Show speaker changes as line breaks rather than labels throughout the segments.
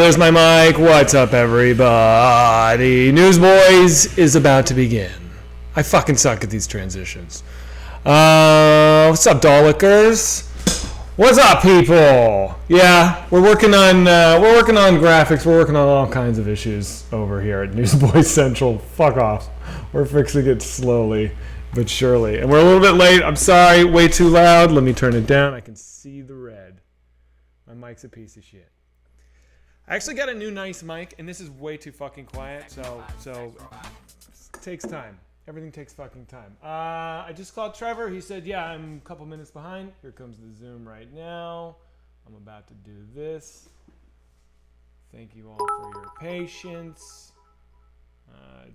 there's my mic. What's up, everybody? Newsboyz is about to begin. I fucking suck at these transitions. What's up, Dollickers? What's up, people? Yeah, we're working on graphics. We're working on all kinds of issues over here at Newsboyz Central. Fuck off. We're fixing it slowly but surely, and we're a little bit late. I'm sorry. Way too loud. Let me turn it down. I can see the red. My mic's a piece of shit. I actually got a new nice mic, and this is way too fucking quiet, so it takes time. Everything takes fucking time. I just called Trevor. He said, yeah, I'm a couple minutes behind. Here comes the Zoom right now. I'm about to do this. Thank you all for your patience.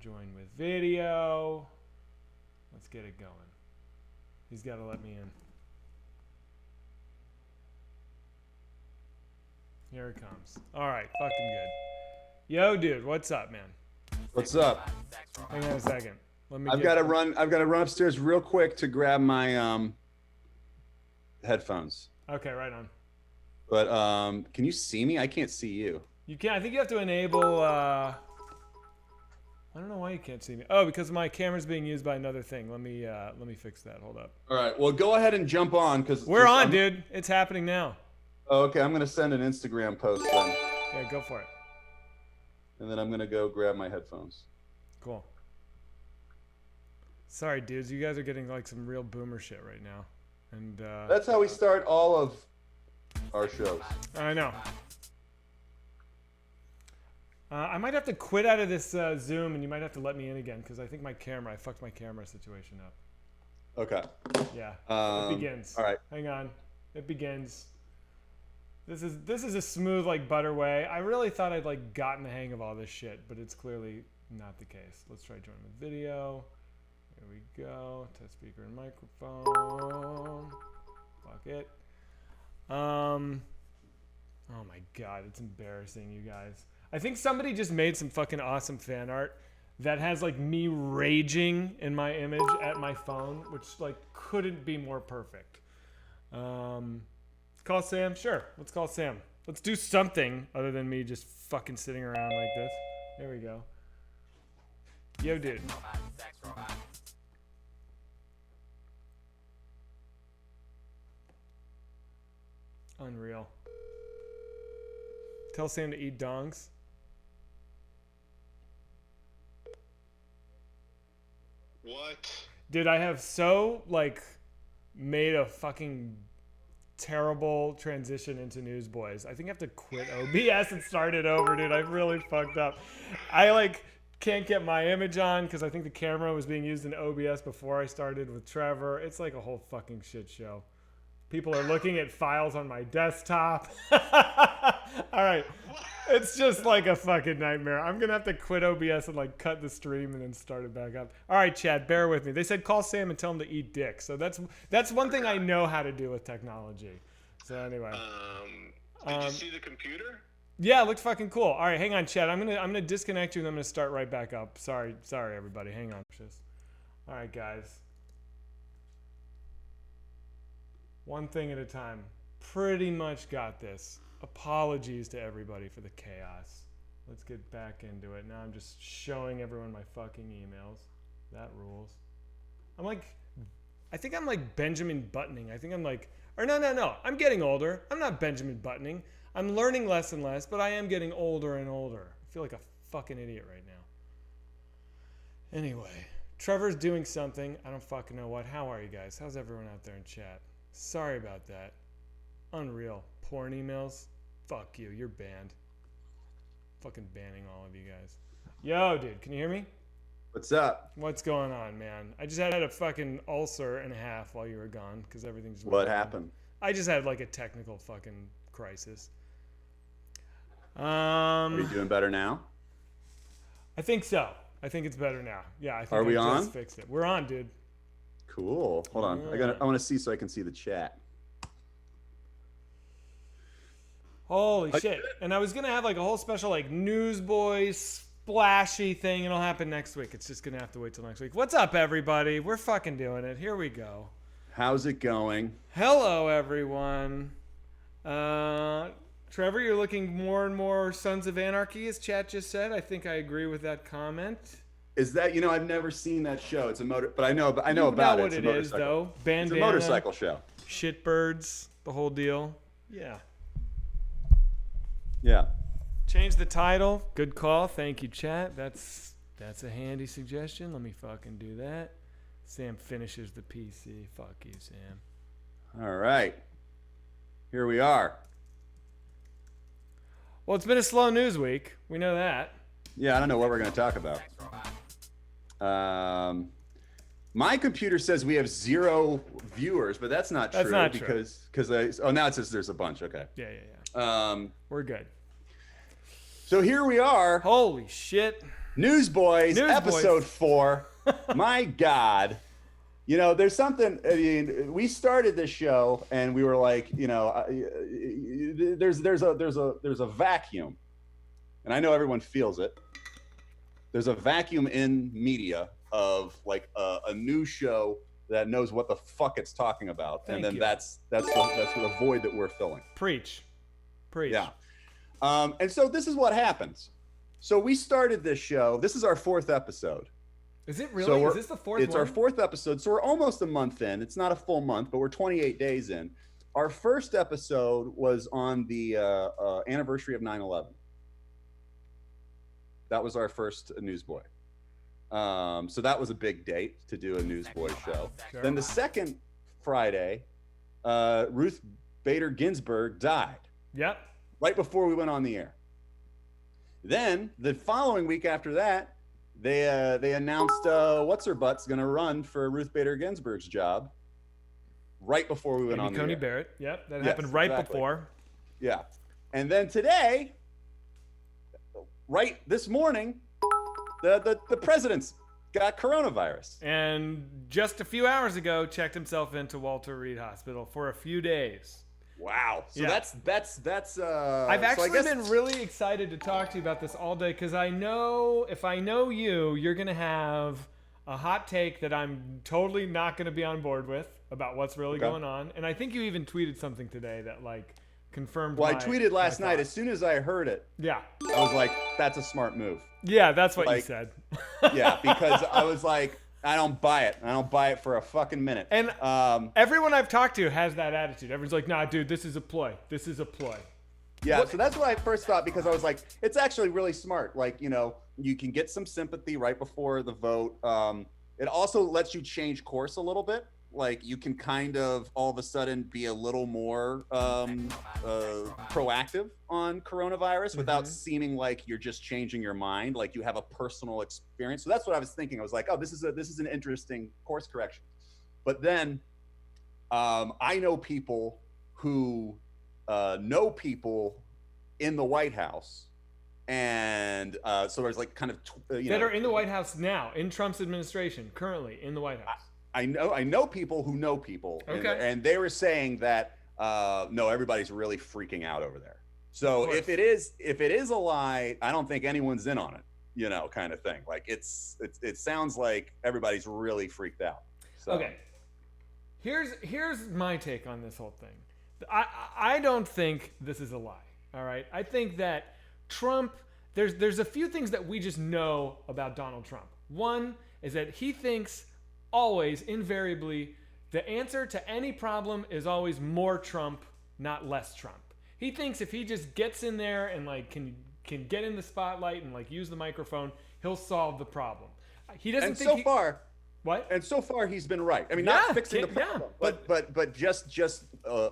Join with video. Let's get it going. He's got to let me in. Here it comes. All right, fucking good. Yo, dude, what's up, man?
What's up?
Hang on a second.
I've got to run upstairs real quick to grab my headphones.
Okay, right on.
But can you see me? I can't see you.
You can't. I think you have to enable. I don't know why you can't see me. Oh, because my camera's being used by another thing. Let me fix that. Hold up.
All right. Well, go ahead and jump on because
we're on, dude. It's happening now.
Oh, okay, I'm gonna send an Instagram post then.
Yeah, go for it.
And then I'm gonna go grab my headphones.
Cool. Sorry, dudes. You guys are getting like some real boomer shit right now, and
that's how we start all of our shows.
I know. I might have to quit out of this Zoom, and you might have to let me in again because I think I fucked my camera situation up.
Okay.
Yeah. It begins.
All right.
Hang on. It begins. This is a smooth like butter way. I really thought I'd like gotten the hang of all this shit, but it's clearly not the case. Let's try join with video. Here we go. Test speaker and microphone. Fuck it. Oh my god, it's embarrassing, you guys. I think somebody just made some fucking awesome fan art that has like me raging in my image at my phone, which like couldn't be more perfect. Call Sam? Sure. Let's call Sam. Let's do something other than me just fucking sitting around like this. There we go. Yo, dude. Unreal. Tell Sam to eat dongs.
What?
Dude, I have so like made a fucking terrible transition into Newsboyz. I think I have to quit OBS and start it over, dude. I've really fucked up. I like can't get my image on because I think the camera was being used in OBS before I started with Trevor. It's like a whole fucking shit show. People are looking at files on my desktop. All right. It's just like a fucking nightmare. I'm going to have to quit OBS and like cut the stream and then start it back up. All right, Chad, bear with me. They said call Sam and tell him to eat dick. So that's one thing I know how to do with technology. So anyway.
Did you see the computer?
Yeah, it looks fucking cool. All right, hang on, Chad. I'm gonna disconnect you and I'm gonna start right back up. Sorry, everybody. Hang on. All right, guys. One thing at a time. Pretty much got this. Apologies to everybody for the chaos. Let's get back into it. Now I'm just showing everyone my fucking emails. That rules. I think I'm like Benjamin Buttoning. No. I'm getting older. I'm not Benjamin Buttoning. I'm learning less and less, but I am getting older and older. I feel like a fucking idiot right now. Anyway, Trevor's doing something. I don't fucking know what. How are you guys? How's everyone out there in chat? Sorry about that. Unreal. Porn emails? Fuck you. You're banned. Fucking banning all of you guys. Yo, dude. Can you hear me?
What's up?
What's going on, man? I just had a fucking ulcer and a half while you were gone because everything just...
What happened?
I just had like a technical fucking crisis.
Are you doing better now?
I think so. I think it's better now. Yeah, I think
Are we
I just
on?
fixed it. We're on, dude.
Cool. Hold on.
Yeah.
I want to see so I can see the chat.
Holy shit. And I was going to have like a whole special like Newsboyz splashy thing. It'll happen next week. It's just going to have to wait till next week. What's up, everybody? We're fucking doing it. Here we go.
How's it going?
Hello, everyone. Trevor, you're looking more and more Sons of Anarchy, as chat just said. I think I agree with that comment.
Is that, I've never seen that show. It's a but I know about
You know
it.
what it is, though. Bandana,
it's a motorcycle show.
Shitbirds, the whole deal. Yeah.
Yeah.
Change the title. Good call. Thank you, chat. That's a handy suggestion. Let me fucking do that. Sam finishes the PC. Fuck you, Sam.
All right. Here we are.
Well, it's been a slow news week. We know that.
Yeah, I don't know what we're going to talk about. My computer says we have 0 viewers, but that's not true.
That's not true.
Because now it says there's a bunch. Okay.
Yeah. We're good.
So here we are.
Holy shit.
Newsboyz, episode 4. My God. There's something. I mean, we started this show and we were like, there's a vacuum, and I know everyone feels it. There's a vacuum in media of like a news show that knows what the fuck it's talking about, and then that's the void that we're filling.
Preach.
Yeah. And so this is what happens. So we started this show. This is our 4th episode.
Is it really? Is this the 4th one?
It's our 4th episode. So we're almost a month in. It's not a full month, but we're 28 days in. Our first episode was on the anniversary of 9/11. That was our first Newsboy. So that was a big date to do a Newsboy show. Sure. Then the second Friday, Ruth Bader Ginsburg died.
Yep.
Right before we went on the air. Then the following week after that, they announced what's her butt's going to run for Ruth Bader Ginsburg's job. Right before we went on the air.
Coney Barrett. Yep, that happened right before.
Yeah, and then today, right this morning, the president's got coronavirus.
And just a few hours ago, checked himself into Walter Reed Hospital for a few days.
Wow. So
yeah.
that's
I've actually been really excited to talk to you about this all day, because I know if I know you, you're going to have a hot take that I'm totally not going to be on board with about what's really going on. And I think you even tweeted something today that like confirmed.
Well, I tweeted last night. As soon as I heard it,
yeah,
I was like, that's a smart move.
Yeah, that's what you said.
Yeah, because I was like, I don't buy it. I don't buy it for a fucking minute.
And everyone I've talked to has that attitude. Everyone's like, nah, dude, this is a ploy. This is a ploy.
Yeah, so that's what I first thought, because I was like, it's actually really smart. Like, you can get some sympathy right before the vote. It also lets you change course a little bit. Like, you can kind of all of a sudden be a little more proactive on coronavirus without seeming like you're just changing your mind. Like, you have a personal experience. So that's what I was thinking. I was like, oh, this is an interesting course correction. But then I know people who know people in the White House. And so there's like kind of
that are in the White House now, in Trump's administration, currently in the White House.
I know people who know people, and they were saying that no, everybody's really freaking out over there. So if it is a lie, I don't think anyone's in on it, kind of thing. Like it sounds like everybody's really freaked out. So. Okay,
here's my take on this whole thing. I don't think this is a lie. All right, I think that Trump. There's a few things that we just know about Donald Trump. One is that he thinks always, invariably, the answer to any problem is always more Trump, not less Trump. He thinks if he just gets in there and like can get in the spotlight and like use the microphone, he'll solve the problem. He doesn't
and
think
so far.
What?
And so far he's been right. I mean, not fixing the problem, but just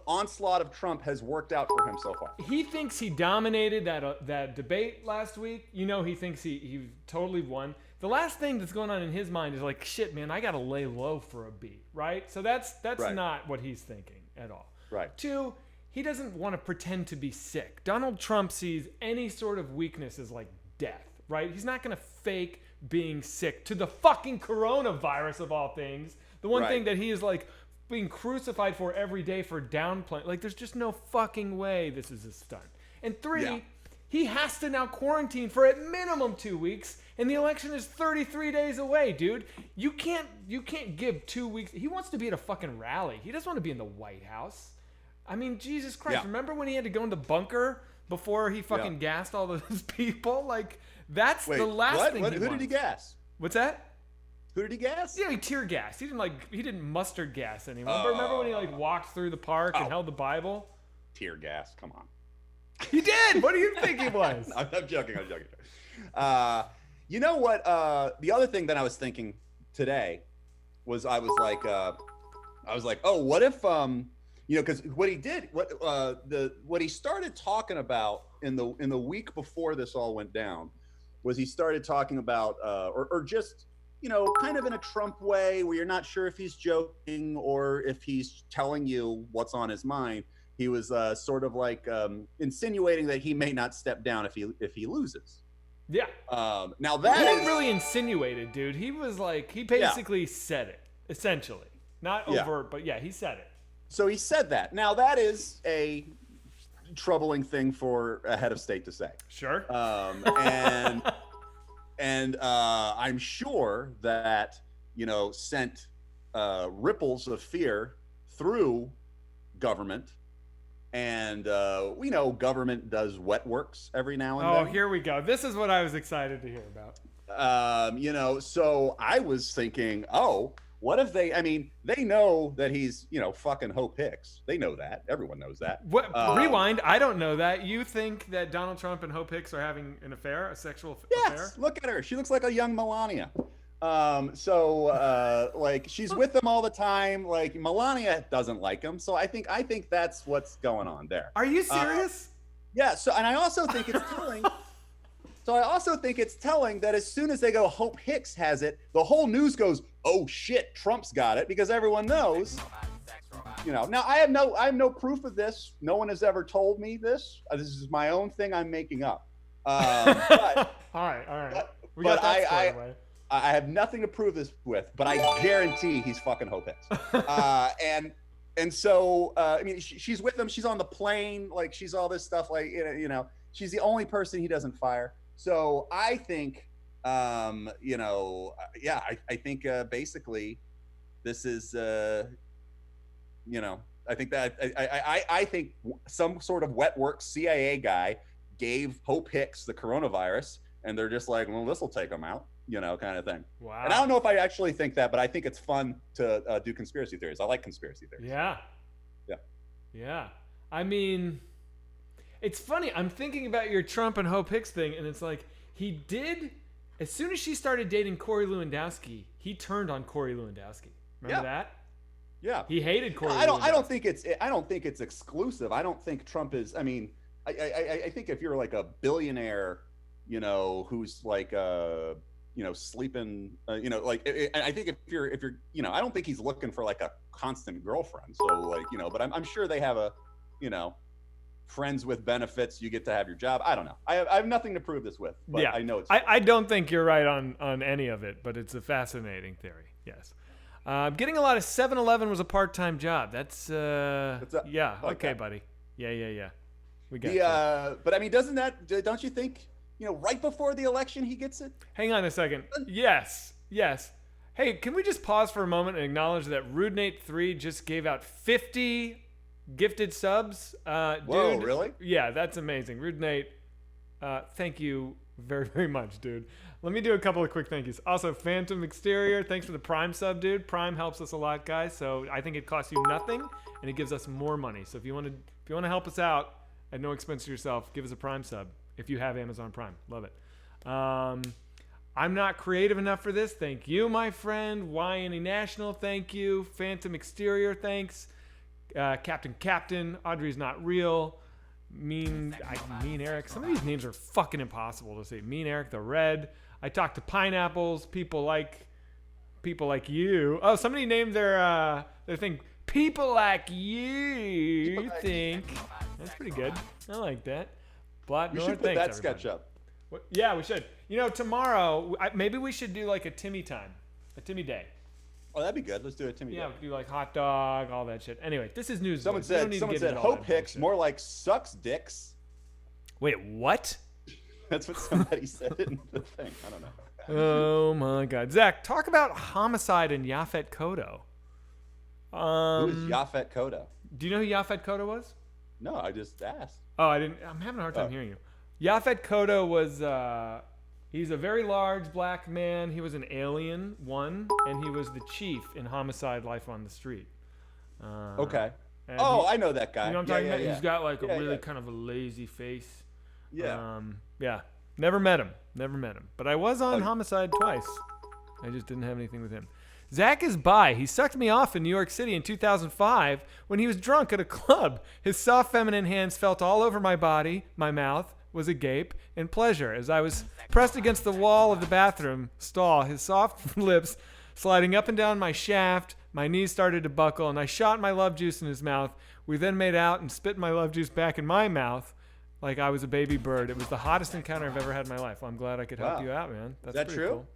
onslaught of Trump has worked out for him so far.
He thinks he dominated that debate last week. He thinks he totally won. The last thing that's going on in his mind is like, shit, man, I got to lay low for a beat, right? So that's right. Not what he's thinking at all.
Right.
2, he doesn't want to pretend to be sick. Donald Trump sees any sort of weakness as like death, right? He's not going to fake being sick to the fucking coronavirus of all things. The one thing that he is like being crucified for every day for downplaying. Like, there's just no fucking way this is a stunt. And 3, he has to now quarantine for at minimum 2 weeks. And the election is 33 days away, dude. You can't give 2 weeks. He wants to be at a fucking rally. He doesn't want to be in the White House. I mean, Jesus Christ. Yeah. Remember when he had to go in the bunker before he fucking gassed all those people? Like, that's
Wait,
the last
what?
thing
What?
he
Who
wants.
did he gas?
What's that?
Who did he gas?
Yeah, he tear gas. He didn't mustard gas anyone. Remember when he like walked through the park and held the Bible?
Tear gas. Come on.
He did. What do you think he was?
I'm joking. You know what? The other thing that I was thinking today was I was like, oh, what if because what he did, what he started talking about in the week before this all went down was he started talking about or just kind of in a Trump way where you're not sure if he's joking or if he's telling you what's on his mind. He was sort of like insinuating that he may not step down if he loses.
Yeah.
Now
He
that
didn't
is
really insinuated, dude. He was like, he basically said it, essentially. Not overt, but yeah, he said it.
so he said that. Now that is a troubling thing for a head of state to say.
Sure.
And I'm sure that sent ripples of fear through government. And we know government does wet works every now and then.
Oh, here we go. This is what I was excited to hear about.
So I was thinking, what if they know that he's, fucking Hope Hicks. They know that. Everyone knows that.
What? Rewind. I don't know that. You think that Donald Trump and Hope Hicks are having an affair, a sexual affair?
Yes, look at her. She looks like a young Melania. Like she's with them all the time. Like Melania doesn't like him. So I think that's what's going on there.
Are you serious?
Yeah. So, and I also think it's telling. That as soon as they go, Hope Hicks has it, the whole news goes, oh shit, Trump's got it, because everyone knows. Now I have no proof of this. No one has ever told me this. This is my own thing I'm making up. But,
all right. We
but
got that squared away.
I have nothing to prove this with, but I guarantee he's fucking Hope Hicks. And so she's with him. She's on the plane. Like she's all this stuff. Like she's the only person he doesn't fire. So I think, I think basically, this is, I think that I think some sort of wet work CIA guy gave Hope Hicks the coronavirus, and they're just like, well, this will take him out, kind of thing.
Wow.
And I don't know if I actually think that, but I think it's fun to do conspiracy theories. I like conspiracy theories.
Yeah. I mean, it's funny. I'm thinking about your Trump and Hope Hicks thing, and it's like he did. As soon as she started dating Corey Lewandowski, he turned on Corey Lewandowski. Remember that?
Yeah.
He hated Corey.
I don't think it's exclusive. I don't think Trump is. I mean, I think if you're like a billionaire, who's like sleeping, I think if you're, I don't think he's looking for like a constant girlfriend. So like, but I'm sure they have a, friends with benefits. You get to have your job. I don't know. I have nothing to prove this with, but I know it's.
I don't think you're right on any of it, but it's a fascinating theory. Yes. Getting a lot of 7-Eleven was a part-time job. That's yeah.
Like
okay,
that.
buddy. Yeah. We got
but I mean, don't you think, right before the election he gets it?
Hang on a second. Yes. Hey, can we just pause for a moment and acknowledge that Rude Nate 3 just gave out 50 gifted subs?
Whoa,
dude,
really?
Yeah, that's amazing. Rude Nate, thank you very, very much, dude. Let me do a couple of quick thank yous. Also, Phantom Exterior, thanks for the Prime sub, dude. Prime helps us a lot, guys. So I think it costs you nothing, and it gives us more money. So if you want to help us out at no expense to yourself, give us a Prime sub if you have Amazon Prime. Love it. I'm not creative enough for this. Thank you, my friend. YNE National, thank you. Phantom Exterior, thanks. Captain, Audrey's not real. Mean Eric. Some of these names are fucking impossible to say. Mean Eric the Red. I talked to Pineapples. People like you. Oh, somebody named their thing. People like you think. That's pretty good. I like that.
We should put that sketch up.
Yeah, we should. Tomorrow maybe we should do like a Timmy time, a Timmy day.
Oh, that'd be good. Let's do a Timmy.
Yeah, we could do like hot dog, all that shit. Anyway, this is news.
Someone said Hope Hicks, more like sucks dicks.
Wait, what?
That's what somebody said in the thing. I don't know.
Oh my God, Zach, talk about homicide and Yaphet Kotto.
Who is Yaphet Kotto?
Do you know who Yaphet Kotto was?
No, I just asked.
Oh, I didn't. I'm having a hard time hearing you. Yaphet Kotto was. He's a very large black man. He was an alien, and he was the chief in Homicide: Life on the Street.
Okay.
And
I know that guy.
You know what I'm
Yeah,
talking
yeah,
about?
yeah.
He's got like a
Yeah,
really
yeah.
kind of a lazy face.
Yeah.
Yeah. Never met him. But I was on
Oh.
Homicide twice. I just didn't have anything with him. Zach is bi. He sucked me off in New York City in 2005 when he was drunk at a club. His soft feminine hands felt all over my body. My mouth was agape in pleasure as I was pressed against the wall of the bathroom stall, his soft lips sliding up and down my shaft. My knees started to buckle, and I shot my love juice in his mouth. We then made out and spit my love juice back in my mouth like I was a baby bird. It was the hottest encounter I've ever had in my life. Well, I'm glad I could help
Wow.
you out, man. That's
Is that
pretty
true?
cool.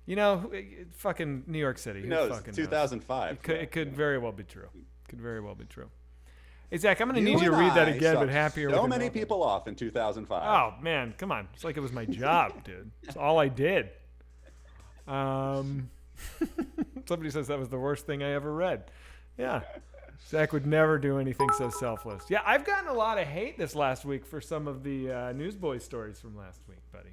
You know, fucking New York City.
Who knows?
Fucking
2005.
It could very well be true. Could very well be true. Hey, Zach, I'm going to need
You
you to
and
read that
I
again, but
sucked
happier.
So
with
many
it.
people off in 2005.
Oh, man, come on. It's like it was my job, dude. It's all I did. Somebody says that was the worst thing I ever read. Yeah. Zach would never do anything so selfless. Yeah, I've gotten a lot of hate this last week for some of the Newsboys stories from last week, buddy.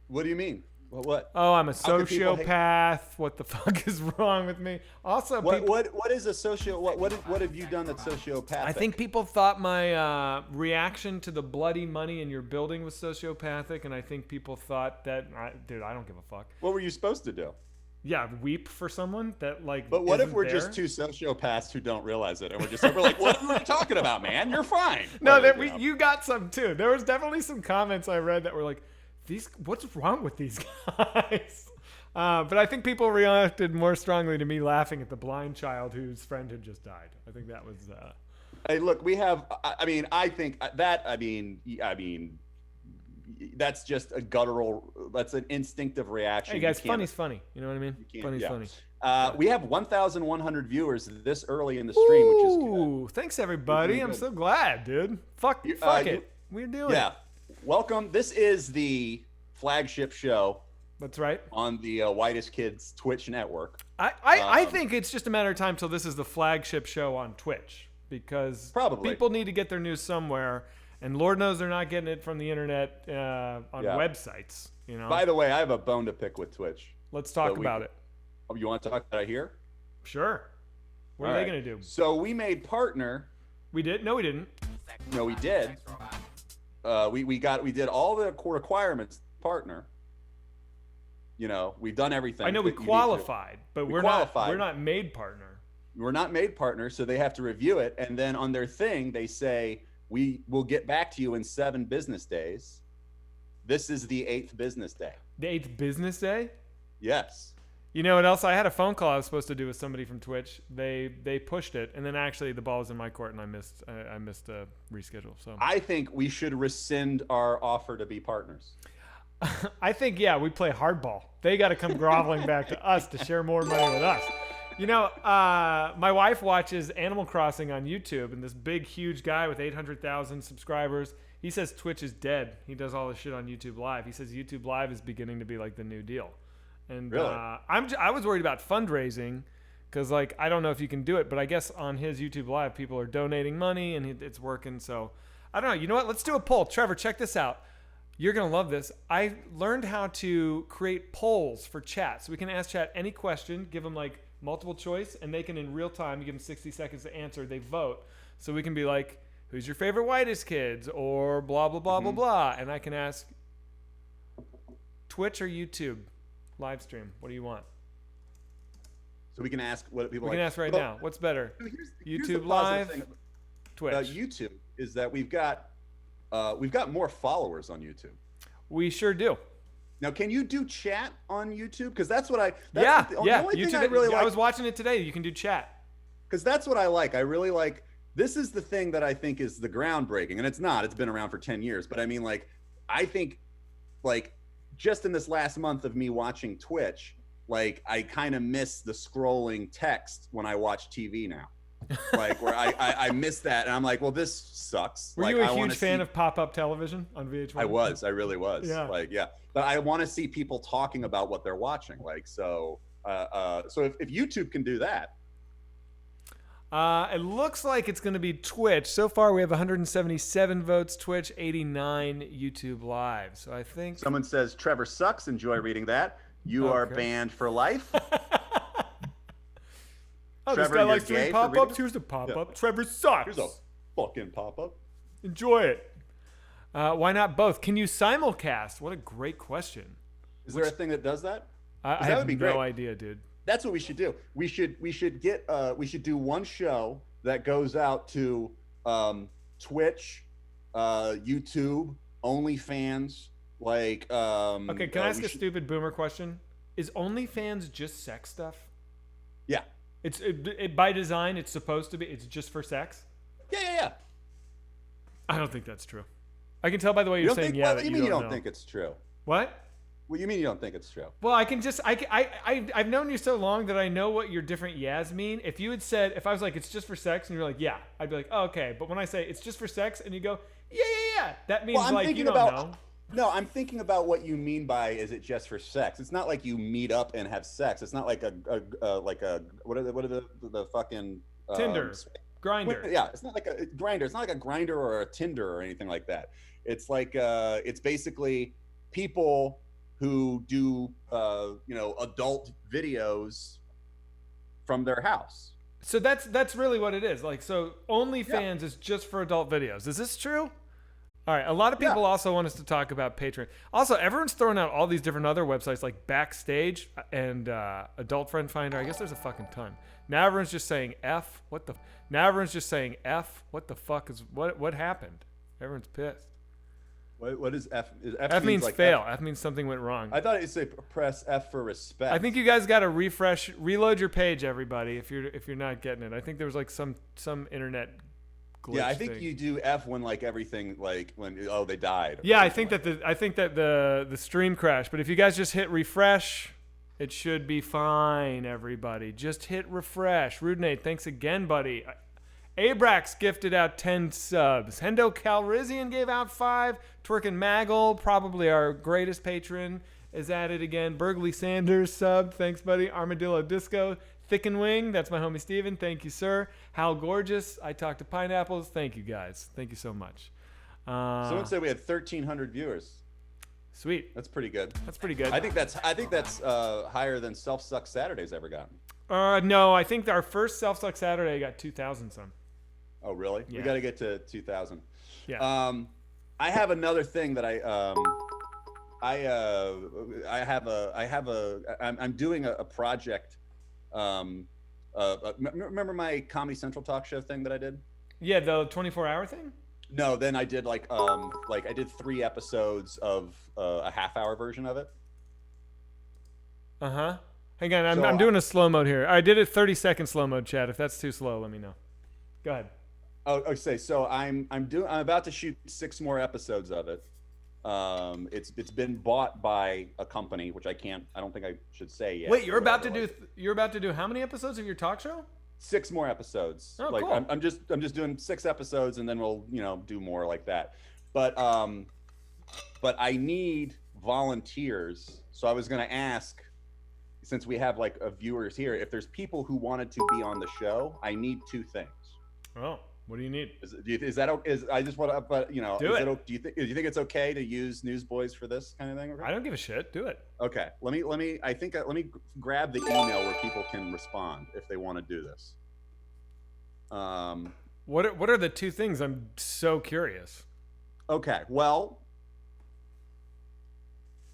What do you mean? Well, what?
Oh, I'm a
How could people hate-
sociopath. What the fuck is wrong with me? Also,
What
people,
what is a socio? What have you done that's sociopathic?
I think people thought my reaction to the bloody money in your building was sociopathic, and I think people thought that, dude, I don't give a fuck.
What were you supposed to do?
Yeah, weep for someone that like.
But what if
isn't
we're
there?
just two sociopaths who don't realize it, and we're like, what are you talking about, man? You're fine.
No,
Like,
that
you know.
you got some too. There was definitely some comments I read that were like, what's wrong with these guys? But I think people reacted more strongly to me laughing at the blind child whose friend had just died. I think that was.
Hey, look, we have. I think that. That's just a guttural. That's an instinctive reaction.
Hey guys,
You can't-
funny's funny. You know what I mean?
can't-
Funny's
yeah.
funny.
We have 1,100 viewers this early in the stream, which is good.
Ooh, thanks everybody.
Pretty
I'm
good.
so glad, dude. Fuck it. We're doing
Yeah.
it.
Welcome. This is the flagship show
That's right.
on the Whitest Kids Twitch network.
I think it's just a matter of time till this is the flagship show on Twitch because
Probably.
people need to get their news somewhere, and Lord knows they're not getting it from the internet on
Yeah.
websites. You know.
By the way, I have a bone to pick with Twitch.
Let's talk
So
about it.
Oh, you want to talk about it here?
Sure. What
All
are they
right.
gonna do?
So we made partner.
We did? No, we didn't.
No, we did. We did all the requirements. Partner. You know, we've done everything.
I know we
that you need to.
qualified, but
We
we're
qualified.
not made partner.
We're not made partners, so they have to review it, and then on their thing they say we will get back to you in 7 business days. This is the 8th business day.
The 8th business day.
Yes.
You know what else? I had a phone call I was supposed to do with somebody from Twitch. They pushed it, and then actually the ball was in my court, and I missed a reschedule. So
I think we should rescind our offer to be partners.
I think we play hardball. They got to come groveling back to us to share more money with us. You know, my wife watches Animal Crossing on YouTube, and this big, huge guy with 800,000 subscribers, he says Twitch is dead. He does all this shit on YouTube Live. He says YouTube Live is beginning to be like the new deal. And
Really?
I was worried about fundraising because, like, I don't know if you can do it, but I guess on his YouTube Live, people are donating money, and it's working. So I don't know. You know what? Let's do a poll. Trevor, check this out. You're going to love this. I learned how to create polls for chat. So we can ask chat any question, give them like multiple choice, and they can in real time, you give them 60 seconds to answer, they vote. So we can be like, who's your favorite Whitest Kids? Or blah, blah, blah, blah, blah. And I can ask Twitch or YouTube live stream. What do you want?
So we can ask what people
We can ask right
But
now. What's better?
here's the
YouTube
positive
Live,
thing
Twitch.
about YouTube is that we've got more followers on YouTube.
We sure do.
Now, can you do chat on YouTube? Because that's what I.
Yeah.
The only
YouTube,
thing I really like.
I was watching it today. You can do chat.
Because that's what I like. I really like. This is the thing that I think is the groundbreaking, and it's not. It's been around for 10 years, but I mean, like, I think, like, just in this last month of me watching Twitch, like, I kind of miss the scrolling text when I watch TV now. Like, where I miss that, and I'm like, well, this sucks.
Were
like,
you a
I wanna
huge fan
see-
of pop-up television on VH1?
I really was.
Yeah.
Like, yeah. But I want to see people talking about what they're watching. Like, so if YouTube can do that.
It looks like it's going to be Twitch. So far, we have 177 votes Twitch, 89 YouTube Live. So I think...
Someone says, Trevor sucks. Enjoy reading that. You are banned for life.
Oh,
Trevor,
this guy
you're
likes
gay
doing
for
pop-ups.
reading-
Here's a pop-up. Trevor sucks.
Here's a fucking pop-up.
Enjoy it. Why not both? Can you simulcast? What a great question.
Is there a thing that does that?
I
that
have
would be
no
great.
idea, dude.
That's what we should do. We should do one show that goes out to Twitch, YouTube, OnlyFans, like
Okay, can I ask a stupid boomer question? Is OnlyFans just sex stuff?
Yeah.
It's by design. It's supposed to be. It's just for sex.
Yeah.
I don't think that's true. I can tell by the way you're saying
think,
yeah.
Well,
That
you mean you don't
know.
think it's true?
What?
What you mean you don't think it's true?
Well, I can just I've known you so long that I know what your different yeahs mean. If you had said, if I was like it's just for sex and you're like yeah, I'd be like oh, okay. But when I say it's just for sex and you go yeah, that means
I'm
like
thinking
you don't
about,
know.
No, I'm thinking about what you mean by is it just for sex? It's not like you meet up and have sex. It's not like a what are the fucking
Tinder, Grinder.
Yeah, it's not like a grinder. It's not like a grinder or a Tinder or anything like that. It's like it's basically people who do adult videos from their house.
So that's really what it is. Like so OnlyFans is just for adult videos. Is this true? All right. A lot of people also want us to talk about Patreon. Also, everyone's throwing out all these different other websites like Backstage and Adult Friend Finder. I guess there's a fucking ton. Now everyone's just saying F. Now everyone's just saying F. What the fuck is what happened? Everyone's pissed.
What is F?
F means like fail. F means something went wrong.
I thought it'd say press F for respect.
I think you guys got to reload your page, everybody. If you're not getting it, I think there was like some internet glitch.
Yeah, I think
thing.
you do F when like everything like when they died.
Yeah, I think that the stream crashed. But if you guys just hit refresh, it should be fine. Everybody, just hit refresh. Rude Nate, thanks again, buddy. Abrax gifted out 10 subs. Hendo Calrissian gave out 5. Twerkin Maggle, probably our greatest patron, is at it again. Burgley Sanders subbed. Thanks, buddy. Armadillo Disco. Thick and Wing, that's my homie Steven. Thank you, sir. Hal Gorgeous, I talked to Pineapples. Thank you, guys. Thank you so much.
Someone said we had 1,300 viewers.
Sweet.
That's pretty good.
That's pretty good.
I think that's higher than Self Suck Saturdays ever gotten.
No, I think our first Self Suck Saturday got 2,000 some.
Oh, really?
Yeah.
We got to get to 2,000.
Yeah.
I have another thing that I'm doing a project. Remember my Comedy Central talk show thing that I did?
Yeah, the 24-hour thing?
No, then I did like I did 3 episodes of a half-hour version of it.
Uh-huh. Hang on, I'm doing a slow mode here. I did a 30-second slow mode, Chad. If that's too slow, let me know. Go ahead.
Oh, okay. So I'm about to shoot 6 more episodes of it. It's been bought by a company, which I don't think I should say yet.
Wait, you're about to do how many episodes of your talk show?
6 more episodes.
Oh,
like
cool.
I'm just doing 6 episodes and then we'll do more like that. But I need volunteers. So I was gonna ask, since we have like viewers here, if there's people who wanted to be on the show, I need 2 things.
Oh, what do you need?
I just want to, but
Do
do you think it's okay to use Newsboyz for this kind of thing?
I don't give a shit. Do it.
Okay. Let me grab the email where people can respond if they want to do this.
What are the 2 things? I'm so curious.
Okay. Well,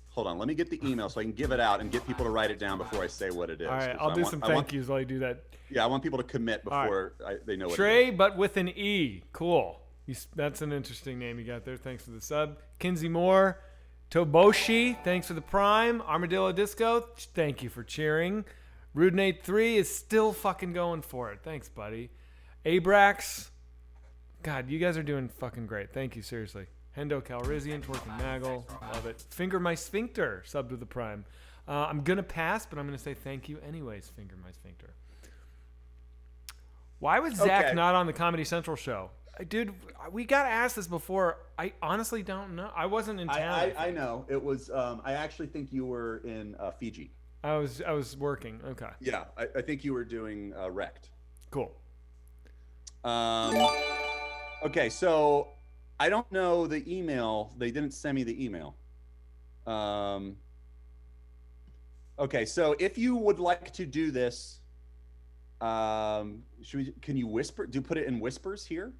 hold on. Let me get the email so I can give it out and get people to write it down before I say what it is.
All right, I'll do some thank yous while you do that.
Yeah, I want people to commit before they know what
Trey,
it is.
but with an E. Cool. That's an interesting name you got there. Thanks for the sub. Kinsey Moore. Toboshi, thanks for the prime. Armadillo Disco, thank you for cheering. Rude Nate 3 is still fucking going for it. Thanks, buddy. Abrax. God, you guys are doing fucking great. Thank you, seriously. Hendo Calrissian, Twerkin Maggle. Love it. Finger My Sphincter, sub to the prime. I'm going to pass, but I'm going to say thank you anyways, Finger My Sphincter. Why was Zach not on the Comedy Central show? Dude, we got asked this before. I honestly don't know. I wasn't in town.
I know. It was, I actually think you were in Fiji.
I was working. Okay.
Yeah, I think you were doing Wrecked.
Cool.
Okay, so I don't know the email. They didn't send me the email. Okay, so if you would like to do this, can you whisper? Put it in whispers here?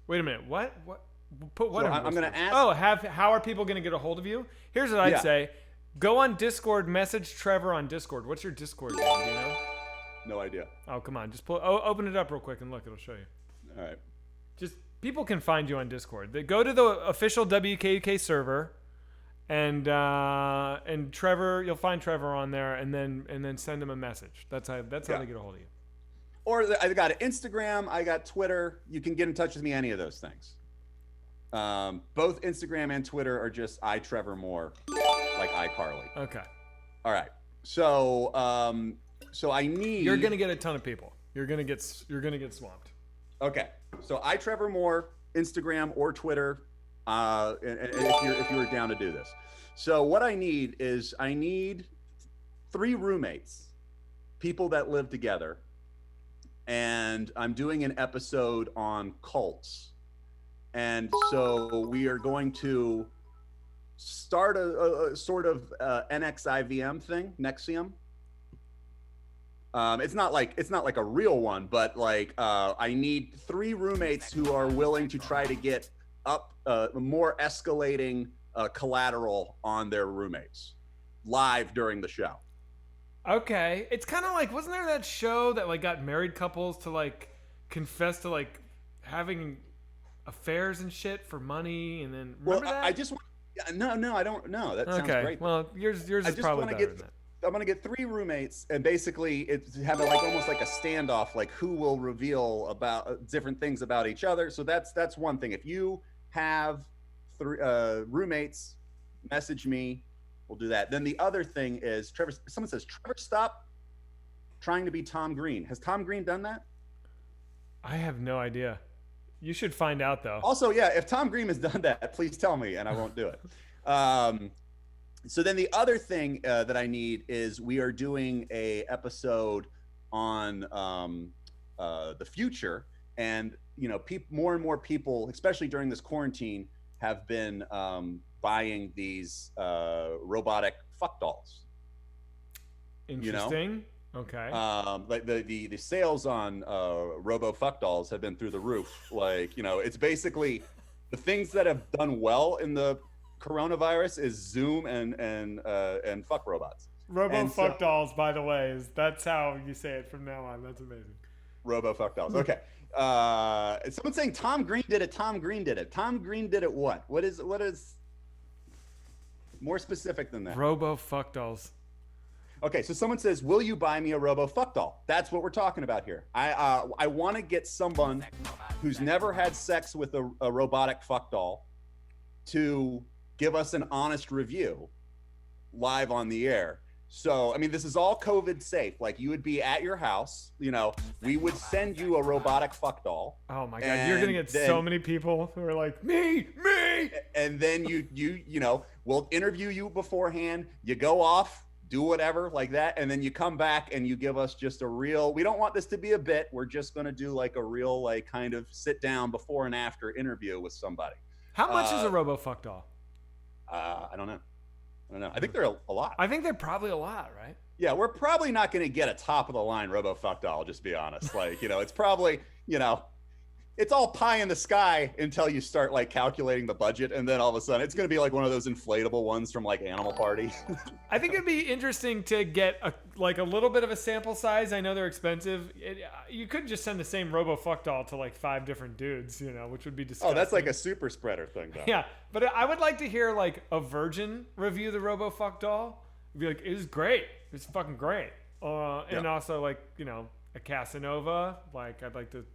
Wait a minute. What? Put what?
So
in
I'm going to
whispers?
ask.
Oh, how are people going to get a hold of you? Here's what I'd
Yeah.
say. Go on Discord, message Trevor on Discord. What's your Discord name, do you know?
No idea.
Oh, come on. Just open it up real quick and look. It'll show you.
All right.
Just people can find you on Discord. They go to the official WKUK server, and Trevor, you'll find Trevor on there, and then send him a message. That's how they get a hold of you.
Or I got an Instagram. I got Twitter. You can get in touch with me any of those things. Both Instagram and Twitter are just iTrevorMoore, like iCarly.
Okay.
All right. So I need.
You're gonna get a ton of people. You're gonna get swamped.
Okay. So iTrevorMoore, Instagram or Twitter, and if you were down to do this. So what I need is 3 roommates, people that live together, and I'm doing an episode on cults. And so we are going to start a sort of NXIVM thing, Nexium. It's not like a real one, but like I need 3 roommates who are willing to try to get up more escalating collateral on their roommates live during the show.
Okay, it's kind of like, wasn't there that show that like got married couples to like confess to like having affairs and shit for money, and then remember that?
I just want. No, I don't know. That sounds great.
Well, yours is probably better than that.
I'm gonna get 3 roommates, and basically have like almost like a standoff, like who will reveal about different things about each other. So that's one thing. If you have 3 roommates, message me. We'll do that. Then the other thing is Trevor. Someone says, Trevor, stop trying to be Tom Green. Has Tom Green done that?
I have no idea. You should find out though.
Also, yeah, if Tom Green has done that, please tell me, and I won't do it. So then the other thing that I need is we are doing a episode on the future, and more and more people, especially during this quarantine, have been buying these robotic fuck dolls.
Interesting. Okay.
Like the sales on robo fuck dolls have been through the roof. Like, it's basically the things that have done well in the coronavirus is Zoom and fuck robots.
Robo fuck dolls, by the way, that's how you say it from now on. That's amazing.
Robo fuck dolls. Okay. Someone's saying Tom Green did it. Tom Green did it. Tom Green did it. What is more specific than that?
Robo fuck dolls.
Okay, so someone says, "Will you buy me a robo fuck doll?" That's what we're talking about here. I want to get someone who's never had sex with a robotic fuck doll to give us an honest review live on the air. So, I mean, this is all COVID safe. Like, you would be at your house, we would send you a robotic fuck doll.
Oh my God, you're gonna get so many people who are like, me.
And then we'll interview you beforehand. You go off, do whatever like that, and then you come back and you give us just a real. We don't want this to be a bit. We're just gonna do like a real, like, kind of sit down before and after interview with somebody.
How much is a robo fuck doll?
I don't know. I think they're a lot.
I think they're probably a lot, right?
Yeah, we're probably not going to get a top of the line robo fuck doll. Just be honest. Like, it's probably, it's all pie in the sky until you start like calculating the budget, and then all of a sudden it's going to be like one of those inflatable ones from like Animal Party.
I think it'd be interesting to get a little bit of a sample size. I know they're expensive. You could just send the same robo fuck doll to like 5 different dudes, which would be disgusting.
Oh, that's like a super spreader thing, though.
Yeah, but I would like to hear like a virgin review the robo fuck doll. It'd be like, it was great. It's fucking great. And also like, a Casanova. Like, I'd like to.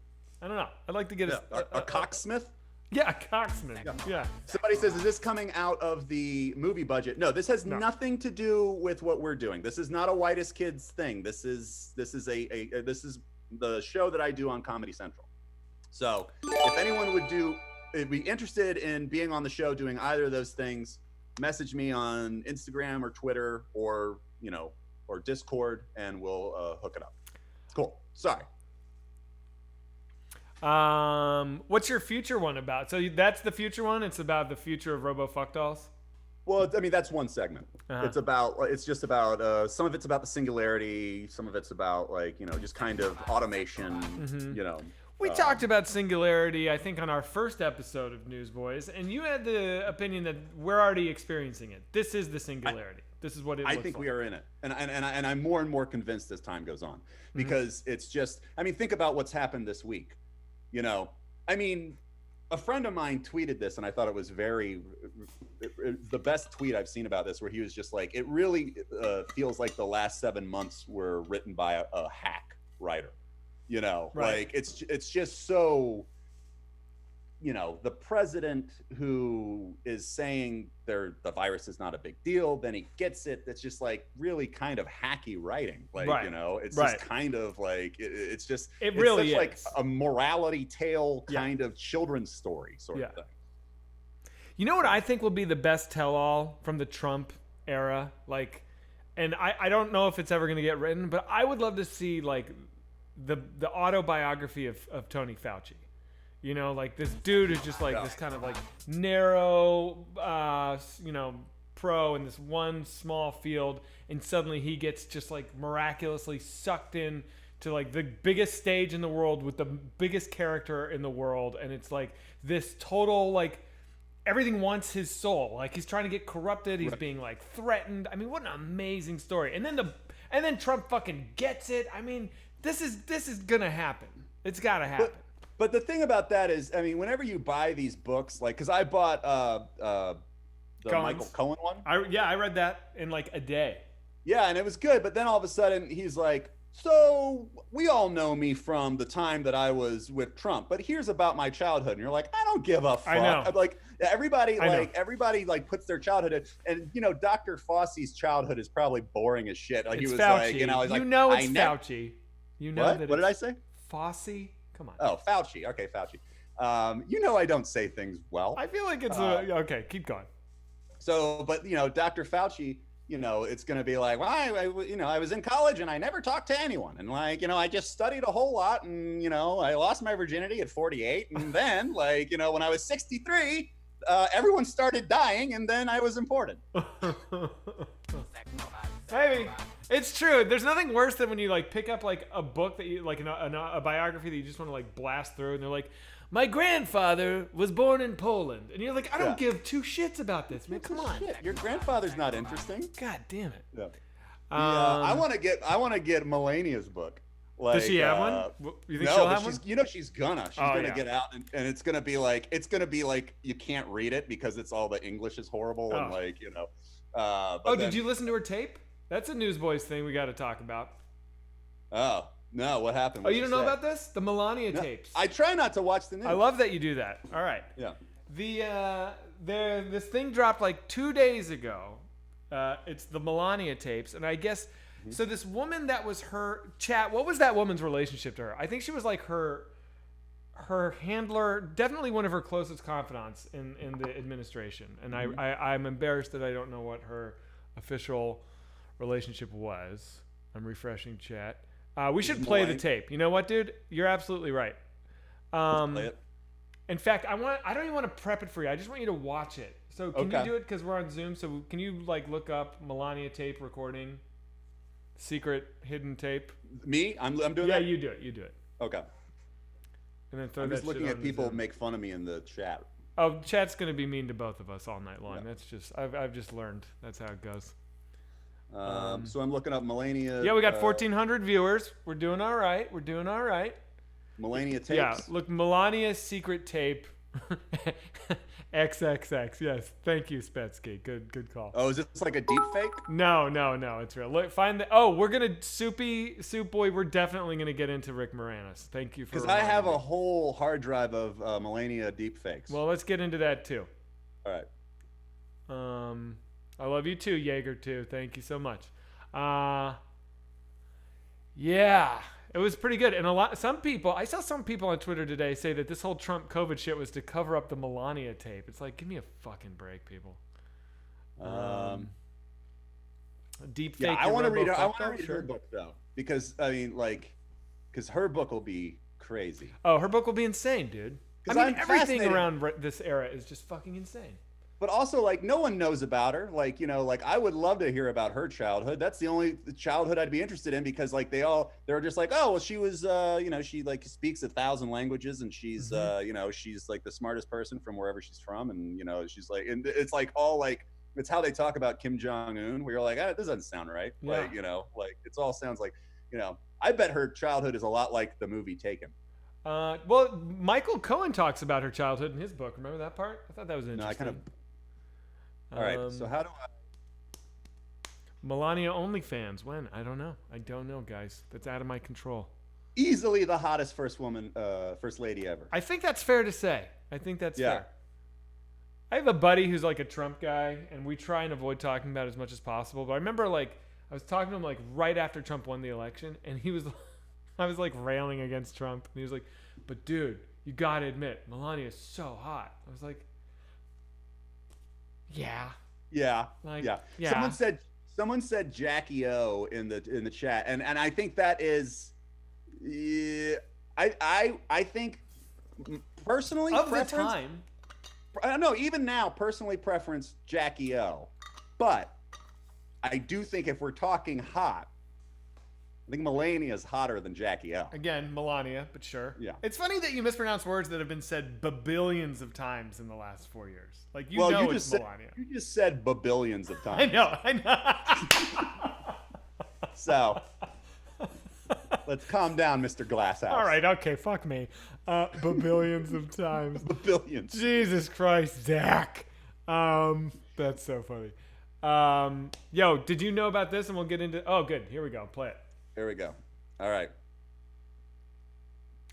I don't know. I'd like to get
a cocksmith.
Yeah, a cocksmith. Yeah.
Somebody says, "Is this coming out of the movie budget?" No, this has nothing to do with what we're doing. This is not a Whitest Kids thing. This is the show that I do on Comedy Central. So, if anyone would be interested in being on the show doing either of those things, message me on Instagram or Twitter or Discord, and we'll hook it up. Cool. Sorry.
What's your future one about? So that's the future one. It's about the future of robo fuck dolls.
Well, I mean, that's one segment.
Uh-huh.
It's just about, some of it's about the singularity. Some of it's about just kind of automation,
We talked about singularity, I think, on our first episode of Newsboys, and you had the opinion that we're already experiencing it. This is the singularity. This is what it looks like.
I think we are in it. And I'm more and more convinced as time goes on, because it's just, I mean, think about what's happened this week. I mean, a friend of mine tweeted this, and I thought it was the best tweet I've seen about this, where he was just like, it really feels like the last 7 months were written by a hack writer.
Right.
Like it's just so, the president who is saying the virus is not a big deal, then he gets it. That's just like really kind of hacky writing. Like,
right.
It's
right.
just kind of like, it's
really
such
is
like a morality tale kind of children's story sort of thing.
You know what I think will be the best tell-all from the Trump era? Like, and I don't know if it's ever going to get written, but I would love to see like the autobiography of Tony Fauci. Like this dude is just like this kind of like narrow, pro in this one small field, and suddenly he gets just like miraculously sucked in to like the biggest stage in the world with the biggest character in the world, and it's like this total like everything wants his soul. Like he's trying to get corrupted, he's being like threatened. I mean, what an amazing story. And then Trump fucking gets it. I mean, this is gonna happen. It's gotta happen.
But the thing about that is, I mean, whenever you buy these books, like, because I bought the Michael Cohen one.
I read that in like a day.
Yeah, and it was good. But then all of a sudden, he's like, so we all know me from the time that I was with Trump, but here's about my childhood. And you're like, I don't give a fuck.
I know.
I'm like, everybody puts their childhood in, and Dr. Fauci's childhood is probably boring as shit. Like
It's
he was
Fauci.
like,
It's Fauci.
What did I say?
Fauci. Come on.
Oh, Fauci. Okay, Fauci. I don't say things well.
I feel like it's okay. Keep going.
So, but Dr. Fauci, it's going to be like, well, I was in college and I never talked to anyone, and like, I just studied a whole lot, and I lost my virginity at 48, and then like, when I was 63, everyone started dying, and then I was important.
Maybe. It's true. There's nothing worse than when you like pick up like a book that you like a biography that you just want to like blast through, and they're like, my grandfather was born in Poland, and you're like, I don't give two shits about this, man. Come on.
Shit. Your grandfather's not interesting.
God damn it.
Yeah. I want to get Melania's book. Like,
does she have one? You think
no,
she'll
but
have one?
She's gonna get out, and it's gonna be like you can't read it because it's all the English is horrible, and like
did you listen to her tape? That's a Newsboys thing we got to talk about.
Oh, no, what happened?
You don't know about this? The Melania tapes.
I try not to watch the news.
I love that you do that. All right.
Yeah.
This thing dropped like 2 days ago. It's the Melania tapes, and I guess so. This woman that was her chat. What was that woman's relationship to her? I think she was like her handler, definitely one of her closest confidants in the administration. And I'm embarrassed that I don't know what her official relationship was. I'm refreshing chat. We should play the tape. You know what, dude? You're absolutely right.
Let's play it.
In fact, I don't even want to prep it for you. I just want you to watch it. So can you do it? Because we're on Zoom. So can you like look up Melania tape recording, secret hidden tape?
Me? I'm doing that?
Yeah, you do it. You do it.
Okay.
And then throw
I'm
that
just looking
shit
at
on
people
Zoom.
make fun of me in the chat.
Oh, chat's gonna be mean to both of us all night long.
Yeah.
That's just I've just learned. That's how it goes.
So I'm looking up Melania.
Yeah, we got 1,400 viewers. We're doing all right.
Melania tapes.
Yeah, look, Melania's secret tape. XXX. Yes, thank you, Spetsky. Good call.
Oh, is this like a deep fake?
No, it's real. Look, find the. Oh, we're gonna Soup Boy. We're definitely gonna get into Rick Moranis. Thank you for.
Because I have a whole hard drive of Melania deep fakes.
Well, let's get into that too.
All right.
I love you too, Jaeger too. Thank you so much. Yeah, it was pretty good. And I saw some people on Twitter today say that this whole Trump COVID shit was to cover up the Melania tape. It's like, give me a fucking break, people. Deep fake.
Yeah, I want to read her book though, because I mean, like, because her book will be crazy.
Oh, her book will be insane, dude. I
'Cause
mean,
I'm
everything
fascinated-
around this era is just fucking insane.
But also, like, no one knows about her. Like, you know, like, I would love to hear about her childhood. That's the only childhood I'd be interested in, because like they're just like, oh, well, she was, you know, she like speaks 1,000 languages, and she's, you know, she's like the smartest person from wherever she's from, and you know, she's like, and it's like all like, it's how they talk about Kim Jong-un, where you're like, this doesn't sound right.
Yeah.
Like, you know, like it's all sounds like, you know, I bet her childhood is a lot like the movie Taken.
Well, Michael Cohen talks about her childhood in his book. Remember that part? I thought that was interesting.
No, I kind of. All right, so how do I?
Melania OnlyFans. When? I don't know. I don't know, guys. That's out of my control.
Easily the hottest first lady ever.
I think that's fair to say. I think that's
Yeah.
fair. I have a buddy who's like a Trump guy, and we try and avoid talking about it as much as possible. But I remember, like, I was talking to him like right after Trump won the election, and he was, I was like railing against Trump, and he was like, "But dude, you gotta admit, Melania is so hot." I was like, "Yeah,
Yeah,
like,
yeah.
yeah."
Someone said Jackie O in the chat, and I think that is, I think personally
Of the
preference.
time,
I don't know. Even now, personally preference Jackie O, but I do think if we're talking hot, I think Melania is hotter than Jackie O.
again, Melania, but sure.
Yeah.
It's funny that you mispronounce words that have been said babillions of times in the last 4 years. Like, you
Well,
know
you
it's
just
Melania.
you just said babillions of
I
times.
know.
So let's calm down, Mr. Glasshouse.
All right, okay, fuck me. Babillions of times.
Babillions.
Jesus Christ, Zach. That's so funny. Yo, did you know about this? And we'll get into. Oh, good. Here we go. Play it.
Here we go. All right.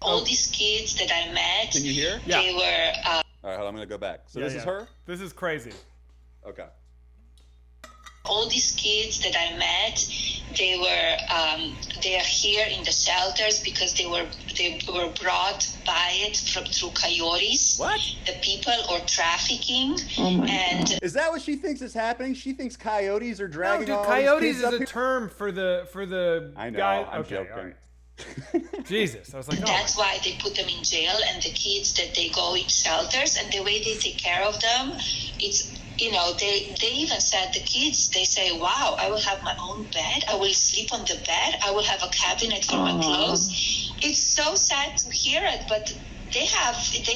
All these kids that I met,
Can you hear?
Yeah.
they were
All right, hold on, I'm gonna go back. So
Yeah,
this is
yeah.
her?
This is crazy.
Okay.
all these kids that I met. They are here in the shelters because they were brought by it through coyotes.
What?
The people or trafficking.
Oh my
and
Is that what she thinks is happening? She thinks coyotes are
No,
dragging
dude,
all
coyotes
these kids
is
up
a
here?
term for the
I know,
guy.
I'm
Okay,
joking.
all right. Jesus, I was like, oh,
that's why they put them in jail, and the kids that they go in shelters, and the way they take care of them, it's, you know, they even said, the kids, they say, wow, I will have my own bed, I will sleep on the bed, I will have a cabinet for my clothes. It's so sad to hear it, but they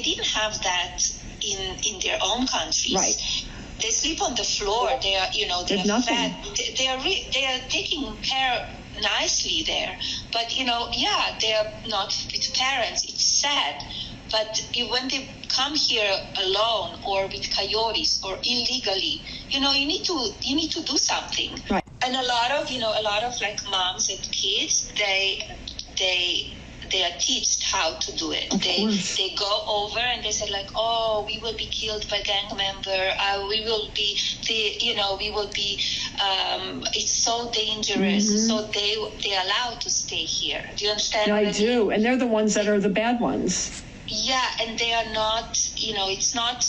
didn't have that in their own countries.
Right.
They sleep on the floor. They are, you know, they
There's
are
nothing.
fed. They are taking care nicely there. But you know, yeah, they are not with parents. It's sad. But when they come here alone or with coyotes or illegally, you know, you need to do something.
Right.
And a lot of like moms and kids, they are taught how to do it.
Of course.
They go over and they say like, oh, we will be killed by gang member. We will be it's so dangerous. So they allowed to stay here. Do you understand?
I
what
do, and they're the ones that are the bad ones.
Yeah, and they are not, you know, it's not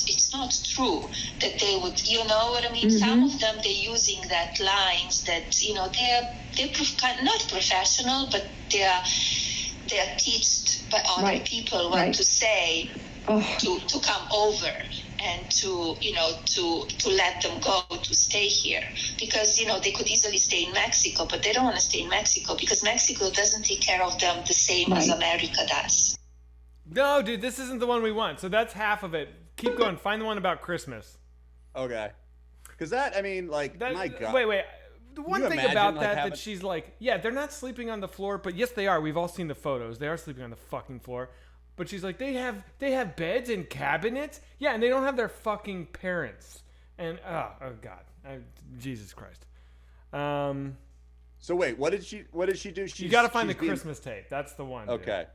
true that they would, you know what I mean? Some of them, they're using that lines that, you know, they're not professional, but they are taught by other
Right,
people what
right.
to say to come over and to, you know, to let them go to stay here, because, you know, they could easily stay in Mexico, but they don't want to stay in Mexico because Mexico doesn't take care of them the same as
Right.
America does.
no, dude, this isn't the one we want. So that's half of it. Keep going. Find the one about Christmas.
Okay. Because that, I mean, like,
That,
my God.
Wait. The one
you
thing
imagine,
about
like,
that
having-
she's like, yeah, they're not sleeping on the floor, but yes, they are. We've all seen the photos. They are sleeping on the fucking floor. But she's like, they have beds and cabinets. Yeah, and they don't have their fucking parents. And oh God, Jesus Christ.
So wait, what did she do?
You got to find the
she's being-
Christmas tape. That's the one. dude.
Okay.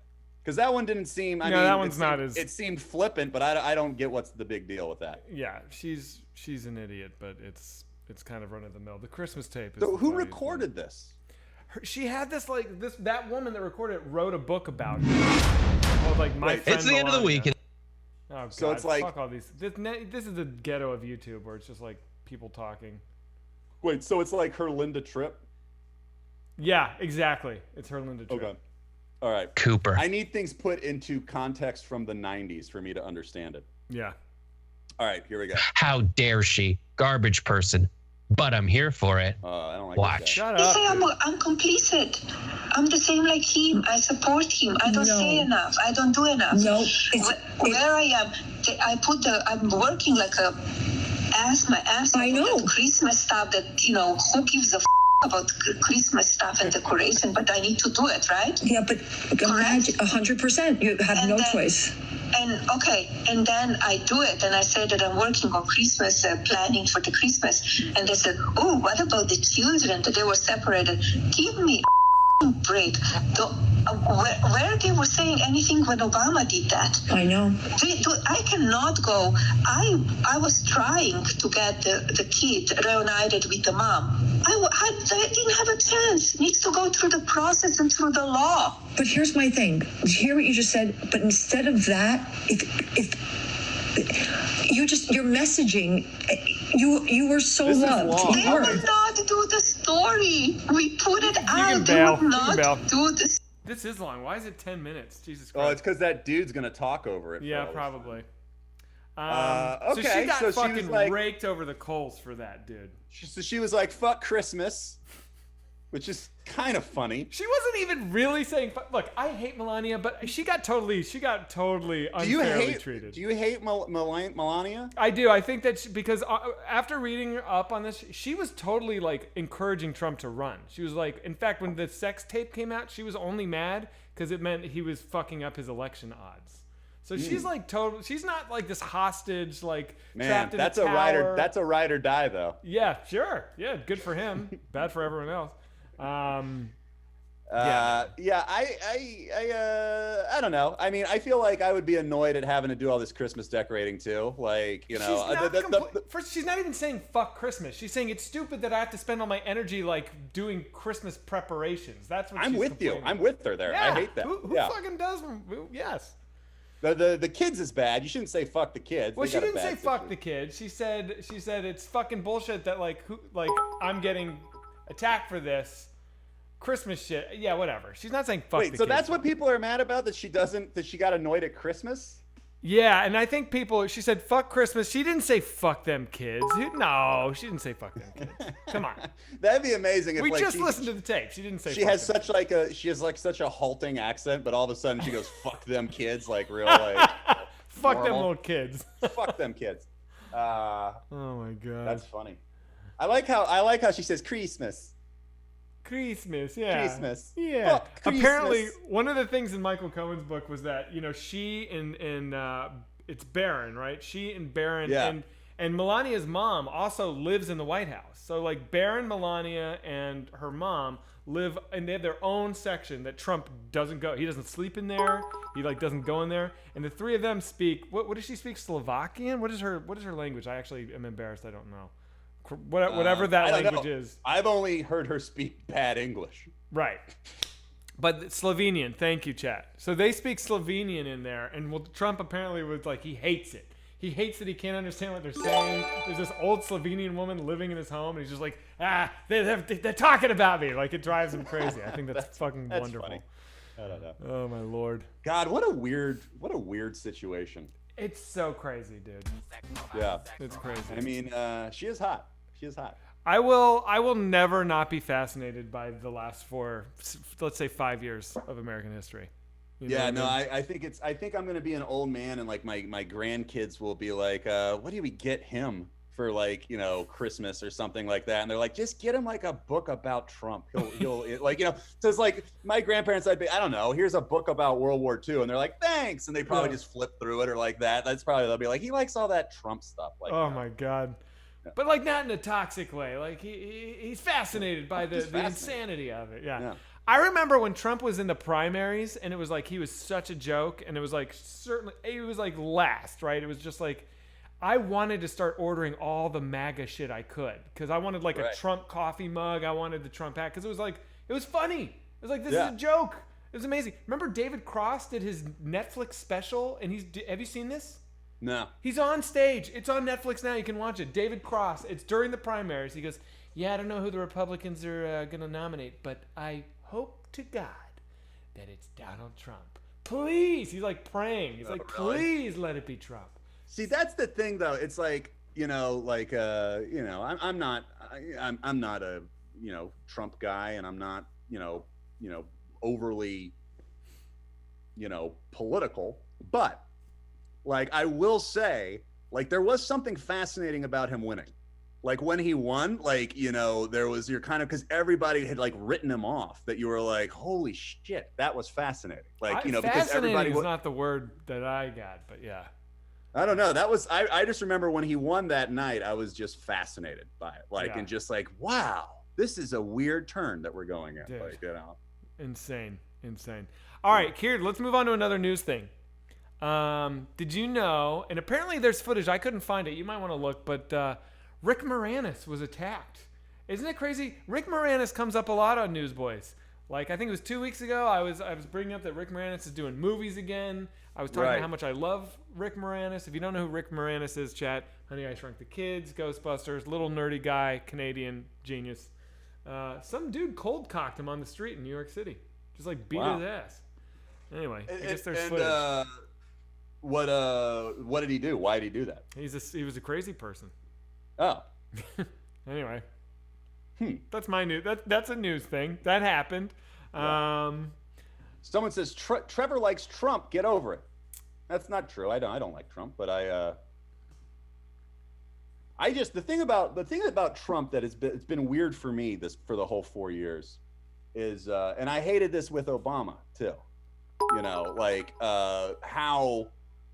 Because that one didn't seem. I
No,
mean,
that
it
one's
seemed-
not as-
It seemed flippant, but I don't get what's the big deal with that.
Yeah, she's an idiot, but it's kind of run of the mill. The Christmas tape. Is
So
the
who
funniest
recorded this?
one. She had that woman that recorded it wrote a book about it. Called like My
Wait,
Friend
It's the end of the
Melania.
week.
Oh God,
So it's like-
fuck all these. This is the ghetto of YouTube where it's just like people talking.
Wait, so it's like her Linda Tripp?
Yeah, exactly. It's her Linda Tripp.
Okay. All right.
Cooper.
I need things put into context from the 90s for me to understand it.
Yeah.
All right, here we go.
How dare she? Garbage person. But I'm here for it.
I don't like
Watch.
this guy.
Shut
They
up.
say
Dude.
I'm complicit. I'm the same like him. I support him. I don't
No.
say enough. I don't do enough.
No,
Where I am, I'm working like a my ass off
I know.
with that Christmas stuff that, who gives a about Christmas stuff and decoration, but I need to do it, right?
Yeah, but imagine 100%. You have
And
no
then-
choice.
And then I do it, and I say that I'm working on Christmas, planning for the Christmas, and they said, "Oh, what about the children that they were separated? Give me a break." Where they were saying anything when Obama did that?
I know.
I cannot go. I was trying to get the kid reunited with the mom. I didn't have a chance. It needs to go through the process and through the law.
But here's my thing. Hear what you just said. But instead of that, if you're messaging, you were so
This is
loved.
long.
You
They
were.
will not do the story. We put it
can
out. They
bail.
will
You
not
can bail.
do this.
This is long. Why is it 10 minutes? Jesus
Oh,
Christ.
it's because that dude's gonna talk over it.
Yeah,
for all this
probably. So
okay,
she got
so she was
fucking
like-
raked over the coals for that, dude.
So she was like, "Fuck Christmas," which is kind of funny.
She wasn't even really saying. Look, I hate Melania, but she got totally
Do you
unfairly
hate?
treated.
Do you hate Melania?
I do. I think that because after reading up on this, she was totally like encouraging Trump to run. She was like, in fact, when the sex tape came out, she was only mad because it meant he was fucking up his election odds. So she's like total. She's not like this hostage, like
Man,
trapped in
that's
a
a
tower.
rider. That's a ride or die, though.
Yeah, sure. Yeah, good for him. Bad for everyone else.
Yeah, I don't know. I mean, I feel like I would be annoyed at having to do all this Christmas decorating too. Like, you know,
First, she's not even saying fuck Christmas. She's saying it's stupid that I have to spend all my energy like doing Christmas preparations. That's what
I'm
she's
with you.
complaining
I'm
about.
with her there.
Yeah.
I hate that.
Who
yeah.
fucking does? Yes.
The kids is bad. You shouldn't say fuck the kids.
Well,
They
she
got a
didn't say
bad
fuck the
situation.
kids. She said it's fucking bullshit that like I'm getting attacked for this Christmas shit. Yeah, whatever. She's not saying fuck the
Wait,
kids.
so that's what people are mad about, that she got annoyed at Christmas?
Yeah, and I think she said fuck Christmas. She didn't say fuck them kids. No, she didn't say fuck them kids. Come on.
That'd be amazing if
We
like
just listened to the tape. She didn't say
she
fuck
has
them.
she has such a halting accent, but all of a sudden she goes fuck them kids, like real like
Fuck them
normal.
little kids.
Fuck them kids.
Oh my god.
That's funny. I like how she says Christmas.
Christmas, yeah.
Christmas.
Yeah.
Fuck Christmas.
Apparently, one of the things in Michael Cohen's book was that, she and it's Barron, right? She and Barron
Yeah.
and Melania's mom also lives in the White House. So like Barron, Melania, and her mom live, and they have their own section that Trump doesn't go. He doesn't sleep in there. He like doesn't go in there. And the three of them speak. What does she speak? Slovakian? What is her language? I actually am embarrassed. I don't know. Whatever that
I don't
language
know.
is.
I've only heard her speak bad English.
Right. But Slovenian, thank you, chat. So they speak Slovenian in there, and Trump apparently was like, he hates it. He hates that he can't understand what they're saying. There's this old Slovenian woman living in his home, and he's just like, they're talking about me. Like, it drives him crazy. I think that's fucking
That's
wonderful.
funny. I don't know.
Oh, my Lord.
God, what a weird situation.
It's so crazy, dude.
Yeah.
It's crazy.
I mean, she is hot. She is hot.
I will never not be fascinated by the last let's say 5 years of American history. You know
Yeah,
what
no,
I mean?
I think I'm gonna be an old man, and like my grandkids will be like, what do we get him for, like, Christmas or something like that? And they're like, just get him like a book about Trump. He'll like, so it's like my grandparents, I'd be, I don't know, here's a book about World War II, and they're like, thanks, and they probably just flip through it or like that. That's probably, they'll be like, he likes all that Trump stuff. Like,
Oh my God. But like not in a toxic way. Like he's fascinated by the insanity of it. Yeah. I remember when Trump was in the primaries, and it was like he was such a joke, and it was like certainly it was like last, right? It was just like I wanted to start ordering all the MAGA shit I could, because I wanted like a Trump coffee mug. I wanted the Trump hat because it was funny. It was like, this is a joke. It was amazing. Remember David Cross did his Netflix special, and have you seen this?
No.
He's on stage. It's on Netflix now. You can watch it. David Cross. It's during the primaries. He goes, yeah, I don't know who the Republicans are going to nominate, but I hope to God that it's Donald Trump. Please. He's like praying. He's like,
really?
please let it be Trump.
See, that's the thing, though. It's like, I'm not a, Trump guy, and I'm not, overly, political. But, like, I will say, like, there was something fascinating about him winning. Like, when he won, like, there was because everybody had, like, written him off, that you were like, holy shit, that was fascinating. Like, because everybody
is not the word that I got, but yeah.
I don't know. That was I just remember when he won that night, I was just fascinated by it. Like, and just like, wow, this is a weird turn that we're going at.
Dude.
Like,
Insane. All right, Kieran, let's move on to another news thing. Did you know, and apparently there's footage, I couldn't find it, you might want to look, but Rick Moranis was attacked. Isn't it crazy? Rick Moranis comes up a lot on Newsboyz. Like, I think it was 2 weeks ago, I was bringing up that Rick Moranis is doing movies again. I was talking about how much I love Rick Moranis. If you don't know who Rick Moranis is, chat, Honey, I Shrunk the Kids, Ghostbusters, little nerdy guy, Canadian genius. Some dude cold-cocked him on the street in New York City. Just, like, beat his ass. Anyway, I guess there's footage.
What did he do? Why did he do that?
He was a crazy person.
Oh.
Anyway. That's my news. That's a news thing. That happened.
Yeah. Someone says Trevor likes Trump. Get over it. That's not true. I don't like Trump, but the thing about Trump that it's been weird for me for the whole 4 years is and I hated this with Obama too. How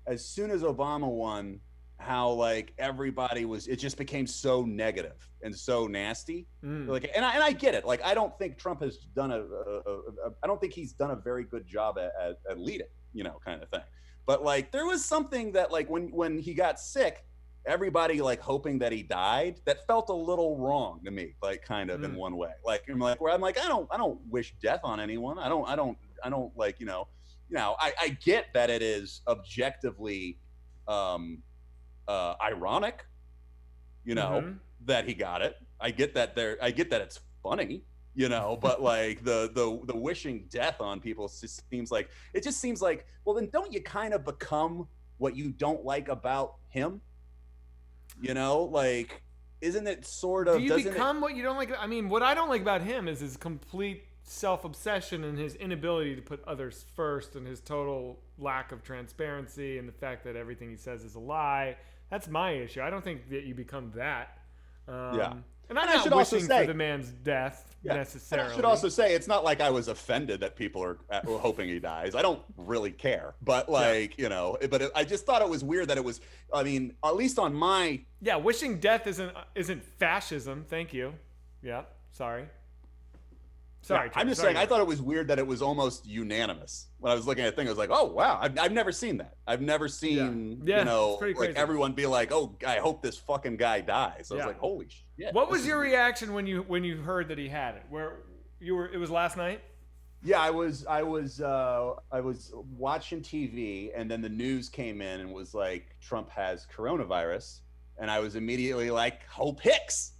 as soon as Obama won, how like everybody it just became so negative and so nasty. Like, and I get it. Like, I don't think Trump has done I don't think he's done a very good job at leading, kind of thing. But like, there was something that like when he got sick, everybody like hoping that he died, that felt a little wrong to me, like kind of in one way. Like, where I'm like, I don't wish death on anyone. I don't like, I get that it is objectively ironic, that he got it. I get that it's funny, but like the wishing death on people seems like, well, then don't you kind of become what you don't like about him? Like, isn't it sort of,
do you become what you don't like? I mean, what I don't like about him is his complete self-obsession and his inability to put others first, and his total lack of transparency, and the fact that everything he says is a lie. That's my issue. I don't think that you become that. And I'm not wishing for the man's death necessarily.
I should also say, it's not like I was offended that people are hoping he dies. I don't really care. But like, I just thought it was weird that it was, I mean, at least on my...
Yeah, wishing death isn't fascism. Thank you. Yeah, sorry.
I'm just saying, I thought it was weird that it was almost unanimous. When I was looking at the thing, I was like, oh, wow, I've never seen that. I've never seen, like everyone be like, oh, I hope this fucking guy dies. I was like, holy shit.
What was your reaction when you heard that he had it? Where you were? It was last night?
Yeah, I was watching TV, and then the news came in and was like, Trump has coronavirus. And I was immediately like, Hope Hicks,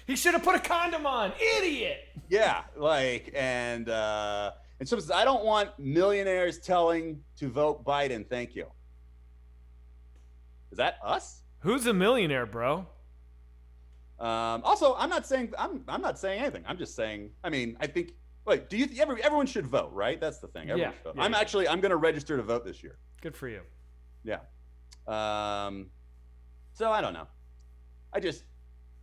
He should have put a condom on, idiot.
Yeah, like, and so I don't want millionaires telling to vote Biden. Thank you. Is that us?
Who's a millionaire, bro?
Also, I'm not saying anything. I'm just saying. I mean, I think. Like, everyone should vote, right? That's the thing. Everyone should vote. I'm going to register to vote this year.
Good for you.
Yeah. So I don't know.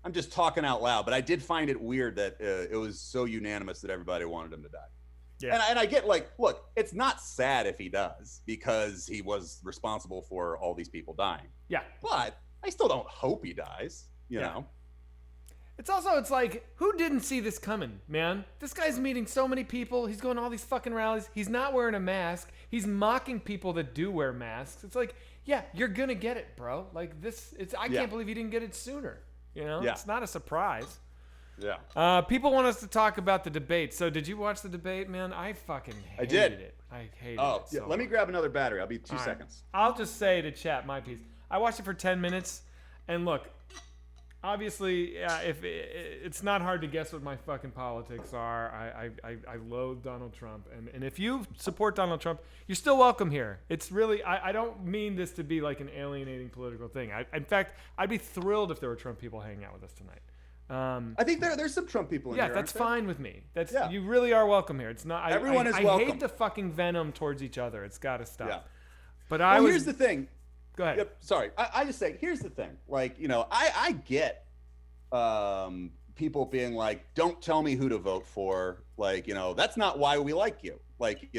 I'm just talking out loud, but I did find it weird that it was so unanimous that everybody wanted him to die. Yeah. And I get, like, look, it's not sad if he does, because he was responsible for all these people dying.
Yeah.
But I still don't hope he dies, you know?
It's like, who didn't see this coming, man? This guy's meeting so many people. He's going to all these fucking rallies. He's not wearing a mask. He's mocking people that do wear masks. It's like, yeah, you're going to get it, bro. Like, I can't believe you didn't get it sooner. It's not a surprise.
Yeah.
People want us to talk about the debate. So did you watch the debate, man? I fucking hated it. I hated it so
let me grab another battery. I'll be 2 seconds.
I'll just say to chat my piece. I watched it for 10 minutes, and look, obviously, if it's not hard to guess what my fucking politics are. I loathe Donald Trump, and if you support Donald Trump, you're still welcome here. It's really, I don't mean this to be like an alienating political thing. In fact, I'd be thrilled if there were Trump people hanging out with us tonight.
I think there's some Trump people in here.
Yeah, that's
aren't
fine with me. That's
Yeah.
You really are welcome here. It's not.
Everyone is
I
welcome.
hate the fucking venom towards each other. It's got to stop.
Yeah.
But
there? Here's the thing.
Go ahead.
Yep, sorry, I just say here's the thing. Like, I get people being like, don't tell me who to vote for. Like, that's not why we like you. Like,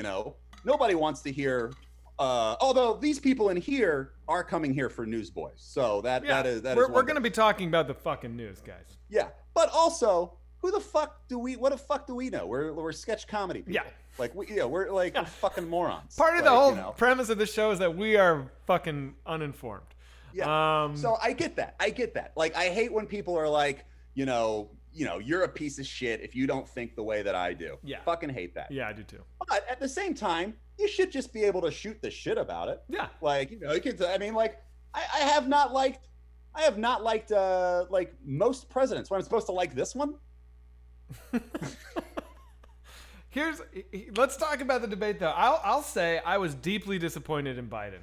nobody wants to hear. Although these people in here are coming here for Newsboyz, so that is
we're going to be talking about the fucking news, guys.
Yeah, but also, what the fuck do we know? We're sketch comedy people.
Yeah.
Like we're like we're fucking morons.
Part of the whole premise of the show is that we are fucking uninformed.
Yeah. So I get that. Like, I hate when people are like, you're a piece of shit if you don't think the way that I do.
Yeah.
Fucking hate that.
Yeah, I do too.
But at the same time, you should just be able to shoot the shit about it.
Yeah.
Like, you can. I mean, like, I have not liked like most presidents. When I'm supposed to like this one.
Let's talk about the debate though. I'll say I was deeply disappointed in Biden.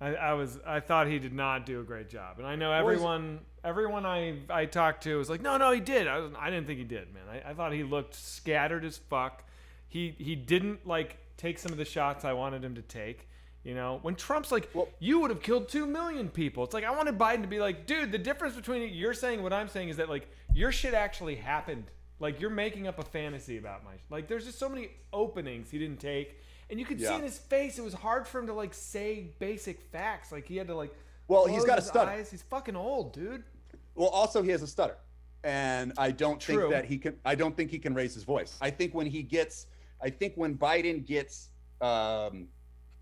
I thought he did not do a great job, and I know everyone I talked to was like, no, he did. I didn't think he did, man. I thought he looked scattered as fuck. He didn't like take some of the shots I wanted him to take. When Trump's like, you would have killed 2 million people. It's like, I wanted Biden to be like, dude, the difference between you're saying what I'm saying is that like your shit actually happened. Like, you're making up a fantasy about like, there's just so many openings he didn't take. And you could see in his face, it was hard for him to like say basic facts. Like, he had to like,
he's got a stutter.
Eyes. He's fucking old, dude.
Well, also he has a stutter. And I don't think that he can raise his voice. I think when Biden gets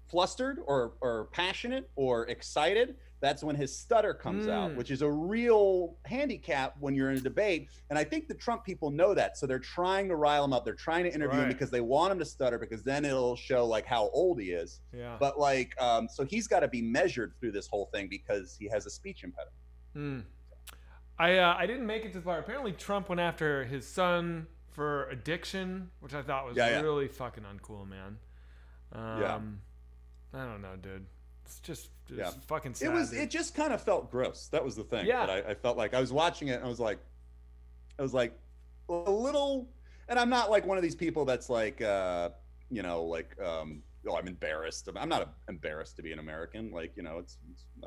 flustered or passionate or excited, that's when his stutter comes out, which is a real handicap when you're in a debate. And I think the Trump people know that. So they're trying to rile him up. They're trying to interview him because they want him to stutter, because then it'll show like how old he is.
Yeah.
But like, so he's got to be measured through this whole thing because he has a speech impediment.
I didn't make it to the part. Apparently Trump went after his son for addiction, which I thought was really fucking uncool, man. I don't know, dude. It's just fucking sad.
It just kind of felt gross. That was the thing.
Yeah.
That I felt like I was watching it and I was like a little, and I'm not like one of these people that's like, I'm embarrassed. I'm not embarrassed to be an American. Like,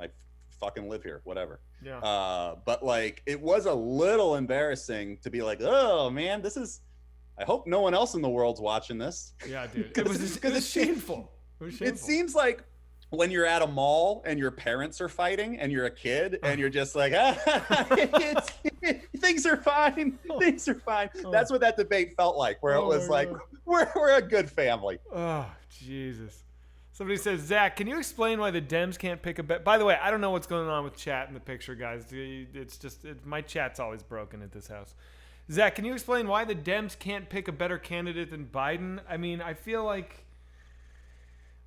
I fucking live here, whatever.
Yeah.
But like, it was a little embarrassing to be like, oh man, I hope no one else in the world's watching this.
Yeah, dude. It was shameful.
It seems like when you're at a mall and your parents are fighting and you're a kid and you're just like, things are fine. Things are fine. That's what that debate felt like, where it was like, we're a good family.
Oh, Jesus. Somebody says, Zach, can you explain why the Dems can't pick a bet? By the way, I don't know what's going on with chat in the picture, guys. It's just, my chat's always broken at this house. Zach, can you explain why the Dems can't pick a better candidate than Biden? I mean, I feel like...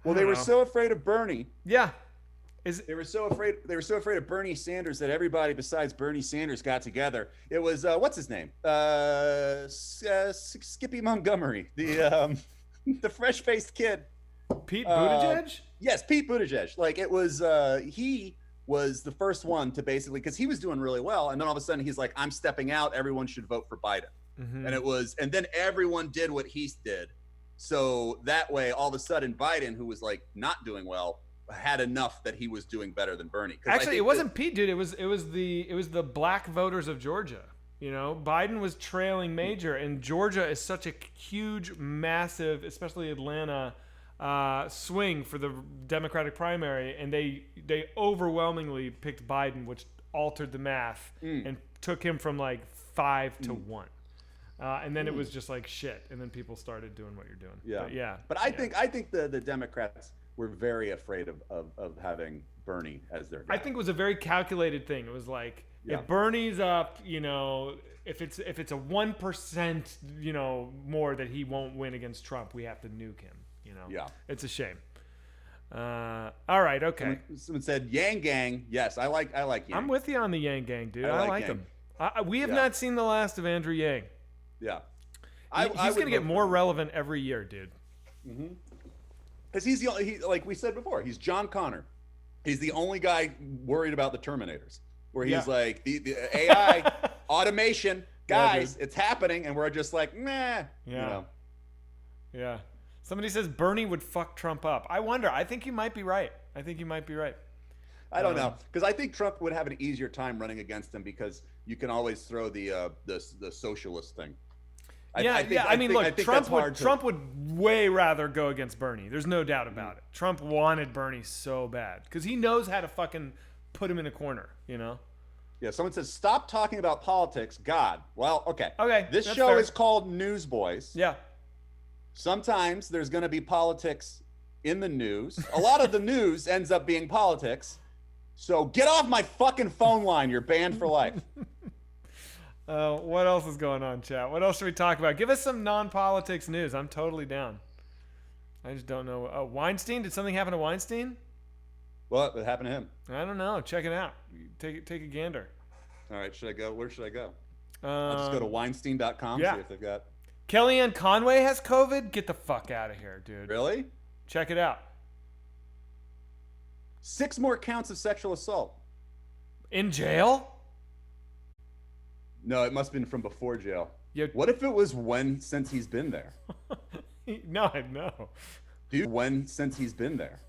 Well, they were so afraid of Bernie.
Yeah.
They were so afraid of Bernie Sanders that everybody besides Bernie Sanders got together. It was what's his name? Skippy Montgomery, the fresh-faced kid.
Pete Buttigieg?
Yes, Pete Buttigieg. Like, it was he was the first one to basically, because he was doing really well, and then all of a sudden he's like, I'm stepping out, everyone should vote for Biden.
Mm-hmm.
And then everyone did what he did. So that way, all of a sudden, Biden, who was like not doing well, had enough that he was doing better than Bernie.
Actually, it wasn't Pete, dude. It was the black voters of Georgia. Biden was trailing major, and Georgia is such a huge, massive, especially Atlanta, swing for the Democratic primary, and they overwhelmingly picked Biden, which altered the math and took him from like 5 to 1. And then it was just like shit, and then people started doing what you're doing.
Yeah. But I think the Democrats were very afraid of having Bernie as their guy.
I think it was a very calculated thing. It was like, if Bernie's up, if it's a 1%, more that he won't win against Trump, we have to nuke him. Yeah. It's a shame. All right, okay.
Someone said Yang Gang. Yes, I like Yang.
I'm with you on the Yang Gang, dude. I like
Yang.
him. We have not seen the last of Andrew Yang.
Yeah.
He's going to get more relevant every year, dude.
Because he's the only, like we said before, he's John Connor. He's the only guy worried about the Terminators, where he's like the AI automation guys. It's happening, and we're just like, meh.
Yeah.
You know?
Yeah. Somebody says Bernie would fuck Trump up. I wonder. I think you might be right.
I don't know, because I think Trump would have an easier time running against him because you can always throw the socialist thing.
I mean, look, Trump would way rather go against Bernie. There's no doubt about it. Trump wanted Bernie so bad because he knows how to fucking put him in a corner, you know?
Yeah, someone says, stop talking about politics. God. Well, okay.
Okay.
This show is called Newsboyz.
Yeah.
Sometimes there's going to be politics in the news. A lot of the news ends up being politics. So get off my fucking phone line. You're banned for life.
What else is going on, chat? What else should we talk about? Give us some non-politics news. I'm totally down. I just don't know. Weinstein? Did something happen to Weinstein?
What happened to him?
I don't know. Check it out. Take a gander.
All right. Should I go? Where should I go? I'll just go to Weinstein.com.
Yeah.
See if they've got.
Kellyanne Conway has COVID? Get the fuck out of here, dude.
Really?
Check it out.
6 more counts of sexual assault.
In jail?
No, it must have been from before jail.
Yeah.
What if it was since he's been there?
No, I know.
Dude, since he's been there?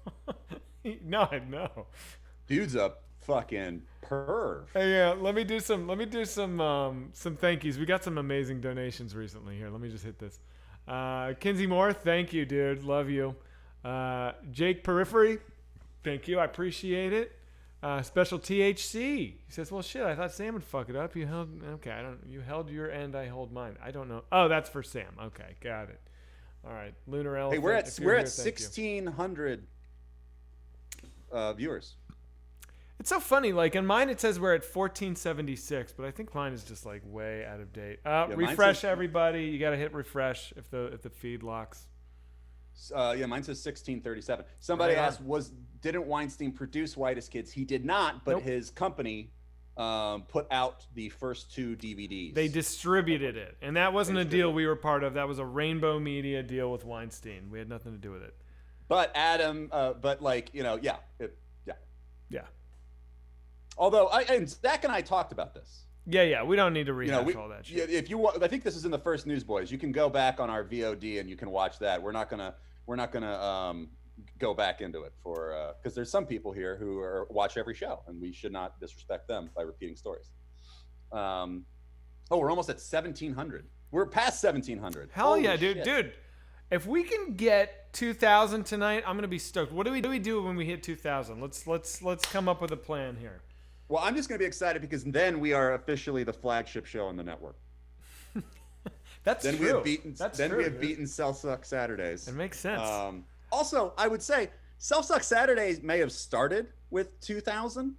No, I know.
Dude's a fucking perv.
Hey, yeah, let me do some thank yous. We got some amazing donations recently here. Let me just hit this. Kinsey Moore, thank you, dude. Love you. Jake Periphery, thank you. I appreciate it. Special THC. He says, "Well, shit. I thought Sam would fuck it up. You held your end. I hold mine. I don't know. Oh, that's for Sam. Okay, got it. All right, Lunar Elephant.
Hey, we're at 1,600 viewers.
It's so funny. Like in mine, it says we're at 1476, but I think mine is just like way out of date. Refresh, everybody. You got to hit refresh if the feed locks.
Mine says 1637. Somebody asked, didn't Weinstein produce Whitest Kids? He did not, but his company put out the first 2 DVDs.
They distributed it, and that wasn't a deal we were part of. That was a Rainbow Media deal with Weinstein. We had nothing to do with it.
But Adam, yeah. Although and Zach and I talked about this.
Yeah, we don't need to rehash all that shit.
If you want, I think this is in the first Newsboyz. You can go back on our VOD and you can watch that. We're not gonna go back into it for because there's some people here who watch every show, and we should not disrespect them by repeating stories. We're almost at 1,700. We're past 1,700.
Hell yeah, dude. If we can get 2,000 tonight, I'm gonna be stoked. What do we do when we hit 2,000? Let's come up with a plan here.
Well, I'm just going to be excited because then we are officially the flagship show on the network.
That's
true. We have beaten Self Suck Saturdays.
It makes sense.
Also, I would say Self Suck Saturdays may have started with 2,000,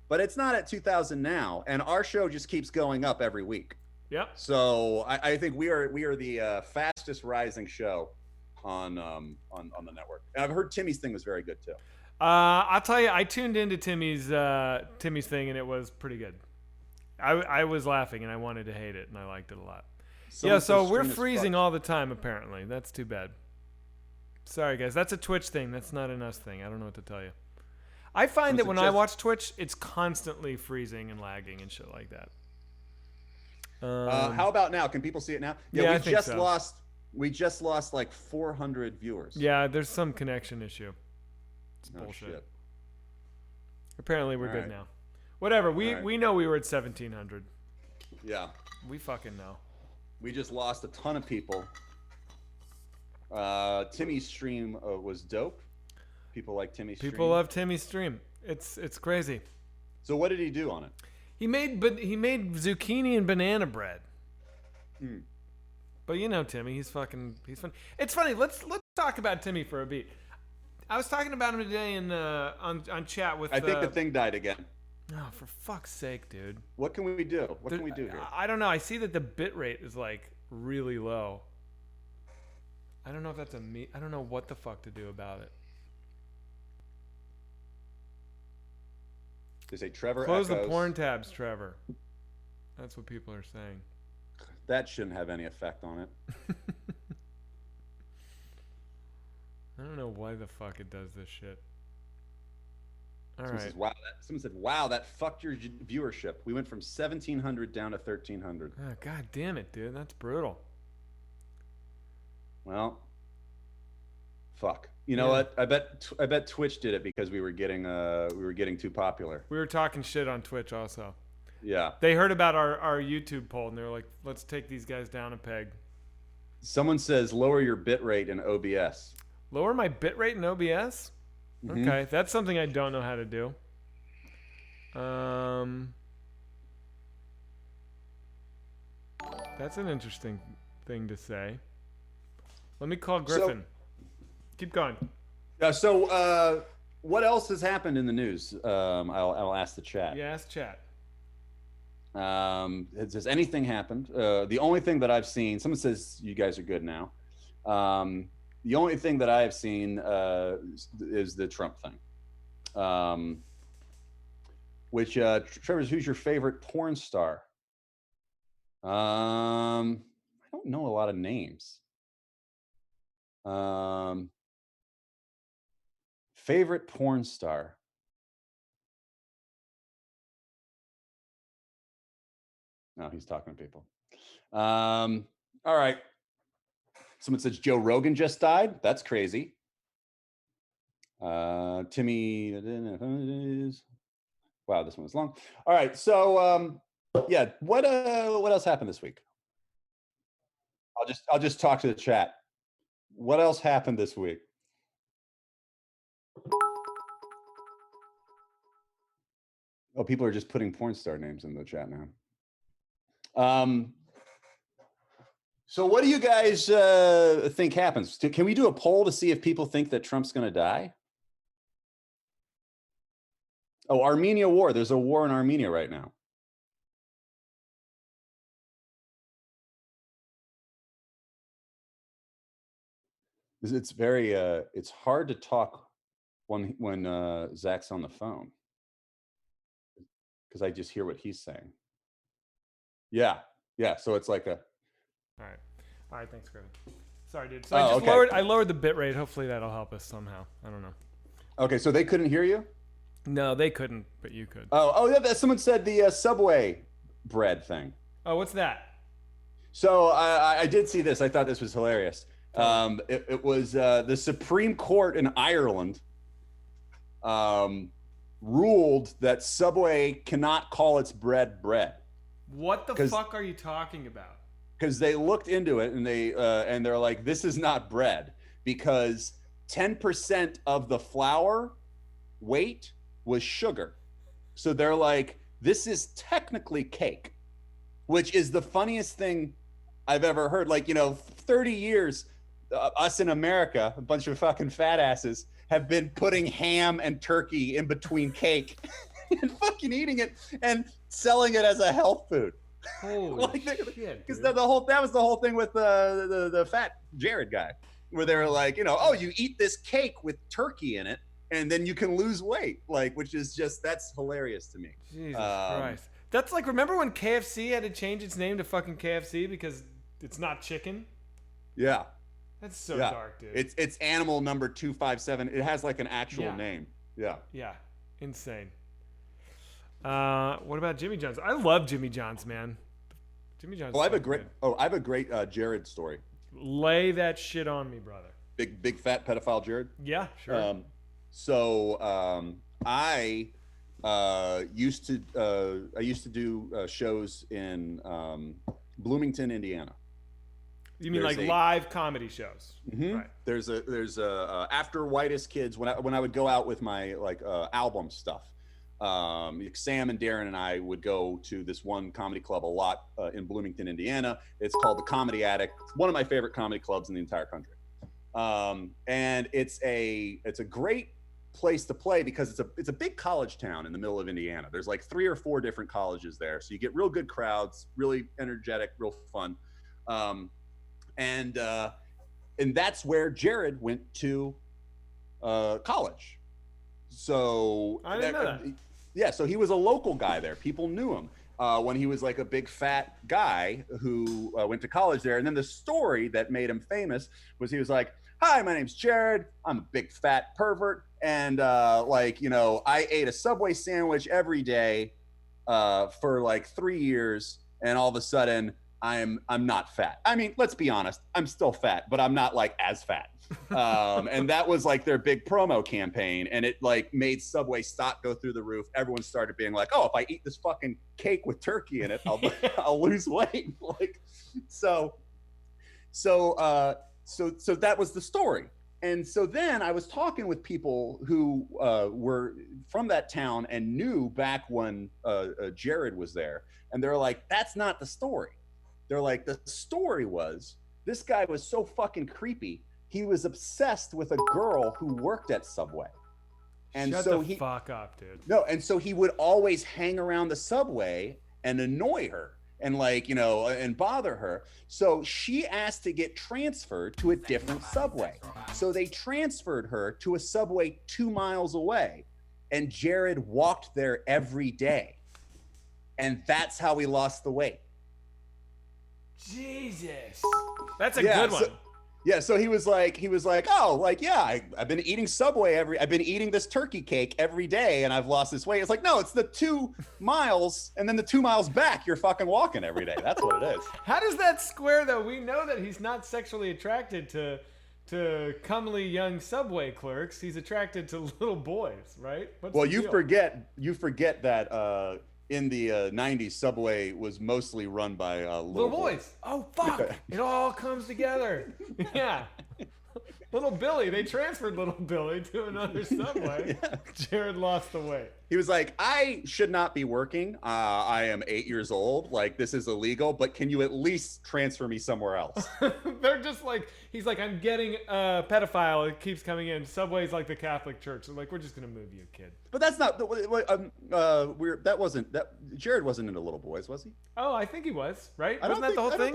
but it's not at 2,000 now, and our show just keeps going up every week.
Yep.
So I think we are the fastest rising show on the network. And I've heard Timmy's thing was very good too.
I'll tell you, I tuned into Timmy's thing, and it was pretty good. I was laughing, and I wanted to hate it, and I liked it a lot. So we're freezing all the time, apparently. That's too bad. Sorry, guys. That's a Twitch thing. That's not an us thing. I don't know what to tell you. I find that when I watch Twitch, it's constantly freezing and lagging and shit like that.
How about now? Can people see it now?
Yeah,
we just lost like 400 viewers.
Yeah, there's some connection issue. It's bullshit.
Shit.
Apparently we're good now. Whatever. We know we were at 1,700.
Yeah.
We fucking know.
We just lost a ton of people. Timmy's stream was dope. People like Timmy's stream.
People love Timmy's stream. It's crazy.
So what did he do on it?
He made zucchini and banana bread. But you know Timmy, he's fun. It's funny. Let's talk about Timmy for a beat. I was talking about him today on chat with.
I think the thing died again.
Oh, for fuck's sake, dude!
What can we do? What can we do here?
I don't know. I see that the bit rate is like really low. I don't know if that's I don't know what the fuck to do about it.
They say Trevor
Close the
echoes.
porn tabs, Trevor. That's what people are saying.
That shouldn't have any effect on it.
I don't know why the fuck it does this shit. All
Someone
right.
says, someone said, wow, that fucked your viewership. We went from 1,700 down to 1,300.
Oh, God damn it, dude. That's brutal.
Well, fuck. You know what? I bet Twitch did it because we were getting too popular.
We were talking shit on Twitch also.
Yeah.
They heard about our YouTube poll and they were like, let's take these guys down a peg.
Someone says lower your bit rate in OBS.
Lower my bitrate in OBS?
Mm-hmm.
Okay, that's something I don't know how to do. That's an interesting thing to say. Let me call Griffin. Keep going.
So, what else has happened in the news? I'll ask the chat.
Yeah, ask chat.
Has anything happened? The only thing that I've seen, someone says you guys are good now. The only thing that I have seen is the Trump thing. Which, Trevor, who's your favorite porn star? I don't know a lot of names. Favorite porn star. No, he's talking to people. All right. Someone says Joe Rogan just died. That's crazy. Timmy. Wow, this one was long. All right. So yeah, what else happened this week? I'll just talk to the chat. What else happened this week? Oh, people are just putting porn star names in the chat now. So what do you guys think happens? Can we do a poll to see if people think that Trump's going to die? Oh, Armenia war. There's a war in Armenia right now. It's very it's hard to talk when Zach's on the phone because I just hear what he's saying. Yeah. So it's like a.
All right. Thanks, Griffin. Sorry, dude. So I lowered the bit rate. Hopefully that'll help us somehow. I don't know.
Okay, so they couldn't hear you?
No, they couldn't, but you could.
Oh yeah. Someone said the Subway bread thing.
Oh, what's that?
So I did see this. I thought this was hilarious. It was the Supreme Court in Ireland ruled that Subway cannot call its bread bread.
What the fuck are you talking about?
Because they looked into it and they're like, this is not bread because 10% of the flour weight was sugar. So they're like, this is technically cake, which is the funniest thing I've ever heard. Like, 30 years, us in America, a bunch of fucking fat asses, have been putting ham and turkey in between cake and fucking eating it and selling it as a health food.
Holy shit!
Because that was the whole thing with the fat Jared guy, where they were like, oh, you eat this cake with turkey in it, and then you can lose weight, which is that's hilarious to me.
Jesus Christ! That's like, remember when KFC had to change its name to fucking KFC because it's not chicken?
Yeah.
That's so dark, dude.
It's animal number 257. It has like an actual name. Yeah.
Yeah. Insane. What about Jimmy John's? I love Jimmy John's, man. Jimmy John's.
I have a great Jared story.
Lay that shit on me, brother.
Big fat pedophile Jared.
Yeah, sure.
I used to do shows in Bloomington, Indiana.
You mean like live comedy shows?
Mm-hmm. Right. There's a after Whitest Kids when I would go out with my album stuff. Sam and Darren and I would go to this one comedy club a lot in Bloomington, Indiana. It's called the Comedy Attic. It's one of my favorite comedy clubs in the entire country. And it's a great place to play because it's a big college town in the middle of Indiana. There's like 3 or 4 different colleges there, so you get real good crowds, really energetic, real fun. And that's where Jared went to college. So
I didn't know that.
Yeah, so he was a local guy there. People knew him when he was like a big fat guy who went to college there. And then the story that made him famous was he was like, "Hi, my name's Jared. I'm a big fat pervert, and I ate a Subway sandwich every day for like 3 years, and all of a sudden I'm not fat. I mean, let's be honest, I'm still fat, but I'm not like as fat." And that was like their big promo campaign, and it like made Subway stock go through the roof. Everyone started being like, "Oh, if I eat this fucking cake with turkey in it, I'll lose weight." Like, so that was the story. And so then I was talking with people who were from that town and knew back when Jared was there, and they're like, "That's not the story." They're like, "The story was this guy was so fucking creepy. He was obsessed with a girl who worked at Subway." And
Shut
so
the fuck up, dude.
No, and so he would always hang around the Subway and annoy her and and bother her. So she asked to get transferred to a different Subway. So they transferred her to a Subway 2 miles away, and Jared walked there every day. And that's how he lost the weight.
Jesus. That's a good one.
So he was like, "Oh, like, yeah, I've been eating I've been eating this turkey cake every day, and I've lost this weight." It's like, no, it's the 2 miles, and then the 2 miles back, you're fucking walking every day. That's what it is.
How does that square, though? We know that he's not sexually attracted to comely young Subway clerks. He's attracted to little boys, right?
Well, you forget that in the 90s, Subway was mostly run by little boys.
Oh, fuck. It all comes together. Yeah. Little Billy. They transferred Little Billy to another Subway. Yeah. Jared lost the weight.
He was like, "I should not be working. I am 8 years old. Like, this is illegal, but can you at least transfer me somewhere else?"
They're just like, he's like, "I'm getting a pedophile. It keeps coming in. Subway's like the Catholic Church. They're like, we're just going to move you, kid."
But that's not, Jared wasn't into little boys, was he?
Oh, I think he was, right?
I don't
Wasn't that the whole thing?
I don't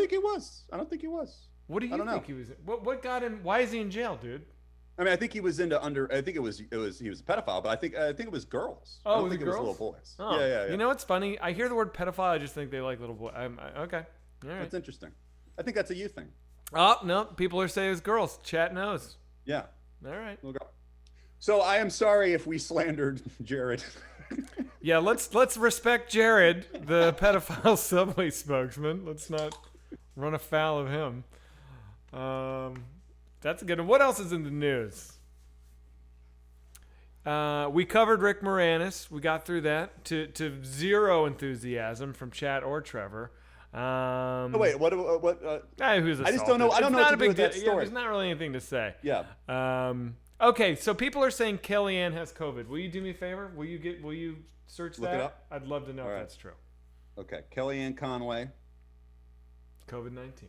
think he was.
What do you think he was? What got him? Why is he in jail, dude?
I mean, I think he was into I think he was a pedophile, but I think it was girls.
Oh,
I don't
was
think
it
it was
girls?
little boys.
Oh.
Yeah.
You know what's funny? I hear the word pedophile, I just think they like little boys. Okay. All right.
That's interesting. I think that's a you thing.
Oh, no. People are saying it's girls. Chat knows.
Yeah.
All right.
We'll go. So I am sorry if we slandered Jared.
Yeah, let's respect Jared, the pedophile Subway spokesman. Let's not run afoul of him. That's a good one. What else is in the news? We covered Rick Moranis. We got through that to zero enthusiasm from Chat or Trevor.
Wait, what?
Who's
I just don't know. I don't know what to do with that story.
Yeah, there's not really anything to say.
Yeah.
Okay, so people are saying Kellyanne has COVID. Will you do me a favor? Will you search that?
Look it up?
I'd love to know if that's true.
Okay, Kellyanne Conway.
COVID-19.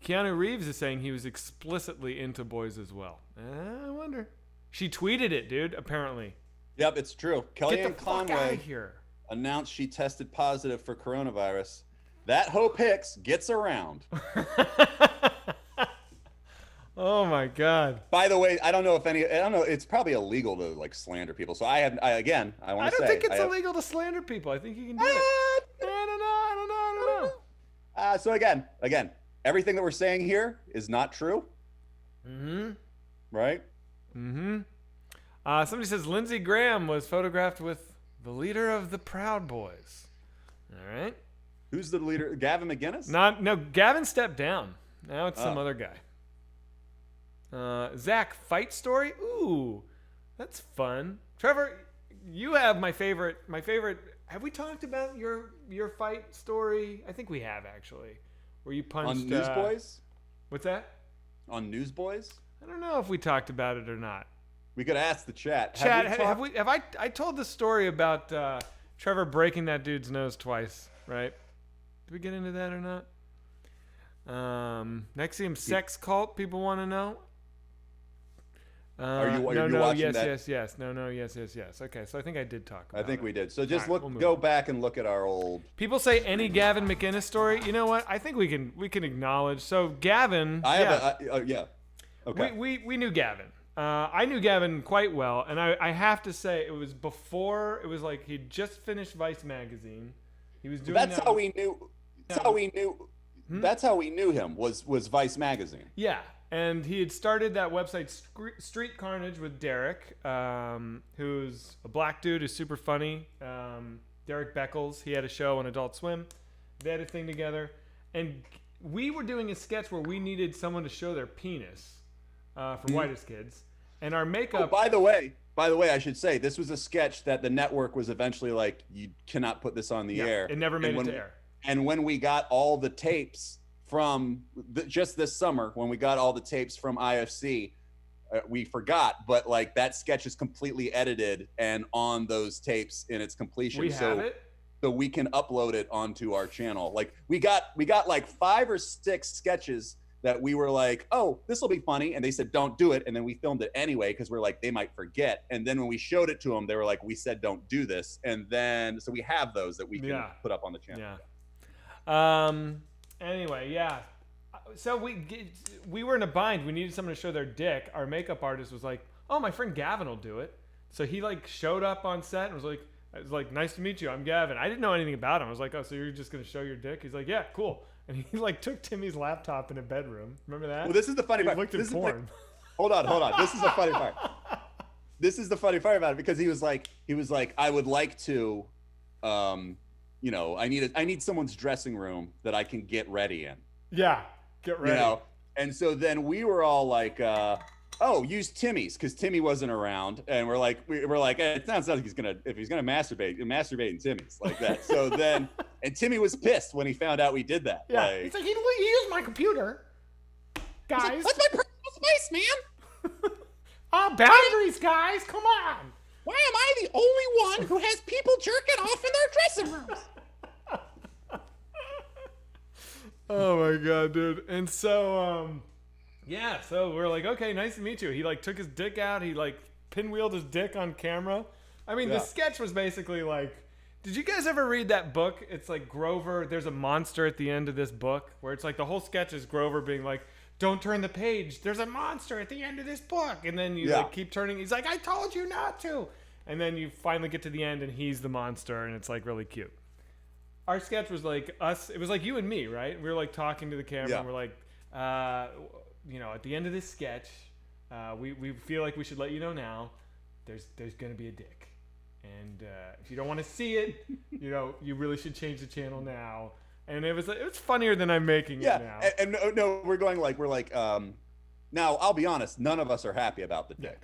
Keanu Reeves is saying he was explicitly into boys as well. I wonder. She tweeted it, dude, apparently.
Yep, it's true. Kellyanne Conway
here.
Announced she tested positive for coronavirus. That Hope Hicks gets around.
Oh my God!
By the way, I don't know. It's probably illegal to like slander people. So I want to say.
I don't think it's illegal to slander people. I think you can do it. I don't know.
So again, everything that we're saying here is not true.
Mm-hmm.
Right?
Mm-hmm. Somebody says Lindsey Graham was photographed with the leader of the Proud Boys. All right.
Who's the leader? Gavin McInnes?
No, Gavin stepped down. Now it's some other guy. Zach, fight story? Ooh, that's fun. Trevor, you have my favorite. Have we talked about your fight story? I think we have, actually. Where you punched...
On Newsboyz?
What's that?
On Newsboyz?
I don't know if we talked about it or not.
We could ask the chat.
Have I told the story about Trevor breaking that dude's nose twice, right? Did we get into that or not? Nexium sex cult, people want to know.
Are you watching that?
Yes. No, yes. Okay, so I think I did talk about it.
I think we did. So just go back and look at our old...
People say any Gavin McInnes story. You know what? I think we can acknowledge. So Gavin...
Yeah. Okay.
We knew Gavin. I knew Gavin quite well, and I have to say it was before. It was like he'd just finished Vice magazine. He was doing.
That's how we knew. That's how we knew. That's how we knew him. Was Vice magazine.
Yeah, and he had started that website Street Carnage with Derek, who's a black dude who's super funny. Derek Beckles. He had a show on Adult Swim. They had a thing together, and we were doing a sketch where we needed someone to show their penis for Whitest Kids, and our makeup.
Oh, by the way, I should say this was a sketch that the network was eventually like, you cannot put this on the air.
It never made it to air.
And when we got all the tapes from just this summer, when we got all the tapes from IFC, we forgot, but like that sketch is completely edited and on those tapes in its completion.
We have it.
So we can upload it onto our channel. Like we got like 5 or 6 sketches that we were like, oh, this will be funny. And they said, don't do it. And then we filmed it anyway, because we're like, they might forget. And then when we showed it to them, they were like, we said, don't do this. And then, so we have those that we can put up on the channel.
Yeah. Anyway, yeah. So we were in a bind. We needed someone to show their dick. Our makeup artist was like, oh, my friend Gavin will do it. So he like showed up on set and was like, nice to meet you. I'm Gavin. I didn't know anything about him. I was like, oh, so you're just going to show your dick? He's like, yeah, cool. And he like took Timmy's laptop in a bedroom. Remember that?
Well, this is the funny part.
Looked at porn.
Hold on. This is the funny part. This is the funny part about it, because he was like, I would like to, I need someone's dressing room that I can get ready in.
Yeah, get ready.
And so then we were all like, oh, use Timmy's, because Timmy wasn't around, and we're like, it sounds like if he's gonna masturbate in Timmy's like that. So then, and Timmy was pissed when he found out we did that.
Yeah, like, he's like, he used my computer, guys. Like,
that's my personal space, man.
Boundaries, guys. Come on.
Why am I the only one who has people jerking off in their dressing rooms?
Oh my god, dude. And so, so we're like, okay, nice to meet you. He like took his dick out. He like pinwheeled his dick on camera. I mean, the sketch was basically like, did you guys ever read that book? It's like Grover. There's a monster at the end of this book where it's like the whole sketch is Grover being like, don't turn the page. There's a monster at the end of this book. And then you like keep turning. He's like, I told you not to. And then you finally get to the end and he's the monster and it's like really cute. Our sketch was like us. It was like you and me, right? We were like talking to the camera. And we're like, at the end of this sketch, we feel like we should let you know now. There's gonna be a dick, and if you don't want to see it, you really should change the channel now. And it was funnier than I'm making it now.
And no, we're like, now I'll be honest, none of us are happy about the dick.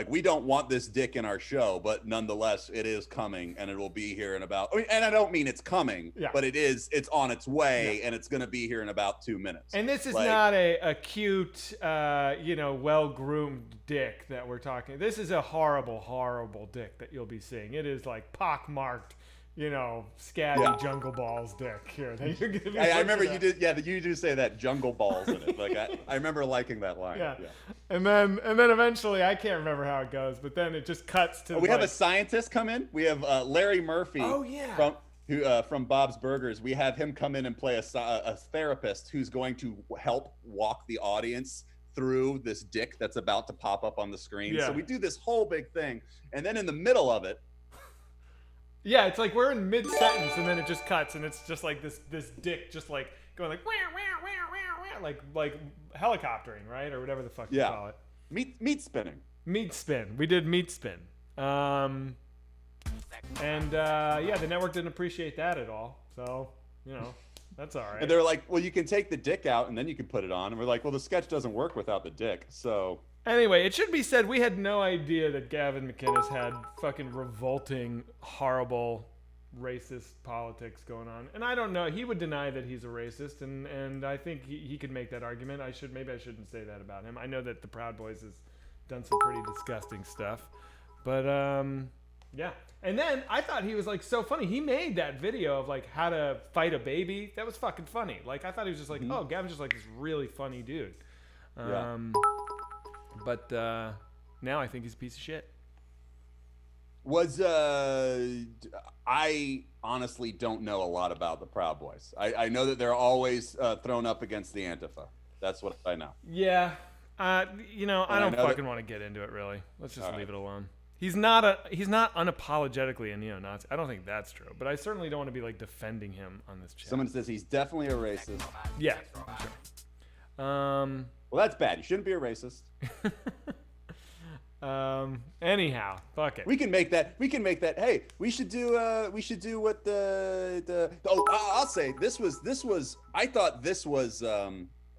We don't want this dick in our show, but nonetheless, it is coming, and it will be here in about. And I don't mean it's coming, but it's on its way, and it's going to be here in about 2 minutes.
And this is not a cute, well-groomed dick that we're talking. This is a horrible, horrible dick that you'll be seeing. It is like pockmarked. Scabby jungle balls dick here.
I remember you did. Yeah, you do say that, jungle balls in it. Like I remember liking that line.
Yeah. And then eventually, I can't remember how it goes, but then it just cuts to.
We have a scientist come in. We have Larry Murphy.
Oh yeah.
From Bob's Burgers. We have him come in and play a therapist who's going to help walk the audience through this dick that's about to pop up on the screen.
Yeah.
So we do this whole big thing, and then in the middle of it.
Yeah, it's like we're in mid-sentence and then it just cuts and it's just like this dick just like going like wah, wah, wah, wah, wah, like helicoptering, right? Or whatever the fuck you call it.
Meat spinning.
Meat spin. We did meat spin. The network didn't appreciate that at all. So, that's all right.
And they're like, well, you can take the dick out and then you can put it on. And we're like, well, the sketch doesn't work without the dick. So
anyway, it should be said we had no idea that Gavin McInnes had fucking revolting, horrible, racist politics going on. And I don't know. He would deny that he's a racist, and I think he could make that argument. Maybe I shouldn't say that about him. I know that the Proud Boys has done some pretty disgusting stuff. But, yeah. And then I thought he was like so funny. He made that video of like how to fight a baby. That was fucking funny. Like I thought he was just like, oh, Gavin's just like this really funny dude. But now I think he's a piece of shit.
I honestly don't know a lot about the Proud Boys. I know that they're always thrown up against the Antifa. That's what I know.
Yeah, You know, I
And I
don't
know
fucking want to get into it. Really, let's just leave it alone. He's not unapologetically a neo-Nazi. I don't think that's true, but I certainly don't want to be like defending him on this channel.
Someone says he's definitely a racist.
Yeah. Sure.
Well, that's bad. You shouldn't be a racist.
Anyhow, fuck it.
We can make that. Hey, we should do what I'll say. This was. I thought this was.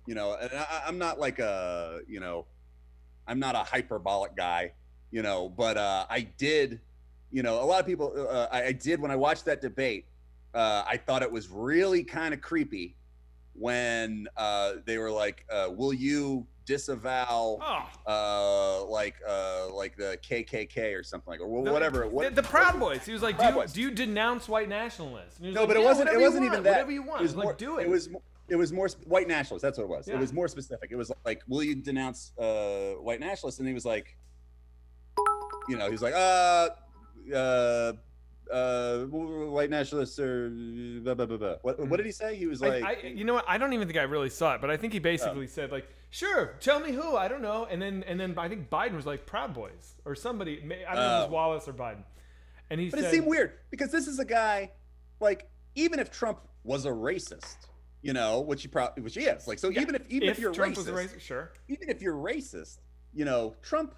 You know, and I'm not like a. You know, I'm not a hyperbolic guy. You know, but I did. You know, a lot of people. I did when I watched that debate. I thought it was really kind of creepy when they were like, "Will you disavow like the KKK or something like, or whatever?"
The Proud Boys. He was like, "Do you denounce white nationalists?" And he was
No,
like,
but
yeah,
it wasn't even that.
Whatever you want.
It was
like,
more,
do it.
It was more white nationalists. That's what it was.
Yeah.
It was more specific. It was like, "Will you denounce white nationalists?" And he was like, you know, he was like, white nationalists are blah, blah, blah, blah. What did he say? He was like,
you know what? I don't even think I really saw it, but I think he basically said like, "Sure, tell me who. I don't know." And then I think Biden was like, "Proud Boys" or somebody. I don't know if it was Wallace or Biden. And he
but
said,
it seemed weird because this is a guy, like, even if Trump was a racist, you know, which he is, like, so
yeah,
even if you're
Trump
racist,
was a racist, sure.
Even if you're racist, you know, Trump.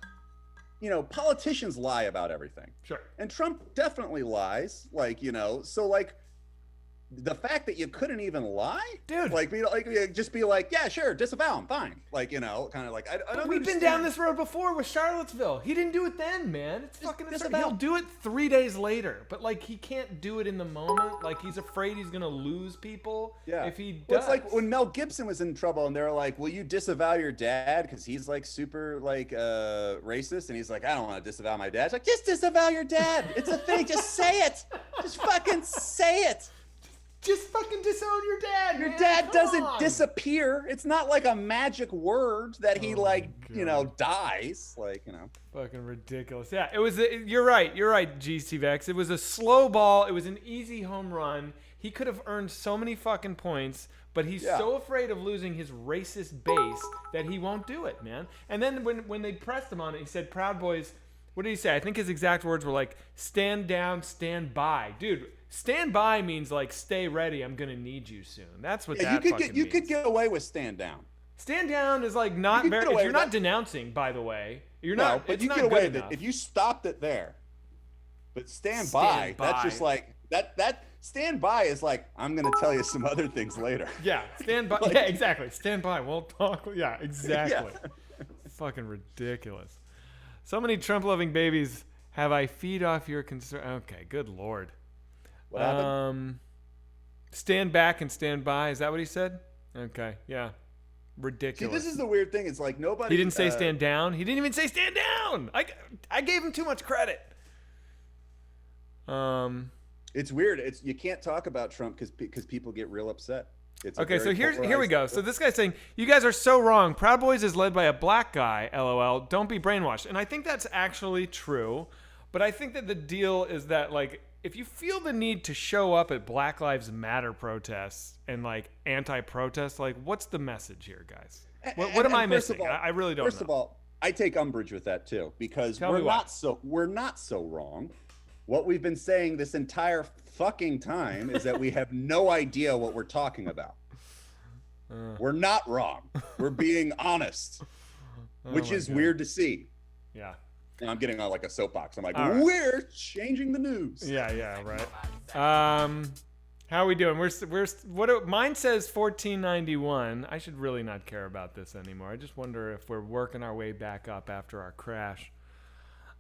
You know, politicians lie about everything.
Sure.
And Trump definitely lies. Like, you know, so like the fact that you couldn't even lie,
dude,
like just be like, yeah, sure, disavow him, fine. Like, you know, kind of like I don't.
We've been down this road before with Charlottesville. He didn't do it then, man. It's fucking absurd. He'll do it 3 days later, but like he can't do it in the moment. Like he's afraid he's gonna lose people.
Yeah.
If he does.
Well, it's like when Mel Gibson was in trouble, and they're like, "Will you disavow your dad?" Because he's like super like racist, and he's like, "I don't want to disavow my dad." It's like, just disavow your dad. It's a thing. Just say it. Just fucking say it.
Just fucking disown your dad.
Your
man.
dad
Come
doesn't
on.
disappear. It's not like a magic word that he you know, dies. Like, you know.
Fucking ridiculous. Yeah, it was. You're right. You're right, GC Vex. It was a slow ball. It was an easy home run. He could have earned so many fucking points, but he's so afraid of losing his racist base that he won't do it, man. And then when they pressed him on it, he said, "Proud Boys." What did he say? I think his exact words were like, "Stand down, stand by." Dude, stand by means like stay ready. I'm gonna need you soon. That's what that fucking means.
You could get away with stand down.
Stand down is like not very. If you're not denouncing, by the way, you're not.
But you get away with it if you stopped it there. But stand by. That's just like that. Stand by is like, I'm gonna tell you some other things later.
Yeah, stand by.
Like,
yeah, exactly. Stand by. We'll talk. Yeah, exactly.
Yeah.
Fucking ridiculous. So many Trump-loving babies. Have I feed off your concern? Okay, good lord.
What happened?
Stand back and stand by. Is that what he said? Okay, yeah. Ridiculous.
See, this is the weird thing. It's like nobody.
He didn't say stand down. He didn't even say stand down. I gave him too much credit.
It's weird. You can't talk about Trump because people get real upset. It's
okay, so here we go. So this guy's saying, "You guys are so wrong. Proud Boys is led by a black guy. LOL. Don't be brainwashed." And I think that's actually true. But I think that the deal is that, like, if you feel the need to show up at Black Lives Matter protests and like anti-protest, like, what's the message here, guys? What am I missing? I really don't know.
First of all, I take umbrage with that too, because we're not so wrong. What we've been saying this entire fucking time is that we have no idea what we're talking about. We're not wrong. We're being honest, which is weird to see.
Yeah.
And I'm getting on like a soapbox. I'm like,
right.
We're changing the news.
Yeah, right. How are we doing? Mine says 1491. I should really not care about this anymore. I just wonder if we're working our way back up after our crash.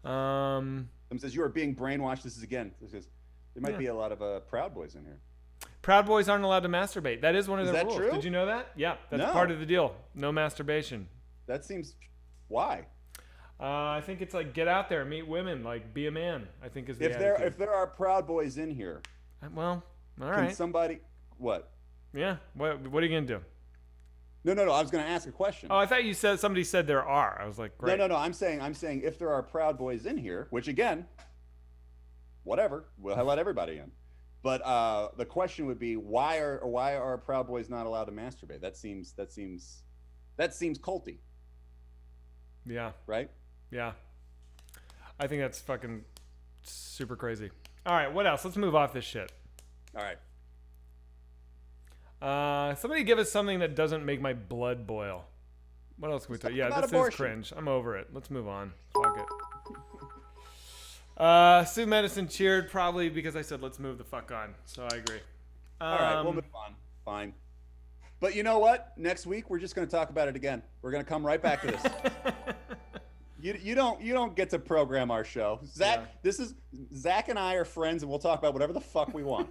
Someone says you are being brainwashed. This is there might be a lot of Proud Boys in here.
Proud Boys aren't allowed to masturbate. That is one of their rules.
True?
Did you know that? Yeah, that's part of the deal. No masturbation.
That seems why?
I think it's like get out there, meet women, like be a man. I think is the attitude.
If there are Proud Boys in here,
well, all right.
Can somebody what?
Yeah. What are you gonna do?
No. I was gonna ask a question.
Oh, I thought you said somebody said there are. I was like, great.
No. I'm saying if there are Proud Boys in here, which again, whatever, we'll let everybody in. But the question would be why are Proud Boys not allowed to masturbate? That seems culty.
Yeah.
right?
Yeah. I think that's fucking super crazy. All right, what else? Let's move off this shit.
All right.
Somebody give us something that doesn't make my blood boil. What else can we talk? Yeah,
about
this
abortion.
is cringe. I'm over it. Let's move on. Fuck it. Sue Medicine cheered probably because I said let's move the fuck on. So I agree.
All right, we'll move on. Fine. But you know what? Next week we're just going to talk about it again. We're going to come right back to this. You don't get to program our show. Zach and I are friends, and we'll talk about whatever the fuck we want.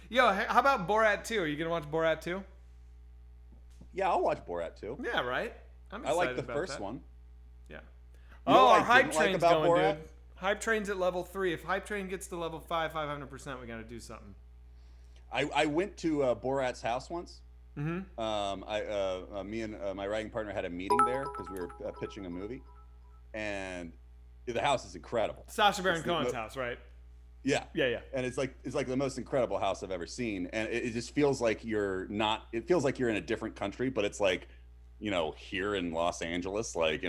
Yo, how about Borat 2? Are you gonna watch Borat 2?
Yeah, I'll watch Borat too.
Yeah, right.
I like the first one.
Yeah.
You know
Oh,
what
our
I
hype
didn't like
train's
about
going,
Borat?
dude. Hype train's at level 3. If hype train gets to level 5, 500%, we gotta do something.
I went to Borat's house once.
Mm-hmm.
Me and my writing partner had a meeting there because we were pitching a movie, and the house is incredible.
Sacha Baron Cohen's house, right?
Yeah.
Yeah.
And it's like the most incredible house I've ever seen, and it just feels like you're not. It feels like you're in a different country, but it's like, here in Los Angeles, like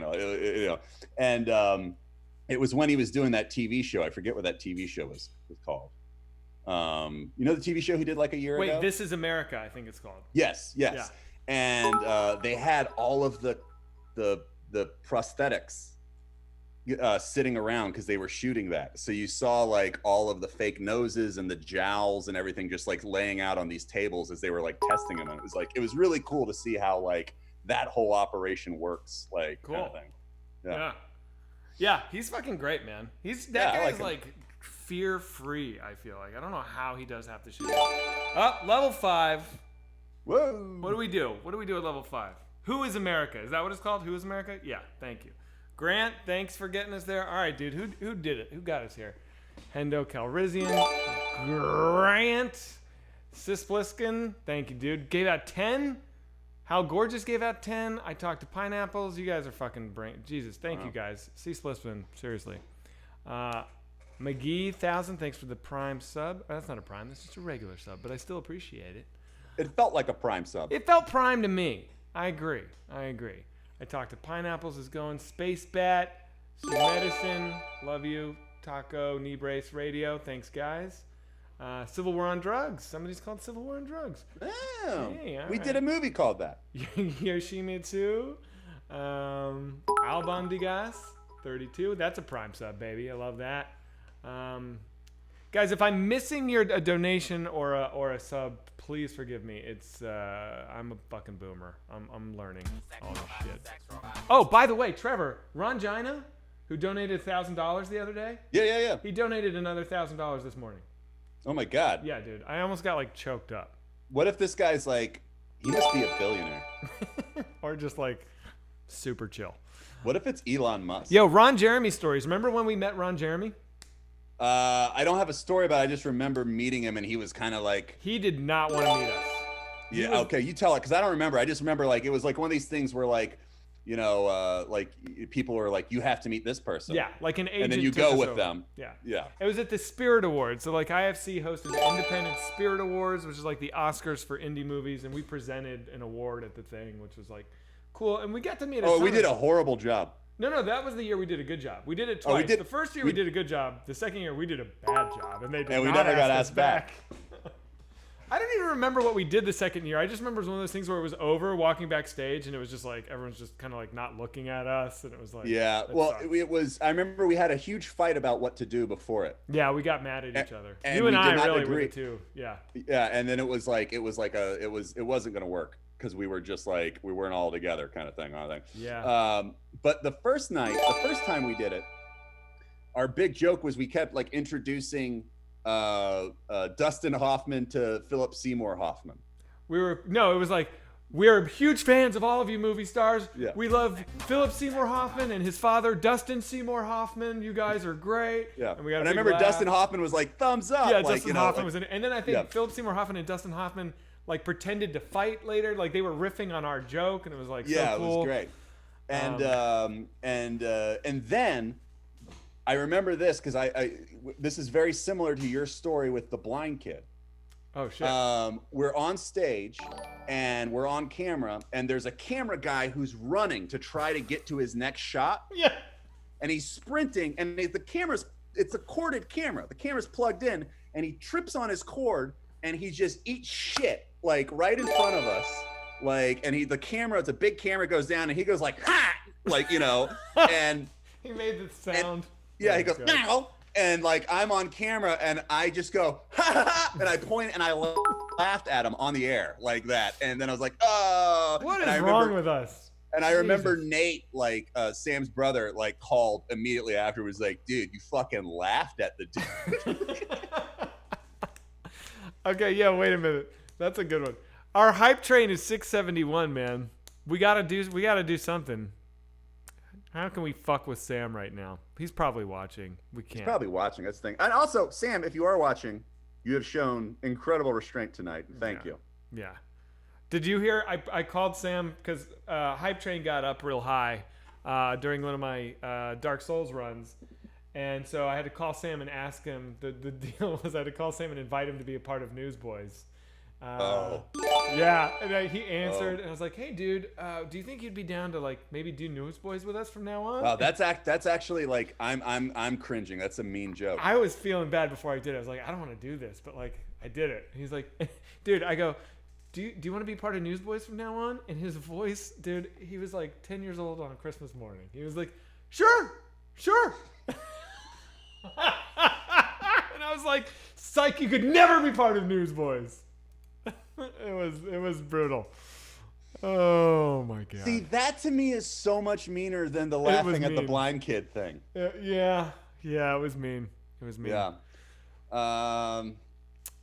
And it was when he was doing that TV show. I forget what that TV show was called. The TV show he did like a year ago?
Wait, This Is America, I think it's called.
Yes.
Yeah.
And they had all of the prosthetics sitting around because they were shooting that. So you saw like all of the fake noses and the jowls and everything just like laying out on these tables as they were like testing them. And it was really cool to see how like that whole operation works, like
Cool.
kind of thing.
Yeah, he's fucking great, man. That
Yeah, I
guy's
like
like fear-free, I feel like. I don't know how he does half the shit. Up, level 5.
Whoa.
What do we do? What do we do at level 5? Who is America? Is that what it's called? Who is America? Yeah, thank you. Grant, thanks for getting us there. All right, dude. Who did it? Who got us here? Hendo Calrissian. Grant. Sispliskin. Thank you, dude. Gave out 10. How Gorgeous gave out 10. I talked to Pineapples. You guys are fucking Jesus. Thank you, guys. C. Spliskin. Seriously. McGee, 1,000. Thanks for the Prime sub. That's not a Prime. That's just a regular sub, but I still appreciate it.
It felt like a Prime sub.
It felt Prime to me. I agree. I talked to Pineapples is going. Space Bat, Sue Medicine, love you. Taco, Knee Brace Radio, thanks guys. Civil War on Drugs. Somebody's called Civil War on Drugs.
Damn.
Hey, all
we
right.
did a movie called that.
Yoshimitsu. Albon Digas, 32. That's a Prime sub, baby. I love that. Guys, if I'm missing a donation or a sub, please forgive me. It's I'm a fucking boomer. I'm learning all this shit. Oh, by the way, Trevor, Ron Gina, who donated $1,000 the other day.
Yeah.
He donated another $1,000 this morning.
Oh my God.
Yeah, dude. I almost got like choked up.
What if this guy's like, he must be a billionaire?
Or just like super chill.
What if it's Elon Musk?
Yo, Ron Jeremy stories. Remember when we met Ron Jeremy?
I don't have a story, but I just remember meeting him, and he was kind of like,
He did not want to meet us.
yeah, okay, you tell it, because I don't remember. I just remember like it was like one of these things where like, like people are like, you have to meet this person.
Yeah, like an agent.
And then you
took
go
us
with
over.
them.
Yeah. It was at the Spirit Awards. So like IFC hosted the Independent Spirit Awards, which is like the Oscars for indie movies, and we presented an award at the thing, which was like cool. And we got to meet.
We did a horrible job.
No, that was the year we did a good job. We did it twice. The first year we did a good job. The second year we did a bad job, and they did
And we
not
never got
ask us
asked back.
I don't even remember what we did the second year. I just remember it was one of those things where it was over, walking backstage, and it was just like everyone's just kind of like not looking at us, and it was like
Yeah,
that
well,
sucked.
it was. I remember we had a huge fight about what to do before it.
Yeah, we got mad at each other.
and
You and
we
I
did not
really were
agree.
the two. Yeah.
Yeah, and then it wasn't gonna work because we were just like we weren't all together, kind of thing.
Yeah.
But the first time we did it, our big joke was we kept like introducing Dustin Hoffman to Philip Seymour Hoffman.
It was like, we're huge fans of all of you movie stars.
Yeah.
We love Philip Seymour Hoffman and his father, Dustin Seymour Hoffman. You guys are great.
Yeah.
And we got a
I
big
remember
laugh.
Dustin Hoffman was like, thumbs up.
Yeah,
like,
Dustin Hoffman was in it. And then I think Philip Seymour Hoffman and Dustin Hoffman like pretended to fight later. Like they were riffing on our joke, and it was like so cool.
It was great. And then I remember this because this is very similar to your story with the blind kid.
Oh shit.
We're on stage and we're on camera, and there's a camera guy who's running to try to get to his next shot.
Yeah.
And he's sprinting, and it's a corded camera. The camera's plugged in, and he trips on his cord, and he just eats shit like right in front of us. Like, and it's a big camera, goes down, and he goes like, ha! Like, and
He made the sound.
he goes, now. And like, I'm on camera and I just go, ha ha ha, and I point and I laughed at him on the air like that. And then I was like, oh.
What is wrong with us?
And I remember Nate, like Sam's brother, like called immediately after, was like, dude, you fucking laughed at the dude.
Okay, yeah, wait a minute. That's a good one. Our hype train is 671, man. We gotta do something. How can we fuck with Sam right now? He's probably watching. We can't.
He's probably watching. That's the thing. And also, Sam, if you are watching, you have shown incredible restraint tonight. Thank you.
Yeah. Did you hear? I called Sam because hype train got up real high during one of my Dark Souls runs, and so I had to call Sam and ask him. The deal was I had to call Sam and invite him to be a part of Newsboyz. Yeah, and he answered, and I was like, "Hey, dude, do you think you'd be down to like maybe do Newsboyz with us from now on?"
Wow, that's actually like I'm cringing. That's a mean joke.
I was feeling bad before I did it. I was like, I don't want to do this, but like I did it. And he's like, "Dude," I go, "Do you want to be part of Newsboyz from now on?" And his voice, dude, he was like 10 years old on a Christmas morning. He was like, "Sure." And I was like, "Psych, you could never be part of Newsboyz." It was brutal. Oh my god.
See, that to me is so much meaner than the laughing at the blind kid thing.
Yeah, it was mean.
Yeah.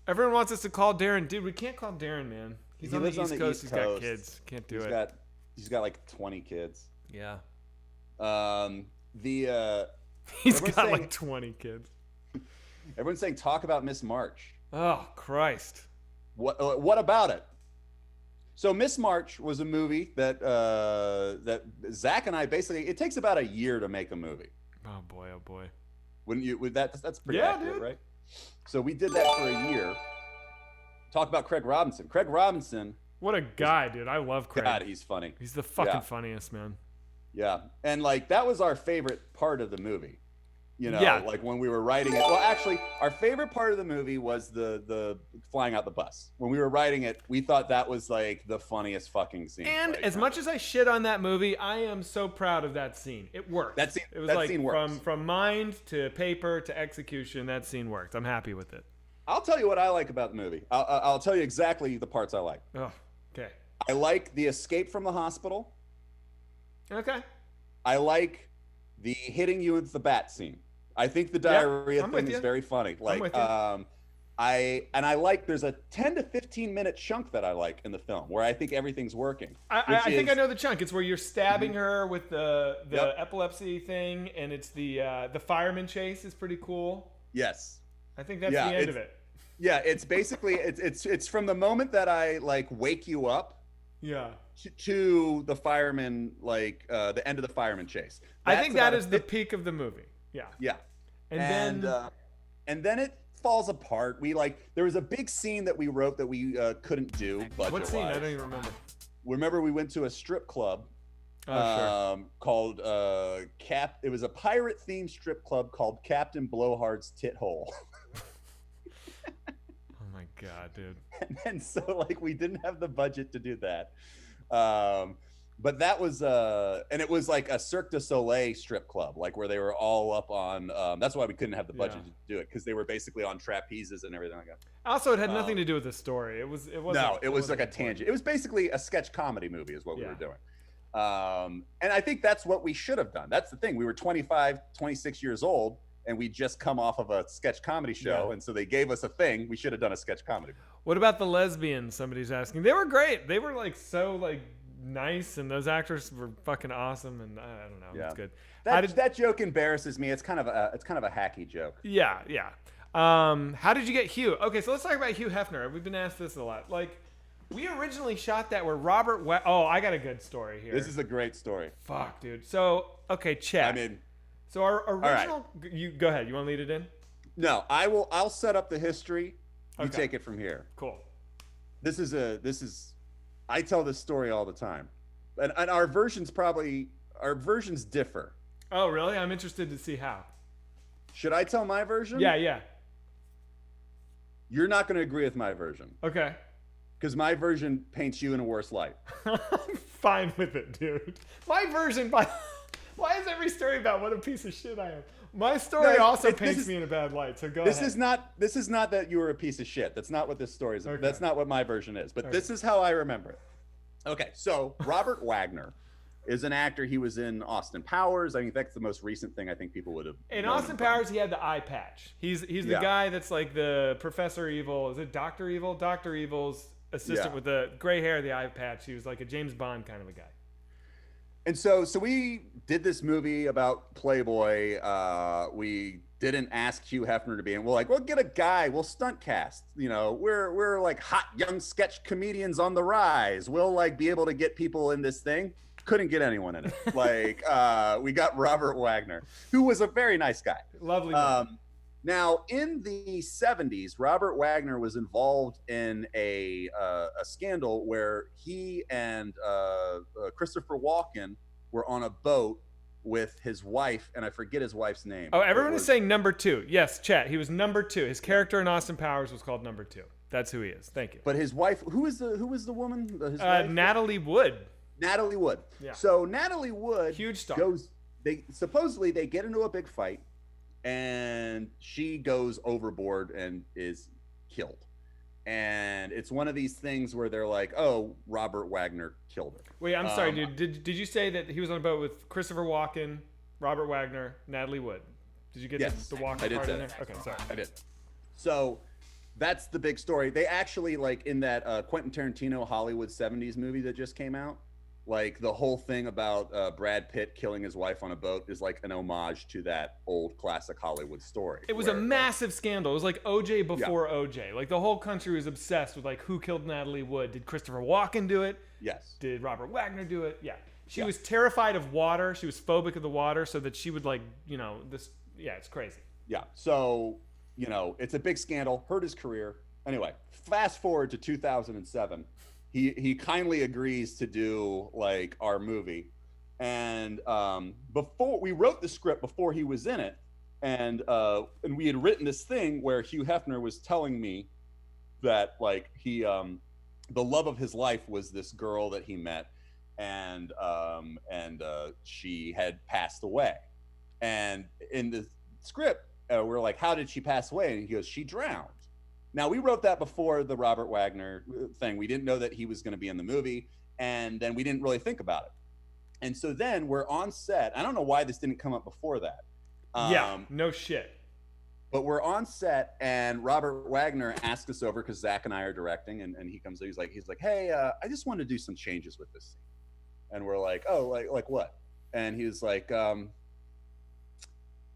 Everyone wants us to call Darren. Dude, we can't call Darren, man. He's on the
lives
East Coast. He's got kids. Can't do it.
He's got like 20 kids.
Yeah.
He's
got like 20 kids.
Everyone's saying talk about Miss March.
Oh Christ.
What about it? So Miss March was a movie that Zach and I basically, it takes about a year to make a movie.
Oh boy.
That's pretty accurate,
dude.
right? So we did that for a year. Talk about Craig Robinson. Craig Robinson.
What a guy, dude. I love Craig.
God, he's funny.
He's the fucking funniest, man.
Yeah. And like that was our favorite part of the movie. Like when we were writing it. Well, actually, our favorite part of the movie was the flying out the bus. When we were writing it, we thought that was like the funniest fucking scene.
And as much as I shit on that movie, I am so proud of that scene. It worked. It was
that
like
scene works.
From mind to paper to execution, that scene worked. I'm happy with it.
I'll tell you what I like about the movie. I'll tell you exactly the parts I like.
Oh, okay.
I like the escape from the hospital.
Okay.
I like the hitting you with the bat scene. I think the diarrhea thing is very funny. Like, I like there's a 10 to 15 minute chunk that I like in the film where I think everything's working.
I think I know the chunk. It's where you're stabbing her with the epilepsy thing, and it's the fireman chase is pretty cool.
Yes.
I think that's the end of it.
Yeah, it's basically it's from the moment that I like wake you up.
Yeah.
To the fireman, like the end of the fireman chase.
I think that is the peak of the movie. Yeah.
Yeah.
And
then it falls apart. There was a big scene that we wrote that we couldn't do budget-wise.
What scene? I don't even remember.
Remember we went to a strip club called it was a pirate themed strip club called Captain Blowhard's Tit Hole.
Oh my god, dude.
And so like we didn't have the budget to do that. But that was and it was like a Cirque du Soleil strip club, like where they were all up on that's why we couldn't have the budget to do it, because they were basically on trapezes and everything like that.
Also, it had nothing to do with the story. It was
like a tangent. It was basically a sketch comedy movie is what we were doing. And I think that's what we should have done. That's the thing. We were 25, 26 years old, and we just come off of a sketch comedy show, and so they gave us a thing. We should have done a sketch comedy.
What about the lesbians? Somebody's asking. They were great. They were like so like nice, and those actors were fucking awesome, and I don't know. Yeah. It's good.
That joke embarrasses me. It's kind of a hacky joke.
Yeah. How did you get Hugh? Okay, so let's talk about Hugh Hefner. We've been asked this a lot. Like, we originally shot that where Robert I got a good story here.
This is a great story.
Fuck, dude. So, okay, check. So our original you go ahead. You want to lead it in?
No, I'll set up the history. You
Okay.
take it from here.
Cool.
I tell this story all the time, and our versions differ.
Oh, really? I'm interested to see how.
Should I tell my version?
Yeah.
You're not going to agree with my version
Okay.
because my version paints you in a worse light.
I'm fine with it, dude. My version, why is every story about what a piece of shit I am? My story
No,
also
this
paints
is-
me in a bad light, so go
This
ahead.
is not that you were a piece of shit. That's not what this story is.
Okay.
That's not what my version is. But this is how I remember it. Okay, so Robert Wagner is an actor. He was in Austin Powers. I mean, that's the most recent thing I think people would have.
In
known
Austin
him from.
Powers, he had the eye patch. He's the
Yeah.
guy that's like the Professor Evil. Is it Doctor Evil? Doctor Evil's assistant
Yeah.
with the gray hair, the eye patch. He was like a James Bond kind of a guy.
And so we did this movie about Playboy. We didn't ask Hugh Hefner to be in. We're like, we'll get a guy. We'll stunt cast. You know, we're like hot young sketch comedians on the rise. We'll like be able to get people in this thing. Couldn't get anyone in it. Like we got Robert Wagner, who was a very nice guy.
Lovely. Man.
Now, in the 70s, Robert Wagner was involved in a scandal where he and Christopher Walken were on a boat with his wife, and I forget his wife's name.
Oh, everyone
It
is
was-
saying number 2. Yes, chat. He was number 2. His character in Austin Powers was called number 2. That's who he is. Thank you.
But his wife, who was the woman? His wife?
Natalie Wood.
Natalie Wood.
Yeah.
So Natalie Wood
Huge star.
They get into a big fight, and she goes overboard and is killed. And it's one of these things where they're like, "Oh, Robert Wagner killed her."
Wait, I'm sorry, dude. Did you say that he was on a boat with Christopher Walken, Robert Wagner, Natalie Wood? Did you get
Yes,
the Walken
I did
part
say
in there?
that.
Okay, sorry.
I did. So that's the big story. They actually, like, in that Quentin Tarantino Hollywood 70s movie that just came out, like the whole thing about Brad Pitt killing his wife on a boat is like an homage to that old classic Hollywood story.
It was a
where, like,
massive scandal. It was like OJ before OJ. Like the whole country was obsessed with like who killed Natalie Wood. Did Christopher Walken do it?
yes.
Did Robert Wagner do it? Yeah. She
Yeah.
was terrified of water. She was phobic of the water, so that she would like, you know, this. Yeah, it's crazy.
Yeah. So, you know, it's a big scandal, hurt his career. Anyway, fast forward to 2007. He kindly agrees to do like our movie. And before we wrote the script before he was in it, and we had written this thing where Hugh Hefner was telling me that like he the love of his life was this girl that he met, and she had passed away. And in the script, we're like, how did she pass away? And he goes, she drowned. Now, we wrote that before the Robert Wagner thing. We didn't know that he was going to be in the movie, and then we didn't really think about it. And so then we're on set. I don't know why this didn't come up before that.
Yeah, no shit.
But we're on set, and Robert Wagner asked us over because Zach and I are directing, and he comes in. He's like, hey, I just want to do some changes with this scene. And we're like, oh, like what? And he was like,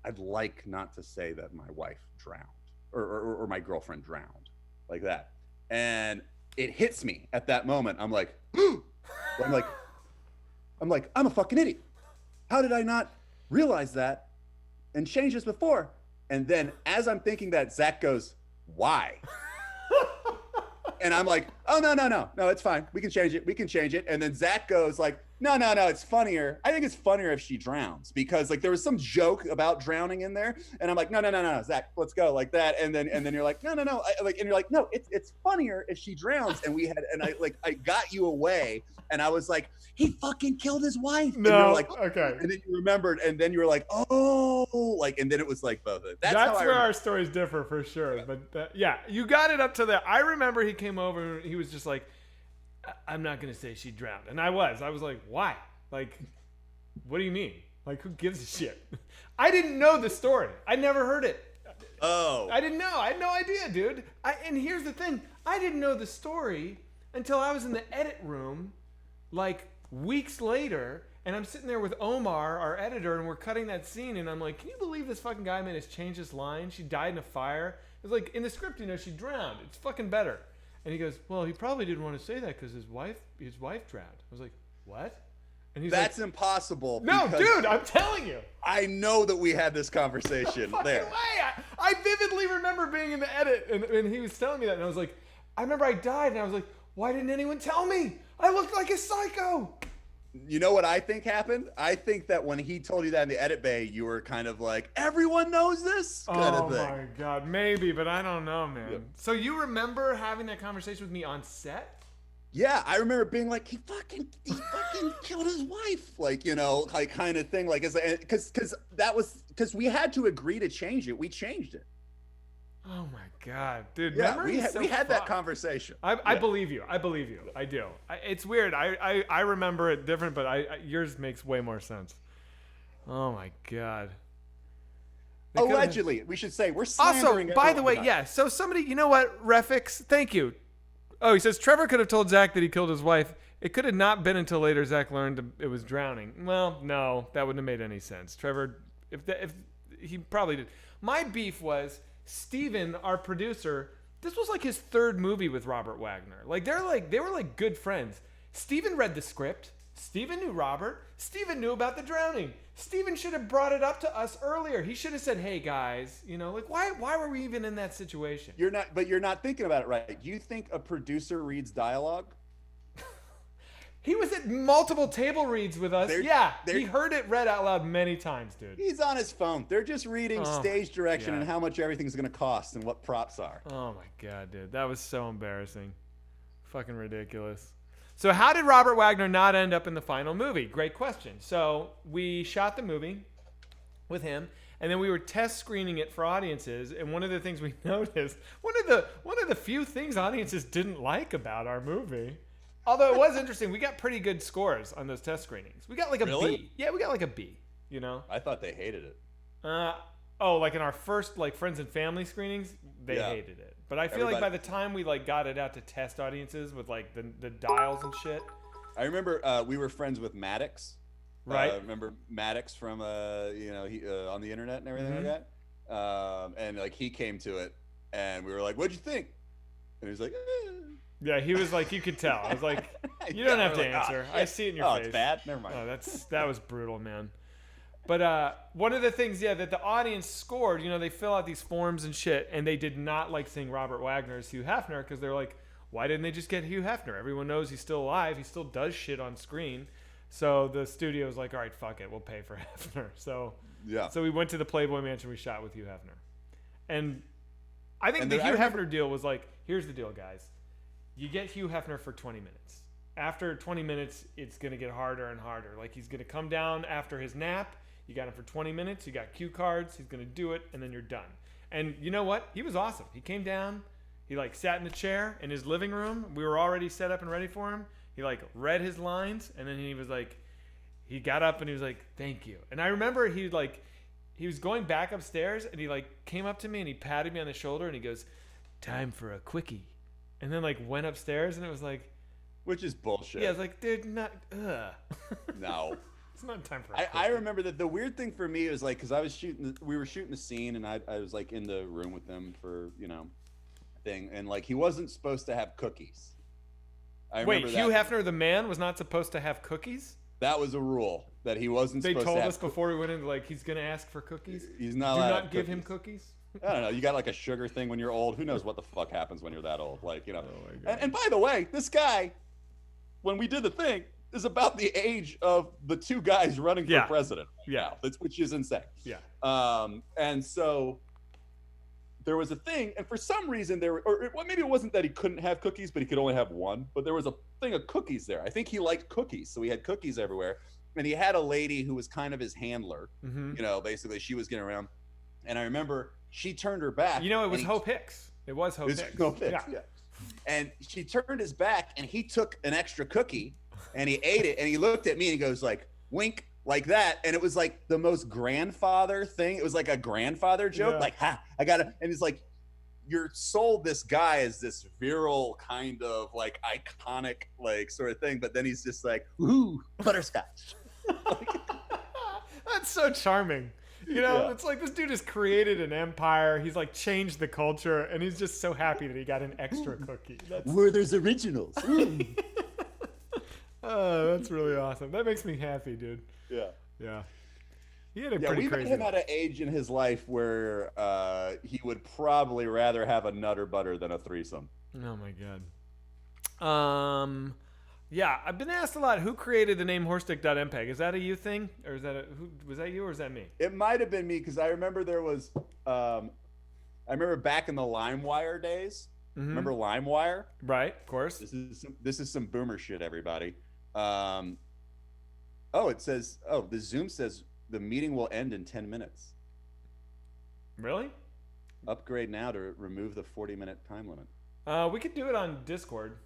I'd like not to say that my wife drowned or my girlfriend drowned, like that. And it hits me at that moment. I'm like, I'm like, I'm a fucking idiot. How did I not realize that and change this before? And then as I'm thinking that, Zach goes, why? And I'm like, oh, no, it's fine. We can change it. And then Zach goes like, no, it's funnier. I think it's funnier if she drowns, because like there was some joke about drowning in there. And I'm like, no, Zach, let's go, like that. And then you're like, no. And you're like, no, it's funnier if she drowns. And I got you away. And I was like, he fucking killed his wife. And
No,
you're like,
okay.
And then you remembered, and then you were like, oh, like, and then it was like both of it. That's how I
where
remember.
our stories differ for sure. But yeah, you got it up to that. I remember he came over and he was just like, I'm not going to say she drowned. And I was like, why? Like, what do you mean? Like, who gives a shit? I didn't know the story. I never heard it.
Oh.
I didn't know. I had no idea, dude. And here's the thing. I didn't know the story until I was in the edit room, like, weeks later, and I'm sitting there with Omar, our editor, and we're cutting that scene, and I'm like, can you believe this fucking guy made us change this line? She died in a fire. It's like, in the script, you know, she drowned. It's fucking better. And he goes, well, he probably didn't want to say that because his wife drowned. I was like, what? And he's
That's
like,
impossible.
no,
because
dude, I'm telling you.
I know that we had this conversation
Fucking
there.
way. I vividly remember being in the edit, and he was telling me that, and I was like, I remember I died, and I was like, why didn't anyone tell me? I looked like a psycho.
You know what I think happened? I think that when he told you that in the edit bay, you were kind of like, everyone knows this kind of thing.
Oh my God, maybe, but I don't know, man.
Yep.
So you remember having that conversation with me on set?
Yeah, I remember being like, he fucking killed his wife, like, you know, like kind of thing, like, because we had to agree to change it. We changed it.
Oh my God, dude.
Yeah, we
so
had that
fucked.
conversation.
I believe you. I believe you. I do. It's weird. I remember it different, but yours makes way more sense. Oh my God.
Allegedly, we should say we're slandering.
Also, by the way,
everyone.
yeah. So somebody, you know what, Refix? Thank you. Oh, he says Trevor could have told Zach that he killed his wife. It could have not been until later Zach learned it was drowning. Well, no, that wouldn't have made any sense. Trevor, if he probably did. My beef was Steven, our producer. This was like his third movie with Robert Wagner. They were like good friends. Steven read the script. Steven knew Robert. Steven knew about the drowning. Steven should have brought it up to us earlier. He should have said, "Hey guys, you know, like why were we even in that situation?"
You're not thinking about it right. You think a producer reads dialogue?
He was at multiple table reads with us. He heard it read out loud many times, dude.
He's on his phone. They're just reading stage direction and how much everything's going to cost and what props are.
Oh my God, dude. That was so embarrassing. Fucking ridiculous. So how did Robert Wagner not end up in the final movie? Great question. So we shot the movie with him, and then we were test screening it for audiences, and one of the things we noticed, one of the few things audiences didn't like about our movie, although it was interesting, we got pretty good scores on those test screenings. We got like a B. Yeah, we got like a B, you know?
I thought they hated it.
Like in our first like friends and family screenings, they hated it. But I feel like by the time we like got it out to test audiences with like the dials and shit.
I remember we were friends with Maddox.
Right.
Remember Maddox from he on the internet and everything like that. And like he came to it, and we were like, "What'd you think?" And he was like, eh.
Yeah, he was like, you could tell. I was like, you don't have to answer. I see it in your face.
Oh, it's bad. Never mind.
Oh, that was brutal, man. But one of the things, that the audience scored, they fill out these forms and shit, and they did not like seeing Robert Wagner as Hugh Hefner because they're like, why didn't they just get Hugh Hefner? Everyone knows he's still alive. He still does shit on screen. So the studio was like, all right, fuck it. We'll pay for Hefner. So we went to the Playboy Mansion. We shot with Hugh Hefner. And I think the Hugh Hefner deal was like, here's the deal, guys. You get Hugh Hefner for 20 minutes. After 20 minutes, it's going to get harder and harder. Like, he's going to come down after his nap. You got him for 20 minutes. You got cue cards. He's going to do it, and then you're done. And you know what? He was awesome. He came down. He, like, sat in the chair in his living room. We were already set up and ready for him. He, like, read his lines, and then he was like, he got up, and he was like, thank you. And I remember he was going back upstairs, and he, like, came up to me, and he patted me on the shoulder, and he goes, time for a quickie. And then, like, went upstairs, and it was like...
Which is bullshit.
Yeah, I was like, dude, not...
No.
It's not time for
I remember that the weird thing for me was, like, because we were shooting the scene, and I was, like, in the room with them for, thing. And, like, he wasn't supposed to have cookies.
Wait, Hugh Hefner, the man, was not supposed to have cookies?
That was a rule, that he wasn't supposed to have...
They told us before we went in, like, he's going to ask for cookies?
He's not
Do
allowed
not give him cookies?
I don't know. You got like a sugar thing when you're old. Who knows what the fuck happens when you're that old? Like,
Oh my God.
And by the way, this guy, when we did the thing, is about the age of the two guys running for president.
Yeah.
Which is insane.
Yeah.
And so there was a thing, and for some reason maybe it wasn't that he couldn't have cookies, but he could only have one. But there was a thing of cookies there. I think he liked cookies, so he had cookies everywhere. And he had a lady who was kind of his handler.
Mm-hmm.
Basically she was getting around. And I remember she turned her back.
It was Hope Hicks. It was Hope Hicks.
Hope Hicks, yeah. And she turned his back, and he took an extra cookie, and he ate it, and he looked at me, and he goes like, wink, like that. And it was like the most grandfather thing. It was like a grandfather joke. Like, ha, I got to. And it's like, you're sold this guy as this virile kind of like iconic like sort of thing. But then he's just like, ooh, butterscotch.
That's so charming. It's like this dude has created an empire. He's like changed the culture, and he's just so happy that he got an extra cookie.
Werther's Originals.
Oh, that's really awesome. That makes me happy, dude.
Yeah.
Yeah. He had a
Yeah,
pretty
we met
crazy
him at an age in his life where he would probably rather have a nutter butter than a threesome.
Oh my god. Yeah, I've been asked a lot. Who created the name horstick.mpeg? Is that a you thing, or is that was that you, or is that me?
It might have been me because I remember there was. I remember back in the LimeWire days.
Mm-hmm.
Remember LimeWire?
Right, of course.
This is some boomer shit, everybody. It says. Oh, the Zoom says the meeting will end in 10 minutes.
Really?
Upgrade now to remove the 40-minute time limit.
We could do it on Discord.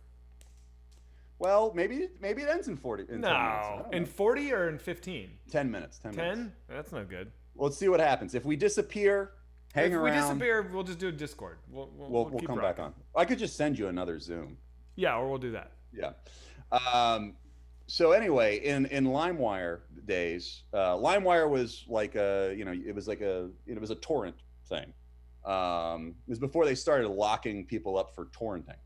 Well, maybe it ends in 40. In 10 minutes.
In 40 or in 15?
10 minutes. 10 minutes.
10? That's no good.
Well, let's see what happens. If we disappear, hang around.
If we disappear, we'll just do a Discord.
We'll
keep
come
rocking.
back on. I could just send you another Zoom.
Yeah, or we'll do that.
Yeah. So anyway, in LimeWire days, LimeWire was like it was a torrent thing. It was before they started locking people up for torrenting,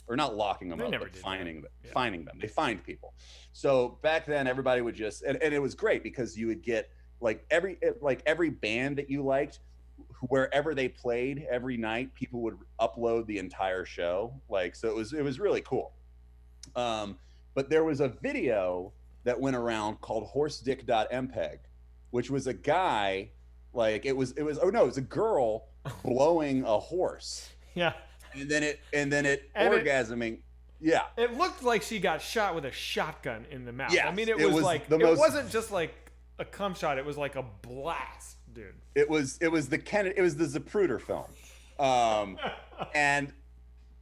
or not locking them up, but finding them. They fined people. So back then, everybody would just and it was great because you would get like every band that you liked, wherever they played every night, people would upload the entire show. So it was really cool. But there was a video that went around called horseddick.mpeg, which was a guy, it was a girl blowing a horse.
Yeah.
And then it orgasming. Yeah.
It looked like she got shot with a shotgun in the mouth.
Yes,
I mean, it wasn't just like a cum shot. It was like a blast, dude.
It was the Zapruder film.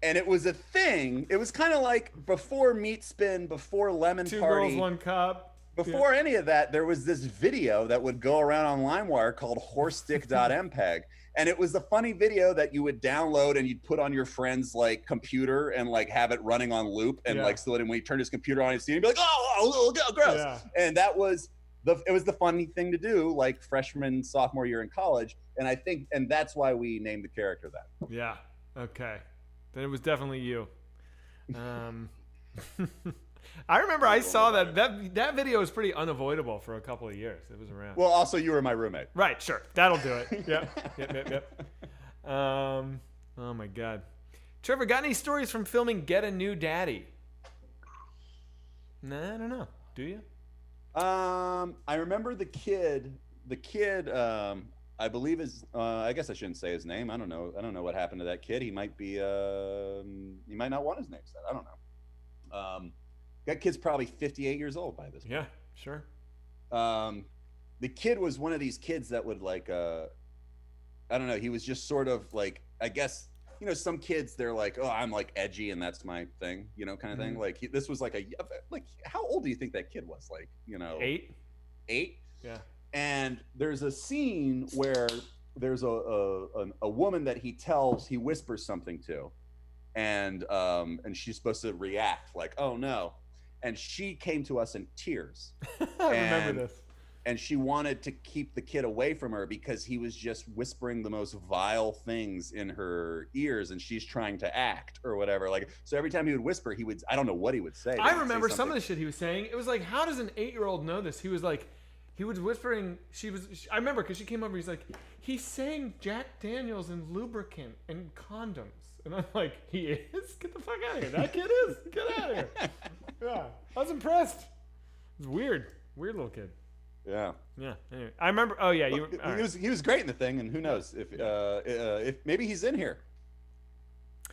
And it was a thing. It was kind of like before Meat Spin, before Lemon
Two
Party.
Girls, One Cup.
Before any of that, there was this video that would go around on LimeWire called horstick.mpeg. And it was a funny video that you would download and you'd put on your friend's computer and have it running on loop. And so that when he turned his computer on, he'd see it, he'd be like, oh, gross. Yeah. And that was the funny thing to do, freshman, sophomore year in college. And that's why we named the character that.
Yeah. Okay. Then it was definitely you. I remember I saw that video was pretty unavoidable for a couple of years. It was around.
Well, also you were my roommate.
Right, sure. That'll do it. Yep. Oh my God. Trevor, got any stories from filming Get a New Daddy? Nah, I don't know. Do you?
I remember the kid, I believe I guess I shouldn't say his name. I don't know what happened to that kid. He might be, he might not want his name said. I don't know. That kid's probably 58 years old by this point.
Yeah, sure.
The kid was one of these kids that would I don't know. He was just sort of I guess, some kids, they're oh, I'm edgy and that's my thing, kind of thing. This was how old do you think that kid was?
8?
8?
Yeah.
And there's a scene where there's a woman that he whispers something to, and she's supposed to react oh no, and she came to us in tears.
I remember this.
And she wanted to keep the kid away from her because he was just whispering the most vile things in her ears, and she's trying to act or whatever. So every time he would whisper, I don't know what he would say.
I remember some of the shit he was saying. It was how does an 8-year-old know this? He was he was whispering. I remember because she came over. He's saying Jack Daniels and lubricant and condoms. And I'm he is? Get the fuck out of here. That kid is? Get out of here. Yeah. I was impressed. It's weird. Weird little kid.
Yeah.
Yeah. Anyway, I remember. Oh yeah.
He was great in the thing, and who knows if maybe he's in here.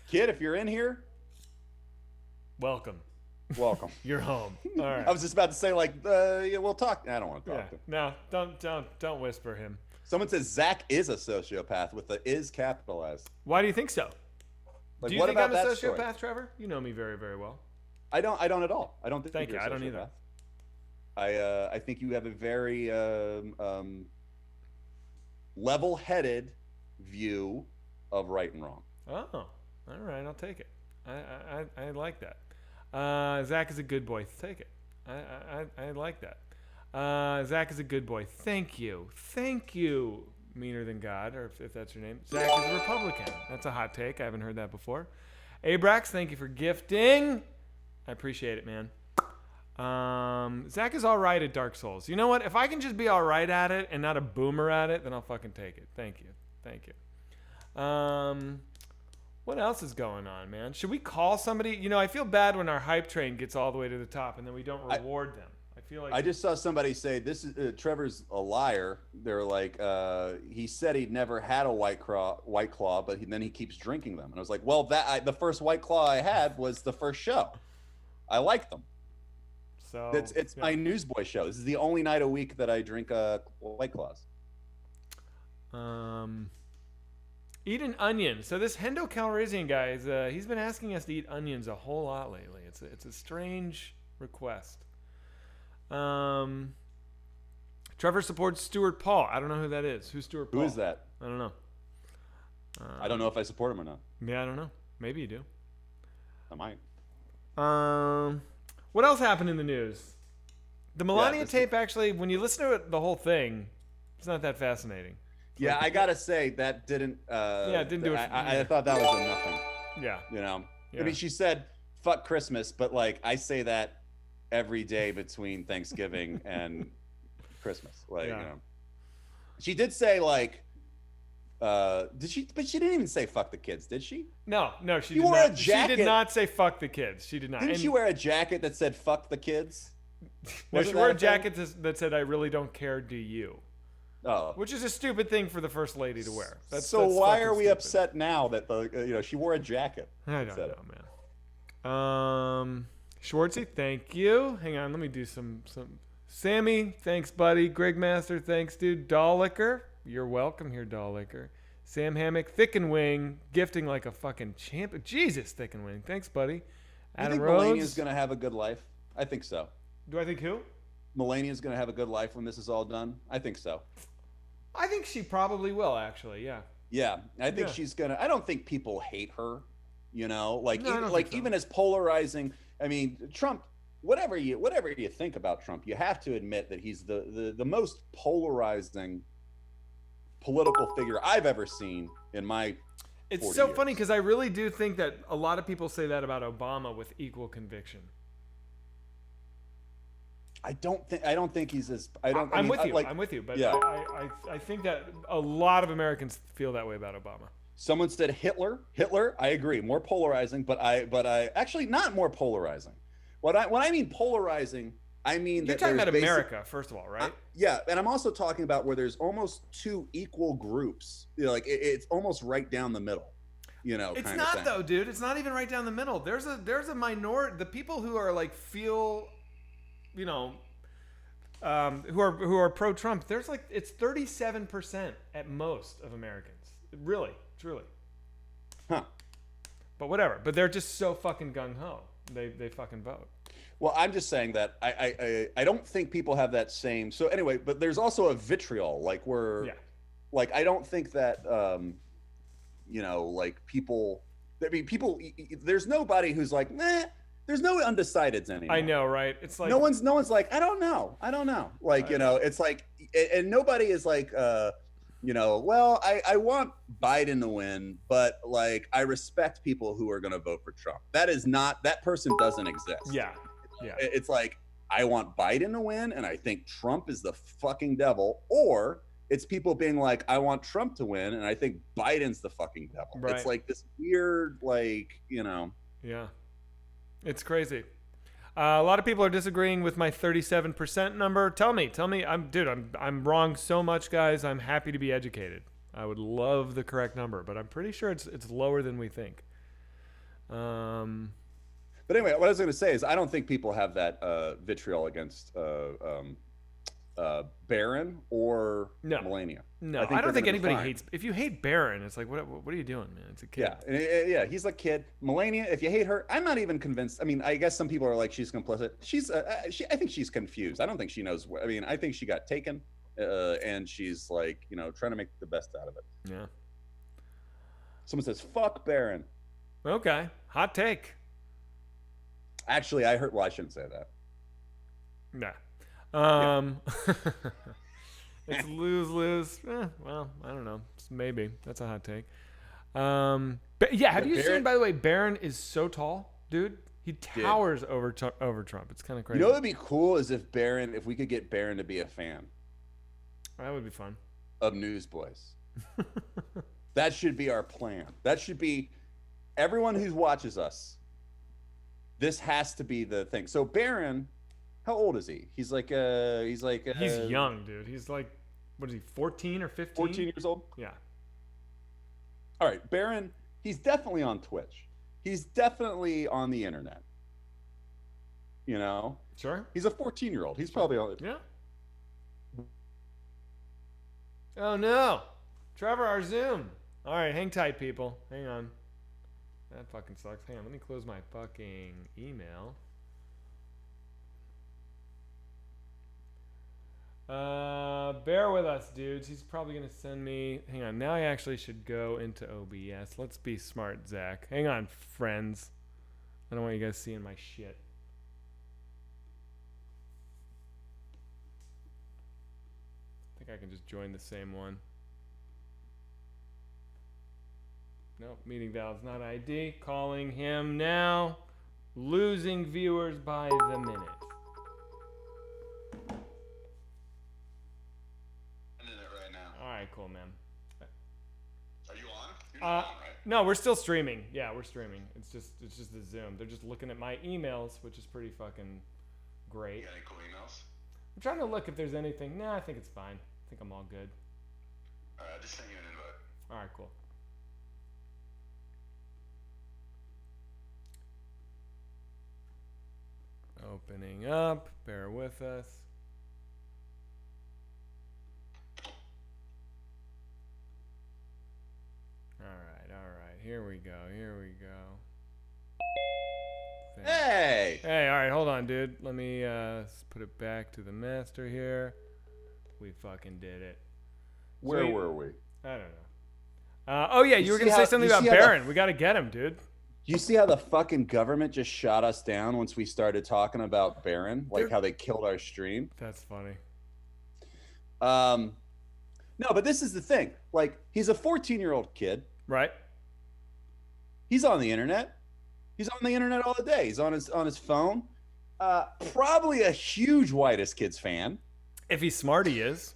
Kid, if you're in here,
welcome.
You're
home. All right.
I was just about to say we'll talk. I don't want to talk to him.
No, don't whisper him.
Someone says Zach is a sociopath with the is capitalized.
Why do you think so? Do you
what
think
about
I'm a
that
sociopath,
story?
Trevor? You know me very, very well.
I don't at all. I don't think.
Thank you.
You're a
I don't either.
sociopath. I think you have a very level-headed view of right and wrong.
Oh, all right. I'll take it. I like that. Zach is a good boy. Take it. I like that. Zach is a good boy. Thank you. Meaner than God, or if that's your name. Zach is a Republican. That's a hot take. I haven't heard that before. Abrax, thank you for gifting. I appreciate it, man. Zach is all right at Dark Souls. You know what? If I can just be all right at it and not a boomer at it, then I'll fucking take it. Thank you. What else is going on, man? Should we call somebody? You know, I feel bad when our hype train gets all the way to the top and then we don't reward them. I feel like
I just saw somebody say this is Trevor's a liar. They're like, he said he'd never had a White Claw, but then he keeps drinking them. And I was like, well, the first White Claw I had was the first show. I like them.
so.
It's my Newsboy show. This is the only night a week that I drink White Claws.
Eat an onion. So this Hendo Calrissian guy he's been asking us to eat onions a whole lot lately. It's a strange request. Trevor supports Stuart Paul. I don't know who that is. Who's Stuart Paul?
Who is that?
I don't know.
I don't know if I support him or not.
Yeah, I don't know. Maybe you do.
I might.
What else happened in the news? The Melania
this-
tape actually, when you listen to it, the whole thing, it's not that fascinating.
Yeah, I gotta say that didn't.
it didn't do it.
I thought that was a nothing.
Yeah.
You know,
Yeah.
I mean, she said "fuck Christmas," but like I say that every day between Thanksgiving and Christmas. Like,
Yeah.
you know, she did say like, did she? But she didn't even say "fuck the kids," did she?
No, she
You
did
wore a
not. She did
jacket.
not say fuck the kids. She did not.
Didn't
And-
she wear a jacket that said "fuck the kids"?
No, she
Wasn't
wore a
that a thing?
jacket that said "I really don't care, do you?"
Oh,
Which is a stupid thing for the first lady to wear. That's
so why
fucking
are we
stupid.
upset now that she wore a jacket?
I don't
Said
know, man. Schwartzy, thank you. Hang on, let me do some. Sammy, thanks, buddy. Greg Master, thanks, dude. Dollicker, you're welcome here, Dollicker. Sam Hammock, Thick and Wing, gifting like a fucking champ. Jesus, Thick and Wing, thanks, buddy.
You
Adam
think
Rhodes.
Melania's gonna have a good life? I think so.
Do I think who?
Melania's gonna have a good life when this is all done. I think so.
I think she probably will, actually. Yeah.
Yeah, I think
Yeah.
she's gonna. I don't think people hate her. You know, like
No, I
even,
don't
like
think so.
even as polarizing. I mean, Trump. Whatever you think about Trump, you have to admit that he's the most polarizing political figure I've ever seen in my.
It's
40
so
years.
funny because I really do think that a lot of people say that about Obama with equal conviction.
I don't think he's as. I don't.
I'm
mean,
with you.
Like,
I'm with you. But
yeah.
I think that a lot of Americans feel that way about Obama.
Someone said Hitler. I agree. More polarizing, but I actually not more polarizing. When I mean polarizing, I mean
You're
that
talking
there's
about
basic-
America, first of all, right?
Yeah, and I'm also talking about where there's almost two equal groups. You know, like it's almost right down the middle. You know,
It's
kind of
not
thing.
though, dude. It's not even right down the middle. There's a minority. The people who are like feel, you know, who are pro Trump. There's like it's 37% at most of Americans. Really, truly.
Huh.
But whatever. But they're just so fucking gung ho. They fucking vote.
Well, I'm just saying that I don't think people have that same. So anyway, but there's also a vitriol, like where,
Yeah.
like I don't think that, you know, like people. I mean, people. There's nobody who's like, nah. There's no undecideds anymore.
I know, right? It's like
no one's like, I don't know. Like, you know, it's like, and nobody is like, you know, well, I want Biden to win, but like, I respect people who are going to vote for Trump. That person doesn't exist.
Yeah.
It's like, I want Biden to win, and I think Trump is the fucking devil, or it's people being like, I want Trump to win, and I think Biden's the fucking devil.
Right.
It's like this weird, like, you know.
Yeah. It's crazy. A lot of people are disagreeing with my 37% number. Tell me. I'm wrong so much, guys. I'm happy to be educated. I would love the correct number, but I'm pretty sure it's lower than we think.
But anyway, what I was going to say is I don't think people have that vitriol against Barron or
No.
Melania.
No,
I
I,
think
don't
they're
think
gonna be
anybody
fine.
hates. If you hate Barron, it's like, what are you doing, man? It's a kid.
Yeah, yeah, he's a kid. Melania, if you hate her, I'm not even convinced. I mean, I guess some people are like she's complicit. I think she's confused. I don't think she knows. I mean, I think she got taken, and she's like, you know, trying to make the best out of it.
Yeah.
Someone says, "Fuck Barron."
Okay. Hot take.
Actually, I heard. Well, I shouldn't say that.
Nah. It's lose. Well, I don't know. Maybe that's a hot take. But yeah, have you seen?
Barron-
By the way, Barron is so tall, dude. He towers over Trump. It's kind of crazy.
You know what would be cool is if we could get Barron to be a fan
That would be fun.
of Newsboys. That should be our plan. That should be everyone who watches us. This has to be the thing. So Barron, how old is he? He's
young, dude. He's like, what is he, 14 or 15?
14 years old?
Yeah.
All right, Barron, he's definitely on Twitch. He's definitely on the internet. You know?
Sure.
He's a 14-year-old. He's probably on it.
Yeah. Oh, no. Trevor, our Zoom. All right, hang tight, people. Hang on. That fucking sucks. Hang on, let me close my fucking email. Bear with us, dudes. He's probably going to send me... Hang on, now I actually should go into OBS. Let's be smart, Zach. Hang on, friends. I don't want you guys seeing my shit. I think I can just join the same one. Nope, meeting valid's not ID. Calling him now. Losing viewers by the minute.
Right now.
All right, cool, man.
Are you on? You're not on, right?
No, we're still streaming. Yeah, we're streaming. It's just the Zoom. They're just looking at my emails, which is pretty fucking great.
You got any cool emails?
I'm trying to look if there's anything. Nah, I think it's fine. I think I'm all good.
All right, I just sent you an invite.
All right, cool. Opening up. Bear with us. All right. Here we go.
Hey!
Hey, all right, hold on, dude. Let me put it back to the master here. We fucking did it.
Where were we?
I don't know. Oh, yeah, you were going to say something about Barron. We got to get him, dude.
You see how the fucking government just shot us down once we started talking about Barron? Like how they killed our stream?
That's funny.
No, but this is the thing. Like, he's a 14-year-old kid.
Right.
He's on the internet. He's on the internet all the day. He's on his phone. Probably a huge Whitest Kids fan.
If he's smart, he is.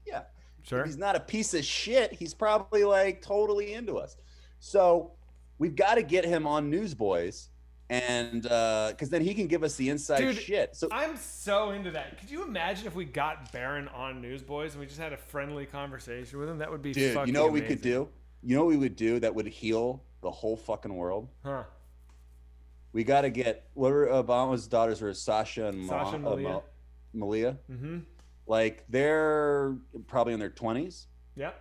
Yeah.
Sure.
If he's not a piece of shit, he's probably like totally into us. So we've got to get him on Newsboys, and because then he can give us the inside shit. So
I'm so into that. Could you imagine if we got Barron on Newsboys and we just had a friendly conversation with him? That would be fucking
you know what we
amazing.
could do? You know what we would do that would heal the whole fucking world?
Huh.
We got to get what were Obama's daughters were Sasha and
Malia.
Malia.
Mm-hmm.
Like they're probably in their 20s.
Yep.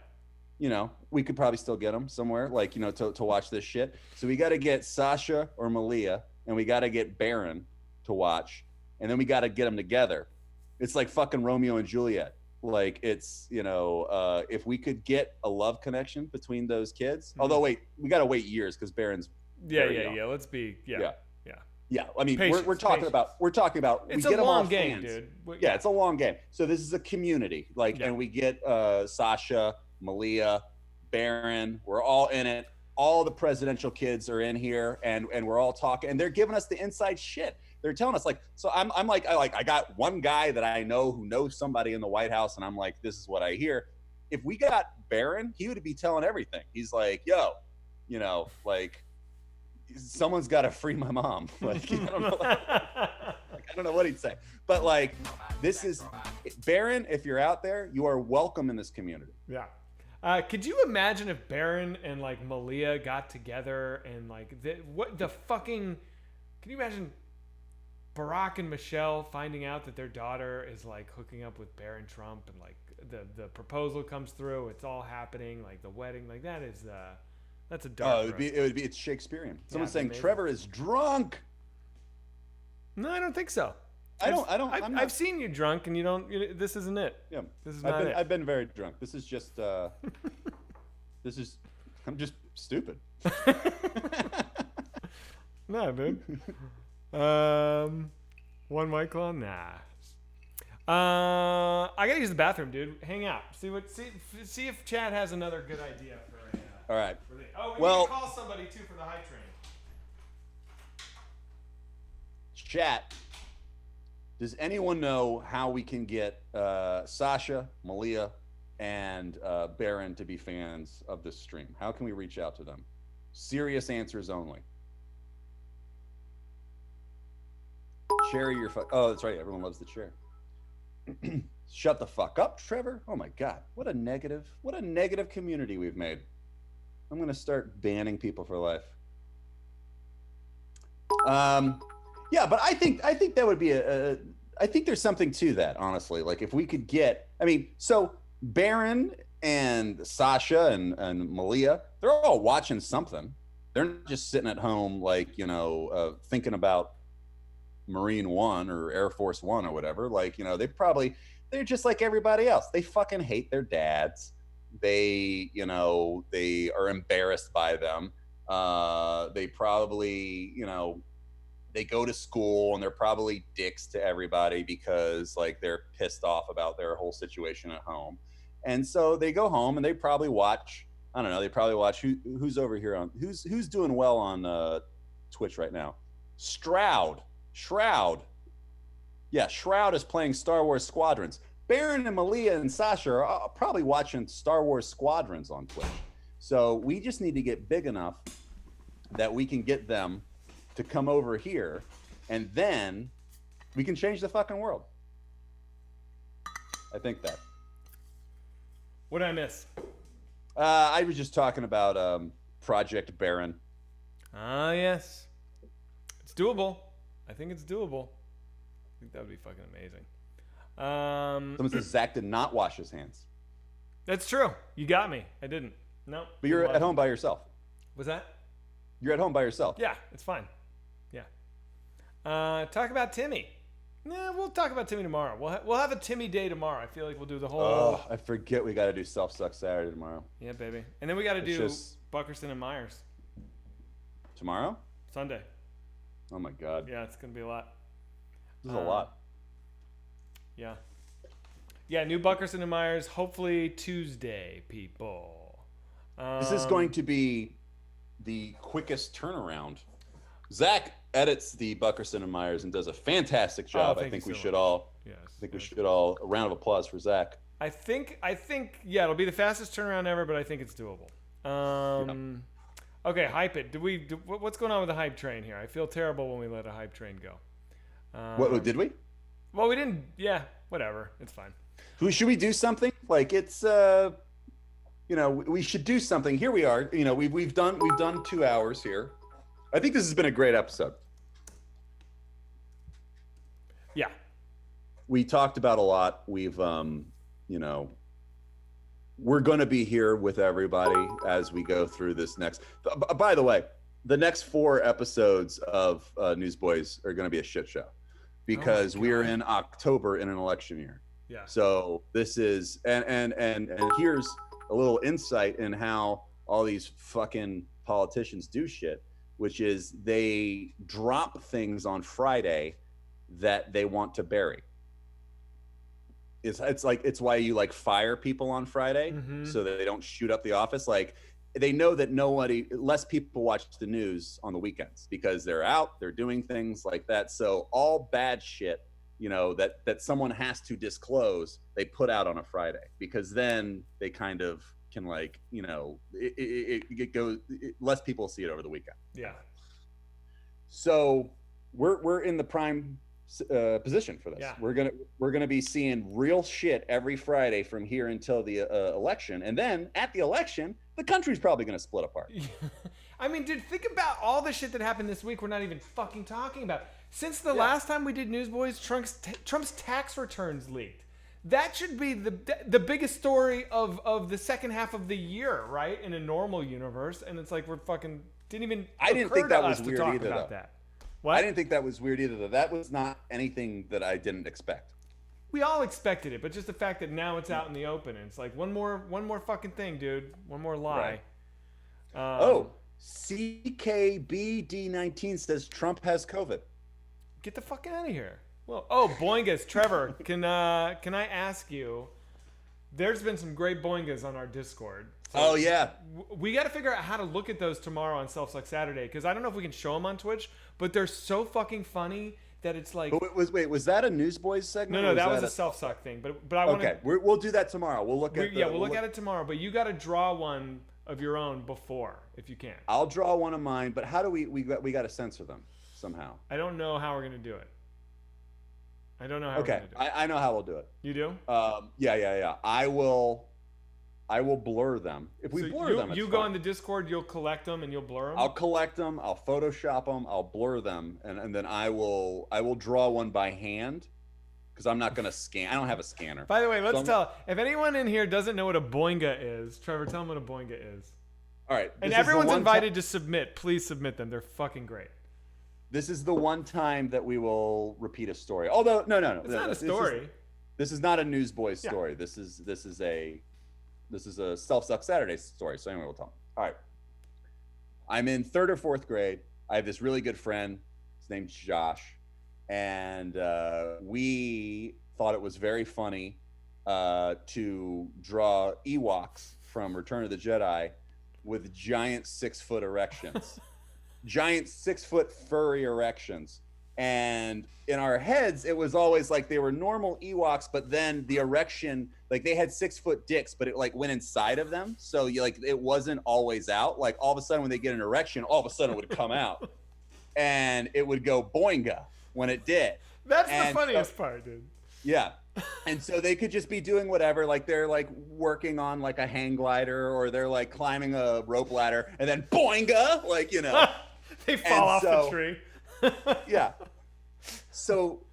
You know, we could probably still get them somewhere, like, you know, to watch this shit. So we got to get Sasha or Malia, and we got to get Barron to watch, and then we got to get them together. It's like fucking Romeo and Juliet. Like it's, you know, if we could get a love connection between those kids.
Mm-hmm.
Although wait, we got to wait years because Barron's.
Yeah. Let's be. Yeah.
I mean,
Patience,
we're talking about.
It's
we get
a
them all
long game,
fans.
dude.
Yeah, it's a long game. So this is a community, like, and we get Sasha, Malia, Barron. We're all in it. All the presidential kids are in here, and we're all talking, and they're giving us the inside shit. They're telling us, like, so I'm like I got one guy that I know who knows somebody in the White House, and I'm like, this is what I hear. If we got Barron, he would be telling everything. He's like, yo, you know, like, someone's got to free my mom. Like, I don't know what he'd say, but like, this is Barron. If you're out there, you are welcome in this community.
Yeah. Could you imagine if Barron and like Malia got together and like can you imagine Barack and Michelle finding out that their daughter is like hooking up with Barron Trump, and like the proposal comes through, it's all happening, like the wedding, like that is that's a dark.
It's Shakespearean. Someone's saying
amazing.
Trevor is drunk.
No, I don't think so. I've seen you drunk, and this isn't it.
Yeah,
this is not it.
I've been very drunk. This is just. I'm just stupid.
Nah, dude. One White Claw? Nah. I gotta use the bathroom, dude. Hang out. See if Chad has another good idea for right now.
All right.
We need to call somebody too for the high train.
Chat. Does anyone know how we can get Sasha, Malia, and Baron to be fans of this stream? How can we reach out to them? Serious answers only. Share your oh, that's right. Everyone loves the chair. Shut the fuck up, Trevor. Oh my God, what a negative community we've made. I'm gonna start banning people for life. Yeah, but I think that would be I think there's something to that, honestly. Like if we could get, I mean, so Baron and Sasha and Malia, they're all watching something. They're not just sitting at home, like, you know, thinking about Marine One or Air Force One or whatever. Like, you know, they're just like everybody else. They fucking hate their dads. They, you know, they are embarrassed by them. They probably, you know, they go to school and they're probably dicks to everybody because like they're pissed off about their whole situation at home. And so they go home and they probably watch, I don't know, they probably watch who's over here on who's doing well on Twitch right now. Shroud. Yeah, Shroud is playing Star Wars Squadrons. Baron and Malia and Sasha are probably watching Star Wars Squadrons on Twitch. So we just need to get big enough that we can get them to come over here, and then we can change the fucking world. I think that.
What did I miss?
I was just talking about Project Baron.
Ah, yes. It's doable. I think it's doable. I think that would be fucking amazing.
Someone says Zach did not wash his hands.
That's true. You got me. I didn't. No.
But you're at home by yourself.
Was that?
You're at home by yourself.
Yeah, it's fine. Yeah. Talk about Timmy. Nah, we'll talk about Timmy tomorrow. We'll have a Timmy day tomorrow. I feel like we'll do the whole.
Oh, I forget we got to do Self-Suck Saturday tomorrow.
Yeah, baby. And then we got to do Buckerson and Myers.
Tomorrow?
Sunday.
Oh my God.
Yeah, it's gonna be a lot.
This is a lot.
Yeah. Yeah, new Buckerson and Myers. Hopefully Tuesday, people.
This is going to be the quickest turnaround. Zach edits the Buckerson and Myers and does a fantastic job. I think we should all.
Yes.
I think we should all a round of applause for Zach.
I think yeah, it'll be the fastest turnaround ever, but I think it's doable. Okay, hype it. What's going on with the hype train here? I feel terrible when we let a hype train go.
What did we?
Well, we didn't. Yeah, whatever. It's fine.
Should we do something? Like it's you know, we should do something. Here we are. You know, we've done 2 hours here. I think this has been a great episode.
Yeah.
We talked about a lot. We've you know, we're going to be here with everybody as we go through this next. By the way, the next 4 episodes of Newsboyz are going to be a shit show because we are in October in an election year.
Yeah.
So this is and here's a little insight in how all these fucking politicians do shit, which is they drop things on Friday that they want to bury. It's why you like fire people on Friday so that they don't shoot up the office. Like they know that less people watch the news on the weekends because they're out, they're doing things like that. So all bad shit, you know, that someone has to disclose, they put out on a Friday because then they kind of can like, you know, it goes, less people see it over the weekend.
Yeah.
So we're in the prime position for this.
Yeah.
We're gonna be seeing real shit every Friday from here until the election, and then at the election, the country's probably gonna split apart.
I mean, dude, think about all the shit that happened this week. We're not even fucking talking about. Since the last time we did Newsboyz, Trump's tax returns leaked. That should be the biggest story of the second half of the year, right? In a normal universe, and it's like we're fucking didn't even.
I didn't think that was weird either,
about
though.
that. What?
I didn't think that was weird either, though. That was not anything that I didn't expect.
We all expected it, but just the fact that now it's out in the open, and it's like one more fucking thing, dude. One more lie.
Right. CKBD19 says Trump has COVID.
Get the fuck out of here. Well, Boingas, Trevor, can I ask you? There's been some great Boingas on our Discord. So
yeah.
We got to figure out how to look at those tomorrow on Self-Suck Saturday because I don't know if we can show them on Twitch, but they're so fucking funny that it's like.
But was that a Newsboys segment?
No,
or
that was a self-suck thing. But I want to.
Okay, we'll do that tomorrow. We'll look at.
We'll look at it tomorrow. But you got to draw one of your own before, if you can.
I'll draw one of mine. But how do we got to censor them somehow?
I don't know how we're gonna do it. I don't know how.
Okay,
we're gonna do it.
I know how we'll do it.
You do?
Yeah. I will blur them. If we blur them,
you
it's
go
fine.
on the Discord, you'll collect them and you'll blur them.
I'll collect them. I'll Photoshop them. I'll blur them, and then I will draw one by hand because I'm not gonna scan. I don't have a scanner.
By the way, let's tell if anyone in here doesn't know what a boinga is. Trevor, tell them what a boinga is.
All right,
And everyone's invited to submit. Please submit them. They're fucking great.
This is the one time that we will repeat a story. Although no,
It's not a story.
This is not a Newsboys story. This is a Self-Suck Saturday story. So anyway, we'll tell them. All right. I'm in 3rd or 4th grade. I have this really good friend. His name's Josh. And we thought it was very funny to draw Ewoks from Return of the Jedi with giant 6-foot erections. Giant 6-foot furry erections. And in our heads, it was always like they were normal Ewoks, but then the erection, like they had 6-foot dicks, but it like went inside of them. So you like, it wasn't always out. Like all of a sudden when they get an erection, all of a sudden it would come out and it would go boinga when it did.
That's the funniest part, dude.
Yeah. And so they could just be doing whatever, like they're like working on like a hang glider or they're like climbing a rope ladder and then boinga, like, you know.
They fall off the tree.
Yeah. So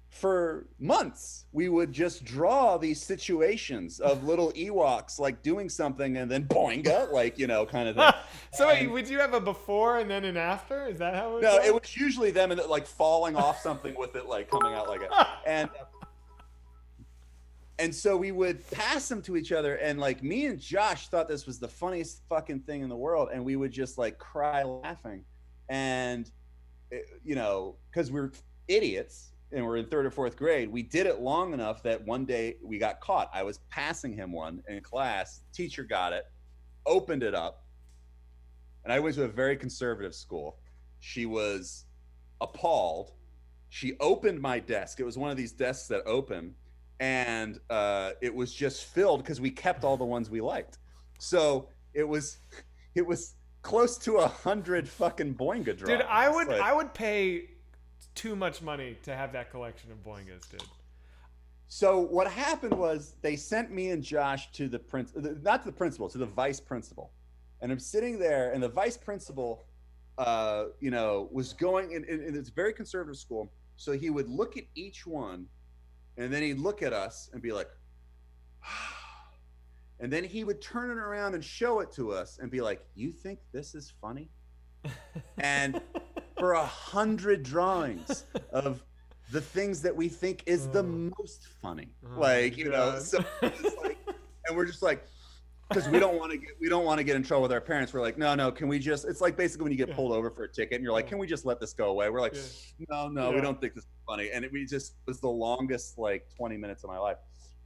for months, we would just draw these situations of little Ewoks like doing something and then boinga, like, you know, kind of thing.
So wait, would you have a before and then an after? Is that how it
No,
goes?
it was usually them and like falling off something with it like coming out like it. And so we would pass them to each other, and like me and Josh thought this was the funniest fucking thing in the world, and we would just like cry laughing. And you know, because we're idiots and we're in 3rd or 4th grade, we did it long enough that one day we got caught. I was passing him one in class. Teacher got it, opened it up, and I went to a very conservative school. She was appalled. She opened my desk. It was one of these desks that open, and it was just filled because we kept all the ones we liked. So it was close to 100 fucking boinga drawings.
Dude, I would pay too much money to have that collection of boingas, dude.
So what happened was they sent me and Josh to the not to the principal, to the vice principal. And I'm sitting there, and the vice principal, you know, was going in it's a very conservative school. So he would look at each one, and then he'd look at us and be like, and then he would turn it around and show it to us and be like, "You think this is funny?" And for 100 drawings of the things that we think is the most funny, like, you know, so it's like, and we're just like, because we don't want to get in trouble with our parents. We're like, no, can we just? It's like basically when you get pulled over for a ticket and you're like, can we just let this go away? We're like, no, we don't think this is funny, and we just was the longest like 20 minutes of my life.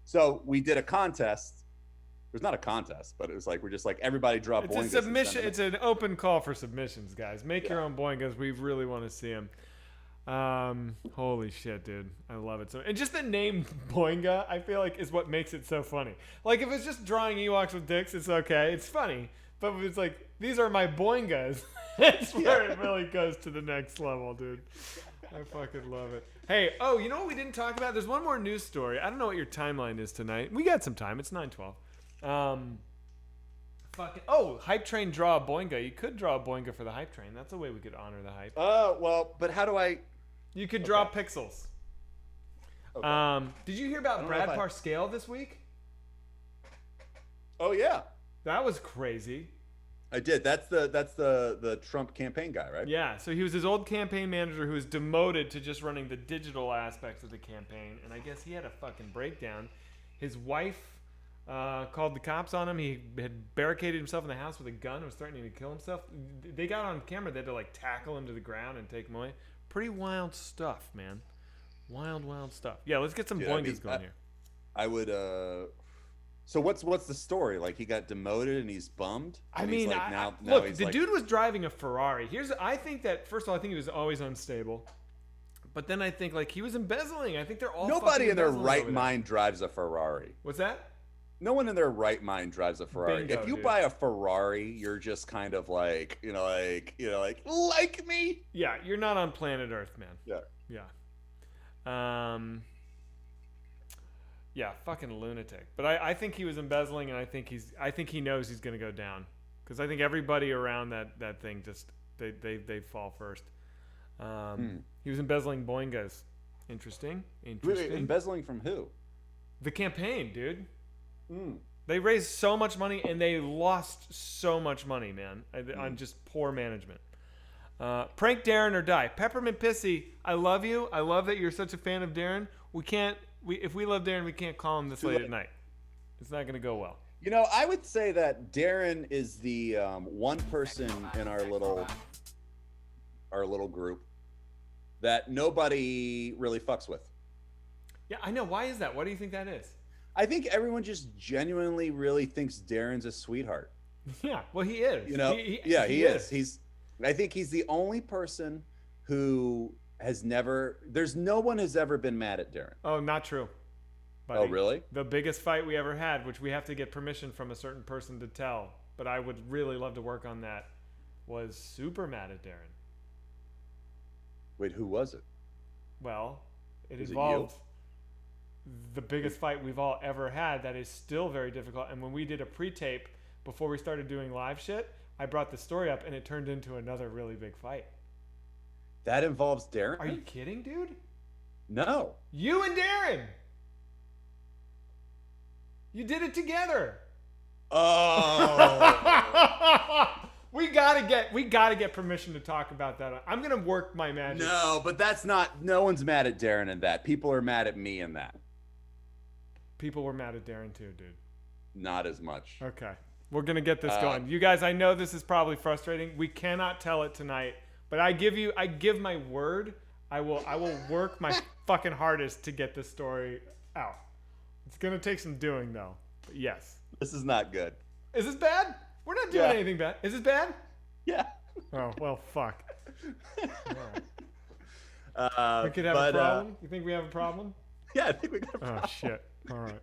So we did a contest. It was not a contest, but it was like we're just like everybody draw boingas.
It's a submission. It's an open call for submissions, guys. Make your own boingas. We really want to see them. Holy shit, dude, I love it. So, and just the name boinga, I feel like, is what makes it so funny. Like if it's just drawing Ewoks with dicks, it's okay, it's funny. But if it's like, these are my boingas, it's where it really goes to the next level, dude. I fucking love it. Hey, you know what we didn't talk about? There's one more news story. I don't know what your timeline is tonight. We got some time. It's 9:12. Hype train draw a boinga. You could draw a boinga for the hype train. That's a way we could honor the hype.
Well, but how do I?
You could draw pixels.
Okay.
Did you hear about Brad Parscale this week?
Oh yeah,
that was crazy.
I did. That's the Trump campaign guy, right?
Yeah. So he was his old campaign manager who was demoted to just running the digital aspects of the campaign, and I guess he had a fucking breakdown. His wife called the cops on him. He had barricaded himself in the house with a gun and was threatening to kill himself. They got on camera. They had to like tackle him to the ground and take him away. Pretty wild stuff, man. Wild stuff. Yeah, let's get some boingas going here.
I would. So what's the story? Like he got demoted and he's bummed.
I mean,
look,
the dude was driving a Ferrari. I think that first of all, I think he was always unstable. But then I think like he was embezzling. I think they're all
Nobody
fucking
in their
embezzling
right
over there.
mind drives a Ferrari.
What's that?
No one in their right mind drives a Ferrari.
Bingo,
If you
dude.
buy a Ferrari, you're just kind of like, like me.
Yeah, you're not on planet Earth, man.
Yeah.
Yeah. Yeah, fucking lunatic. But I think he was embezzling, and I think he knows he's gonna go down, because I think everybody around that thing just they fall first. He was embezzling Boingas. Interesting.
Wait, embezzling from who?
The campaign, dude. They raised so much money and they lost so much money, man, on just poor management. Prank Darren or die. Peppermint Pissy, I love you. I love that you're such a fan of Darren. If we love Darren, we can't call him this late at night. It's not going to go well.
You know, I would say that Darren is the one person in our little group that nobody really fucks with.
Yeah, I know. Why is that? What do you think that is?
I think everyone just genuinely really thinks Darren's a sweetheart.
Yeah, well, he is.
You know,
he
is. I think he's the only person who has never. There's no one has ever been mad at Darren.
Oh, not true. Buddy.
Oh, really?
The biggest fight we ever had, which we have to get permission from a certain person to tell, but I would really love to work on that, was super mad at Darren.
Wait, who was it?
Well, it
Was it
involved the biggest fight we've all ever had that is still very difficult. And when we did a pre-tape before we started doing live shit, I brought the story up and it turned into another really big fight.
That involves Darren?
Are you kidding, dude?
No.
You and Darren. You did it together.
Oh.
We gotta get permission to talk about that. I'm gonna work my magic.
No, but that's not. No one's mad at Darren in that. People are mad at me in that.
People were mad at Darren too, dude.
Not as much.
Okay, we're gonna get this going. You guys, I know this is probably frustrating. We cannot tell it tonight, but I give my word. I will work my fucking hardest to get this story out. It's gonna take some doing though. But yes.
This is not good.
Is this bad? We're not doing anything bad. Is this bad?
Yeah.
Oh well, fuck. All right.
We
We could have a problem. You think we have a problem?
Yeah, I think we got a problem.
Oh shit! All right.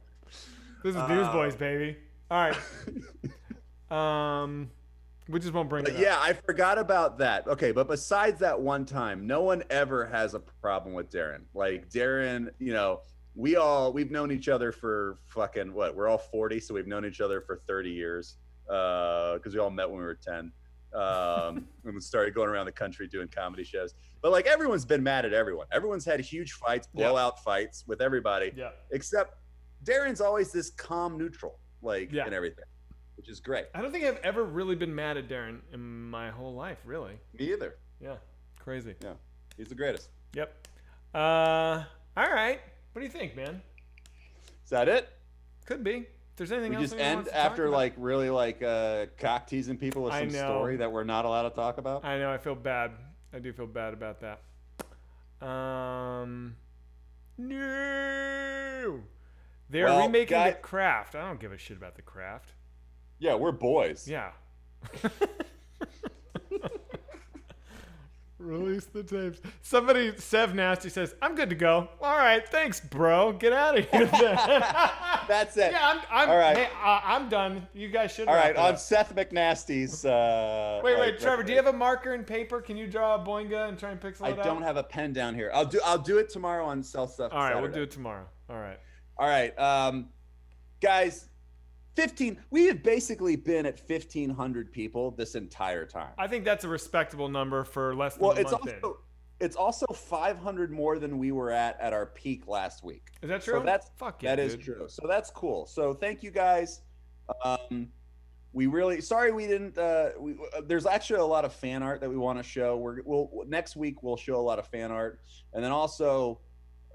This is Newsboyz, baby. All right. We just won't bring it up.
Yeah, I forgot about that. Okay, but besides that one time, no one ever has a problem with Darren. Like Darren, you know, we've known each other for fucking what? We're all 40, so we've known each other for 30 years. Because we all met when we were 10. And we started going around the country doing comedy shows. But like everyone's been mad at everyone. Everyone's had huge fights, blowout fights with everybody.
Yeah.
Except Darren's always this calm neutral, like and everything, which is great.
I don't think I've ever really been mad at Darren in my whole life, really.
Me either.
Yeah. Crazy.
Yeah. He's the greatest.
Yep. All right. What do you think, man?
Is that it?
Could be. If there's anything
We
else
just
anyone
end
wants to talk
after
about.
like really like cock teasing people with
I
some
know.
story that we're not allowed to talk about.
I know. I feel bad. I do feel bad about that. No. They're
Well,
remaking The Craft. I don't give a shit about The Craft.
Yeah, we're boys.
Yeah. Release the tapes. Somebody, Sev Nasty says, I'm good to go. All right, thanks, bro. Get out of here.
That's it.
Yeah, I'm
all right.
Hey, I'm done. You guys should.
All
wrap
right,
it
on
up.
Seth McNasty's.
Wait, Trevor. Do you have a marker and paper? Can you draw a boinga and try and pixel
I
it out?
don't have a pen down here. I'll do it tomorrow on Self Stuff.
All right,
Saturday.
we'll do it tomorrow. All right.
All right, guys. 15. We have basically been at 1,500 people this entire time.
I think that's a respectable number for less than
Well,
a month in.
it's also 500 more than we were at our peak last week.
Is that true?
So that's
Fuck yeah,
that is
dude.
true. So that's cool. So thank you guys. We really sorry we didn't. There's actually a lot of fan art that we want to show. We'll next week we'll show a lot of fan art, and then also,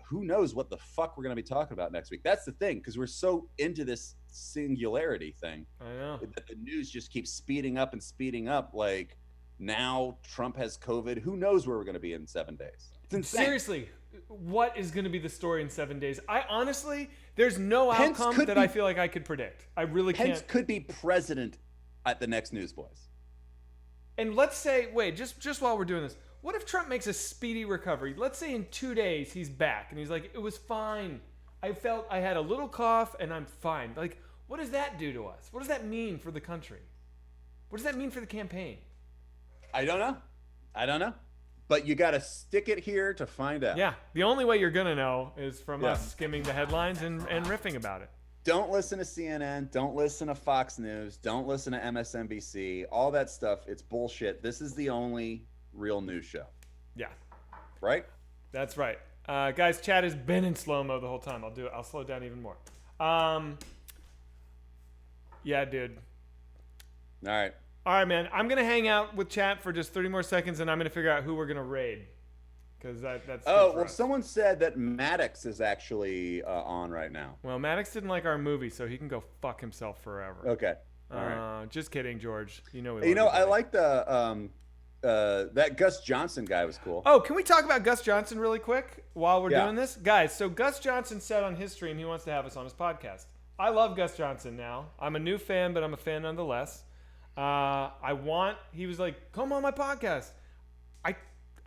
who knows what the fuck we're gonna be talking about next week? That's the thing, because we're so into this singularity thing.
I know.
That the news just keeps speeding up and speeding up. Like now Trump has COVID. Who knows where we're gonna be in 7 days? It's insane.
Seriously, what is going to be the story in 7 days? I honestly, there's no
Pence
outcome
could
that
be-
I feel like I could predict. I really
Pence
can't.
could be president at the next Newsboyz.
And let's say, wait, just while we're doing this, What if Trump makes a speedy recovery? Let's say in 2 days he's back and he's like, it was fine. I felt I had a little cough and I'm fine. Like, what does that do to us? What does that mean for the country? What does that mean for the campaign?
I don't know. But you got to stick it here to find out.
Yeah, the only way you're going to know is from us skimming the headlines and riffing about it.
Don't listen to CNN. Don't listen to Fox News. Don't listen to MSNBC. All that stuff, it's bullshit. This is the only real news show.
Yeah.
Right?
That's right. Guys, chat has been in slow-mo the whole time. I'll do it. I'll slow it down even more. Yeah, dude.
All right.
All right, man. I'm going to hang out with chat for just 30 more seconds, and I'm going to figure out who we're going to raid. Because that's
Oh, well, someone said that Maddox is actually on right now.
Well, Maddox didn't like our movie, so he can go fuck himself forever.
Okay. All right.
Just kidding, George. You know
I like the that Gus Johnson guy was cool.
Oh, can we talk about Gus Johnson really quick while we're doing this? Guys, so Gus Johnson said on his stream he wants to have us on his podcast. I love Gus Johnson now. I'm a new fan, but I'm a fan nonetheless. He was like, come on my podcast.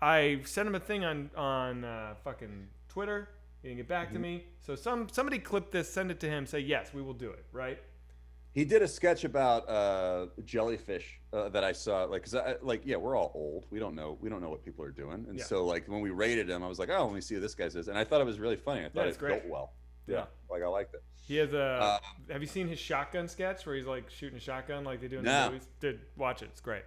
I sent him a thing on fucking Twitter. He didn't get back to me. So somebody clip this, send it to him, say, yes, we will do it, right?
He did a sketch about jellyfish that I saw. We're all old. We don't know what people are doing. And so when we rated him, I was like, oh, let me see who this guy is. And I thought it was really funny. I thought it built well. Yeah. I liked it.
He has have you seen his shotgun sketch where he's like shooting a shotgun like they do in the movies? Dude, watch it. It's great.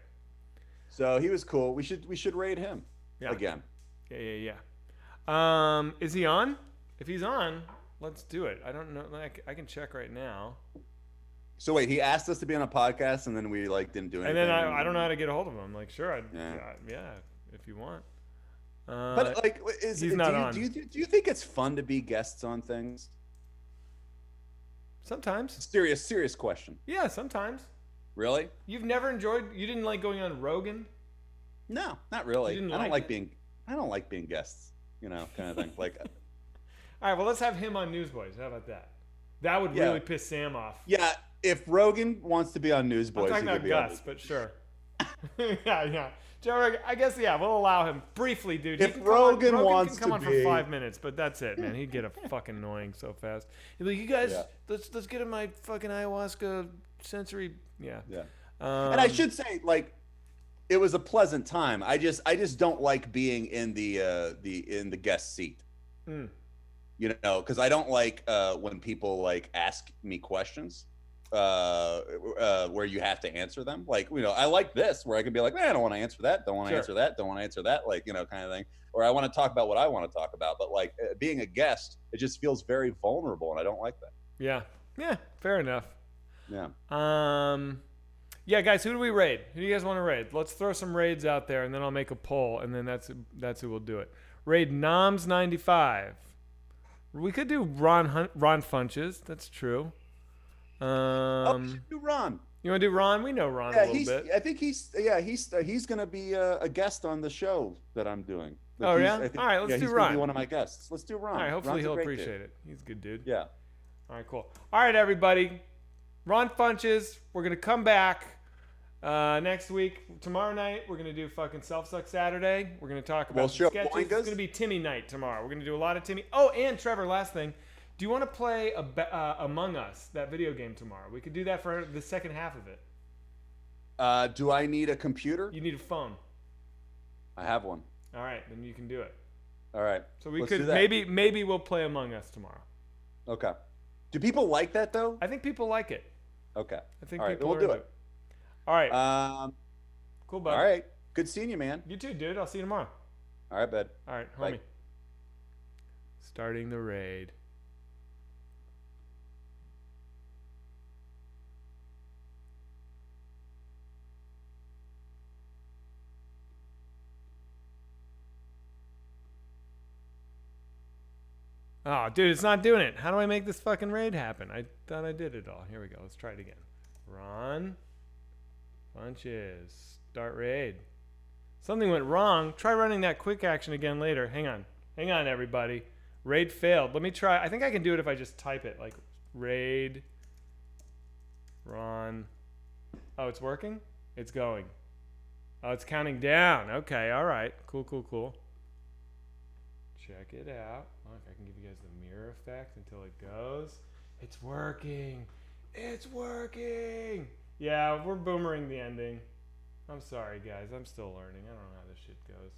So he was cool. We should raid him again.
Yeah. Is he on? If he's on, let's do it. I don't know. I can check right now.
So wait, he asked us to be on a podcast, and then we didn't do anything.
And then I don't know how to get a hold of him. I'm like, sure, if you want.
But
he's not on.
Do you think it's fun to be guests on things?
Sometimes.
Serious question.
Yeah, sometimes.
Really?
You didn't like going on Rogan?
No, not really.
I
don't like being guests, kind of thing. Like
all right, well, let's have him on Newsboyz. How about that? That would really piss Sam off.
Yeah, if Rogan wants to be on Newsboyz,
I'm talking about Gus, but sure. yeah. Joe Rogan, I guess, we'll allow him briefly, dude.
If Rogan wants
can come
to
on
be...
for 5 minutes, but that's it, man. He'd get a fucking annoying so fast. He'd be like, you guys, let's get in my fucking ayahuasca sensory. Yeah.
And I should say, it was a pleasant time. I just don't like being in the guest seat. Because I don't like when people ask me questions where you have to answer them. I like this where I can be like, man, I don't want to answer that. Don't want to answer that. Don't want to answer that. Kind of thing. Or I want to talk about what I want to talk about. But being a guest, it just feels very vulnerable, and I don't like that.
Yeah. Fair enough.
Yeah.
Yeah, guys, who do we raid? Who do you guys want to raid? Let's throw some raids out there, and then I'll make a poll, and then that's who will do it. Raid Noms95. We could do Ron Funches. That's true.
We should do Ron.
You want to do Ron? We know Ron a little bit.
I think he's going to be a guest on the show that I'm doing.
Oh, yeah? All right, let's do
he's
Ron.
Gonna be one of my guests. Let's do Ron.
All right, hopefully
Ron's
he'll appreciate it. He's a good dude.
Yeah.
All right, cool. All right, everybody. Ron Funches. We're going to come back next week. Tomorrow night, we're going to do fucking Self-Suck Saturday. We're going to talk about some sketches. It's going to be Timmy night tomorrow. We're going to do a lot of Timmy. Oh, and Trevor, last thing. Do you want to play Among Us, that video game, tomorrow? We could do that for the second half of it.
Do I need a computer?
You need a phone.
I have one.
All right, then you can do it.
All right.
So we could maybe we'll play Among Us tomorrow.
Okay. Do people like that though?
I think people like it.
Okay.
I think
all right,
people
we'll do it.
All right. Cool, bud.
All right. Good seeing you, man.
You too, dude. I'll see you tomorrow.
All right, bud.
All right, homie.
Bye.
Starting the raid. Oh, dude, it's not doing it. How do I make this fucking raid happen? I thought I did it all. Here we go. Let's try it again. Ron Funches. Start raid. Something went wrong. Try running that quick action again later. Hang on. Hang on, everybody. Raid failed. Let me try. I think I can do it if I just type it. Like, raid Ron. Oh, it's working? It's going. Oh, it's counting down. Okay, all right. Cool. Check it out. Look, I can give you guys the mirror effect until it goes. It's working. It's working. Yeah, we're boomering the ending. I'm sorry, guys. I'm still learning. I don't know how this shit goes.